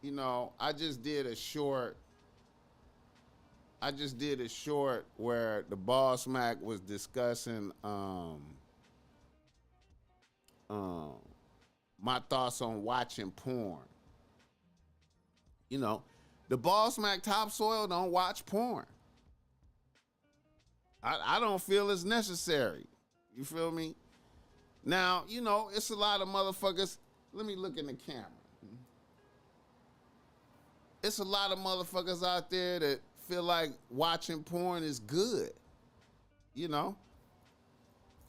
you know, I just did a short where the BossMack was discussing my thoughts on watching porn. You know, the BossMack Topsoil don't watch porn. I don't feel it's necessary. You feel me? Now, you know, it's a lot of motherfuckers. Let me look in the camera. It's a lot of motherfuckers out there that feel like watching porn is good. You know?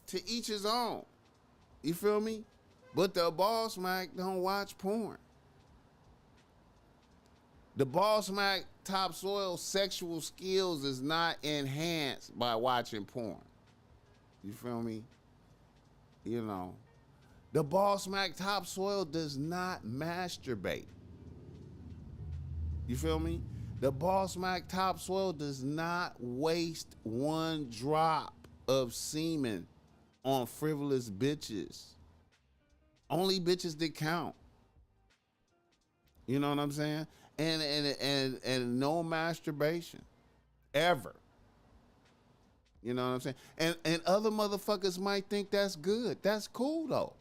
To each his own. You feel me? But the BossMack don't watch porn. The BossMack Topsoil sexual skills is not enhanced by watching porn. You feel me? You know. The BossMack Topsoil does not masturbate. You feel me? The BossMack Topsoil does not waste one drop of semen on frivolous bitches. Only bitches that count. You know what I'm saying? And no masturbation. Ever. You know what I'm saying? And other motherfuckers might think that's good. That's cool though.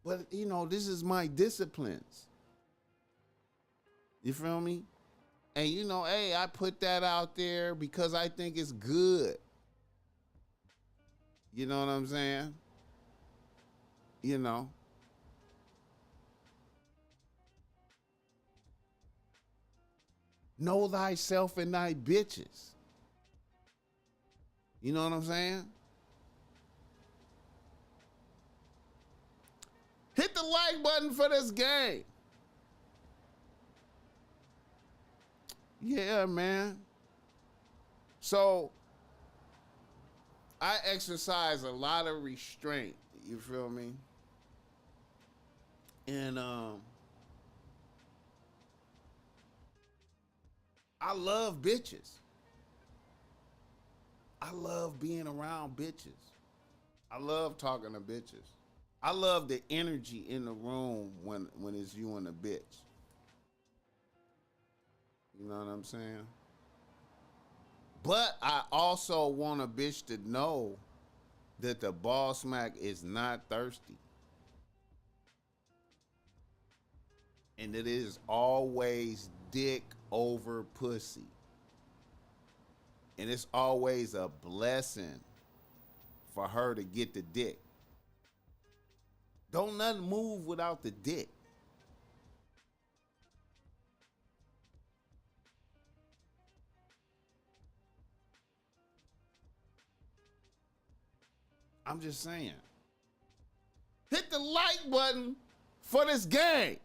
But you know, this is my disciplines. You feel me? And you know, hey, I put that out there because I think it's good. You know what I'm saying? You know. Know thyself and thy bitches. You know what I'm saying? Hit the like button for this game. Yeah, man. So, I exercise a lot of restraint. You feel me? And I love bitches. I love being around bitches. I love talking to bitches. I love the energy in the room when it's you and a bitch. You know what I'm saying? But I also want a bitch to know that the BossMack is not thirsty. And it is always dick over pussy. And it's always a blessing for her to get the dick. Don't nothing move without the dick. I'm just saying. Hit the like button for this game.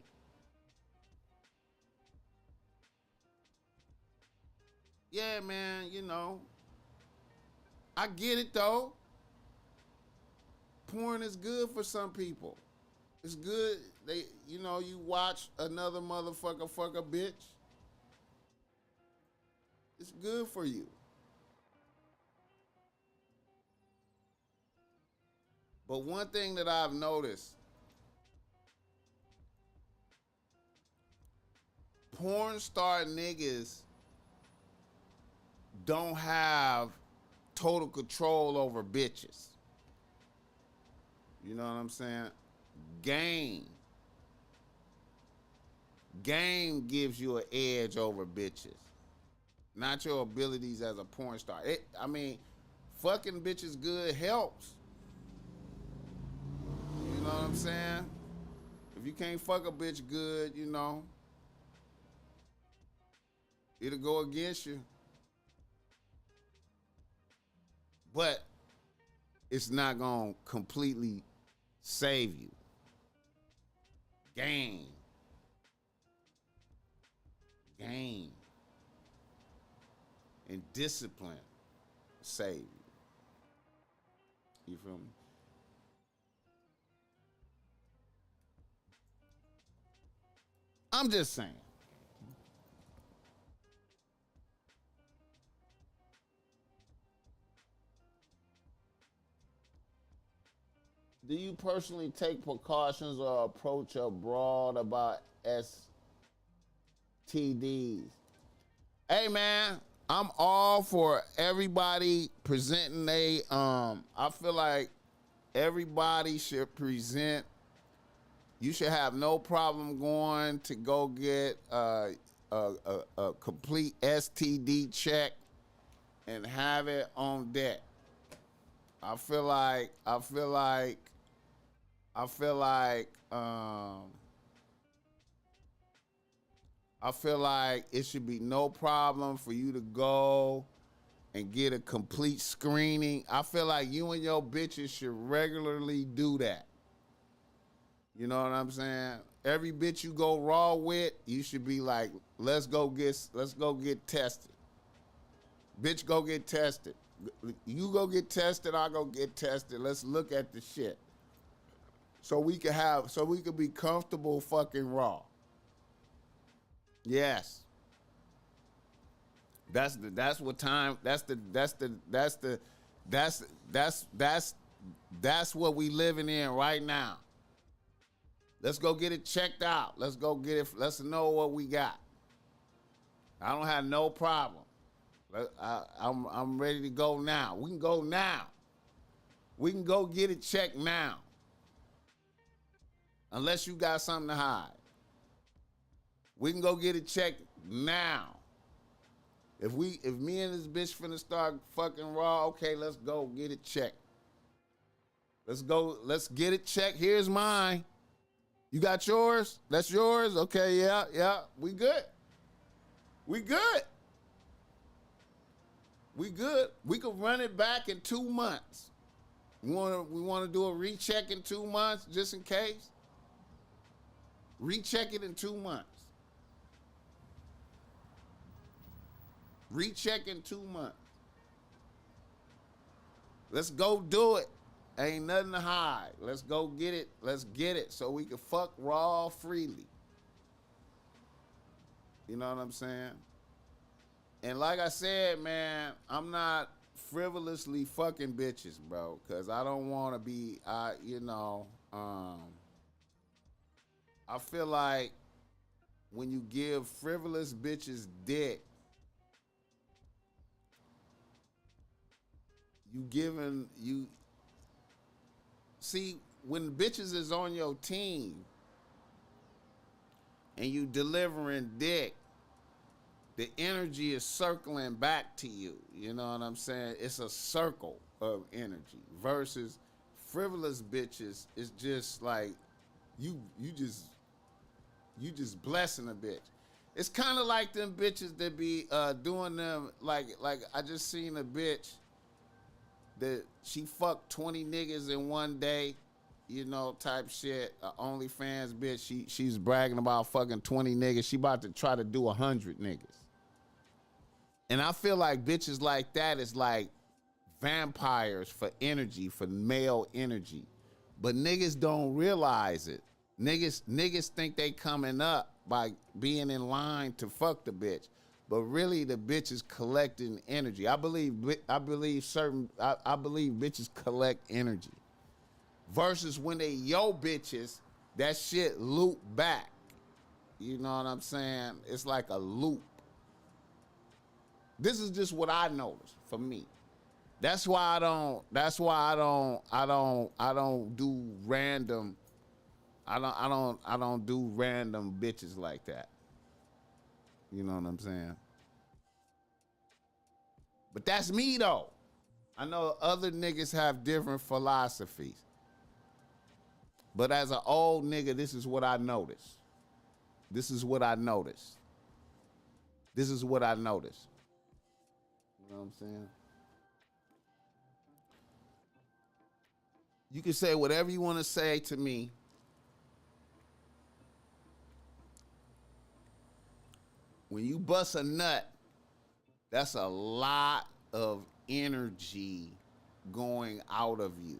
Yeah, man, you know. I get it though. Porn is good for some people. It's good. You watch another motherfucker fuck a bitch. It's good for you. But one thing that I've noticed, porn star niggas don't have total control over bitches. You know what I'm saying? Game gives you an edge over bitches. Not your abilities as a porn star. Fucking bitches good helps. You know what I'm saying? If you can't fuck a bitch good, it'll go against you. But it's not gonna completely save you. Game. And discipline save you. You feel me? I'm just saying. Do you personally take precautions or approach abroad about STDs? Hey man, I'm all for everybody presenting I feel like everybody should present. You should have no problem going to go get a complete STD check and have it on deck. I feel like it should be no problem for you to go and get a complete screening. I feel like you and your bitches should regularly do that. You know what I'm saying? Every bitch you go raw with, you should be like, let's go get tested. Bitch, go get tested. You go get tested, I go get tested. Let's look at the shit. So we could be comfortable fucking raw. Yes. That's what we living in right now. Let's go get it checked out. Let's go get it. Let's know what we got. I don't have no problem. I'm ready to go now. We can go now. We can go get it checked now. Unless you got something to hide. We can go get it checked now. If me and this bitch finna start fucking raw, okay, let's go get it checked. Let's get it checked. Here's mine. You got yours? That's yours? Okay, yeah. We good. We could run it back in 2 months. We want to do a recheck in 2 months just in case. Recheck it in 2 months. Recheck in 2 months. Let's go do it. Ain't nothing to hide. Let's go get it. Let's get it so we can fuck raw freely. You know what I'm saying? And like I said, man, I'm not frivolously fucking bitches, bro, because I don't want to be, I feel like when you give frivolous bitches dick, see, when bitches is on your team and you delivering dick, the energy is circling back to you. You know what I'm saying? It's a circle of energy versus frivolous bitches. It's just like you just blessing a bitch. It's kind of like them bitches that be doing them like I just seen a bitch that she fucked 20 niggas in one day, you know, type shit. OnlyFans bitch. She's bragging about fucking 20 niggas. She about to try to do 100 niggas. And I feel like bitches like that is like vampires for energy, for male energy. But niggas don't realize it. Niggas think they coming up by being in line to fuck the bitch. But really the bitch is collecting energy. I believe bitches collect energy. Versus when they yo bitches, that shit loop back. You know what I'm saying? It's like a loop. This is just what I noticed for me. That's why I don't do random. I don't do random bitches like that. You know what I'm saying? But that's me though. I know other niggas have different philosophies. But as an old nigga, this is what I noticed. This is what I noticed. This is what I noticed. You know what I'm saying? You can say whatever you want to say to me. When you bust a nut, that's a lot of energy going out of you.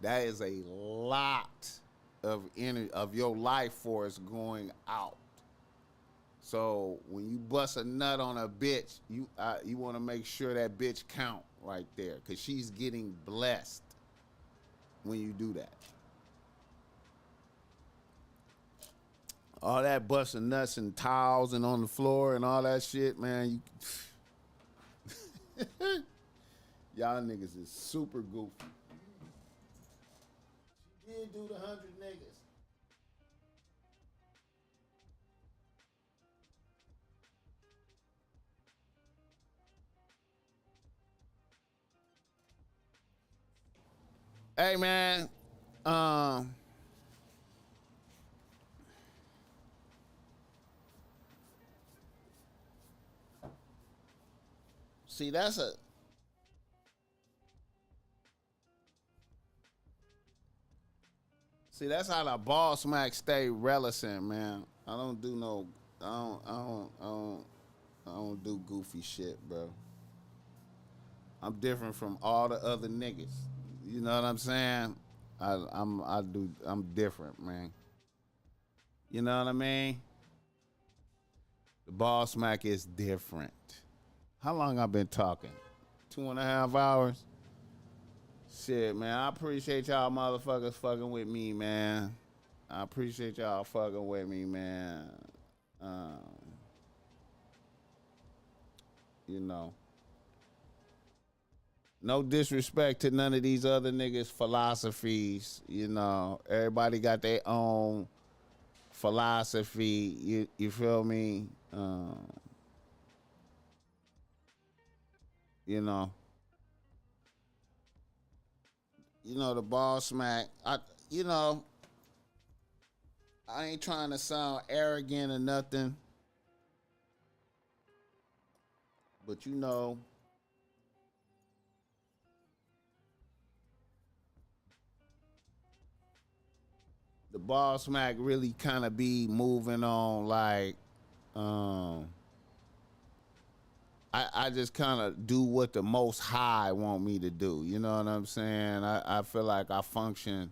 That is a lot of energy of your life force going out. So when you bust a nut on a bitch, you want to make sure that bitch count right there, because she's getting blessed when you do that. All that busting nuts and towels and on the floor and all that shit, man. Y'all niggas is super goofy. She did do the 100 niggas. Hey, man. See, that's how the BossMack stay relevant, man. I don't do goofy shit, bro. I'm different from all the other niggas. You know what I'm saying? I'm different, man. You know what I mean? The BossMack is different. How long I been talking? 2.5 hours? Shit, man. I appreciate y'all motherfuckers fucking with me, man. I appreciate y'all fucking with me, man. You know. No disrespect to none of these other niggas' philosophies. You know, everybody got their own philosophy. You feel me? You know. You know, the BossMack. I ain't trying to sound arrogant or nothing. But you know, the BossMack really kind of be moving on like I just kind of do what the Most High want me to do. You know what I'm saying? I feel like I function,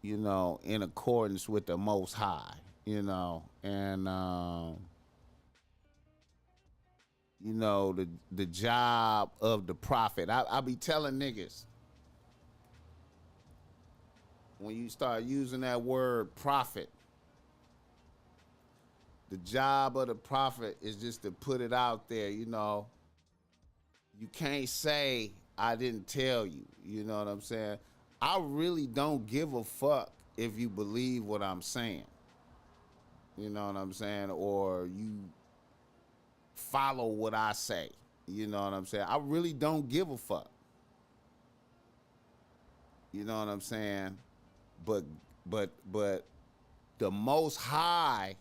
you know, in accordance with the Most High, you know, and you know, the job of the prophet. I be telling niggas, when you start using that word prophet, the job of the prophet is just to put it out there, you know. You can't say I didn't tell you, you know what I'm saying? I really don't give a fuck if you believe what I'm saying. You know what I'm saying? Or you follow what I say. You know what I'm saying? I really don't give a fuck. You know what I'm saying? But the Most High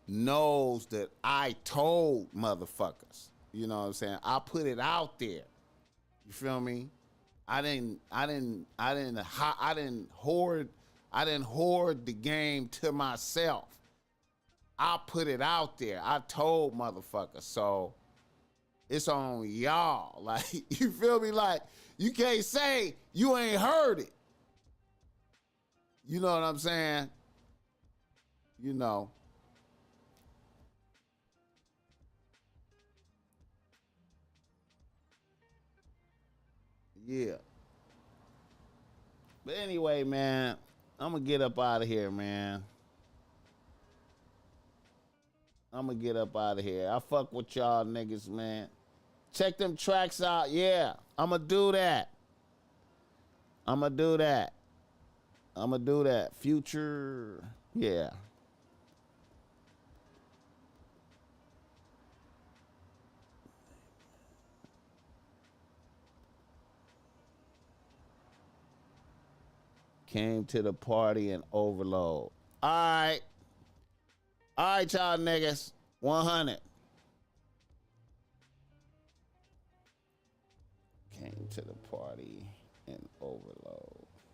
knows that I told motherfuckers. You know what I'm saying? I put it out there. You feel me? I didn't hoard the game to myself. I put it out there. I told motherfuckers. So it's on y'all. Like, you feel me? Like, you can't say you ain't heard it. You know what I'm saying? You know. Yeah. But anyway, man, I'm going to get up out of here, man. I'm going to get up out of here. I fuck with y'all niggas, man. Check them tracks out. Yeah, I'm going to do that. I'm going to do that. I'm going to do that. Future, yeah. Came to the party and overload. All right. All right, y'all niggas. 100. Came to the party and overload.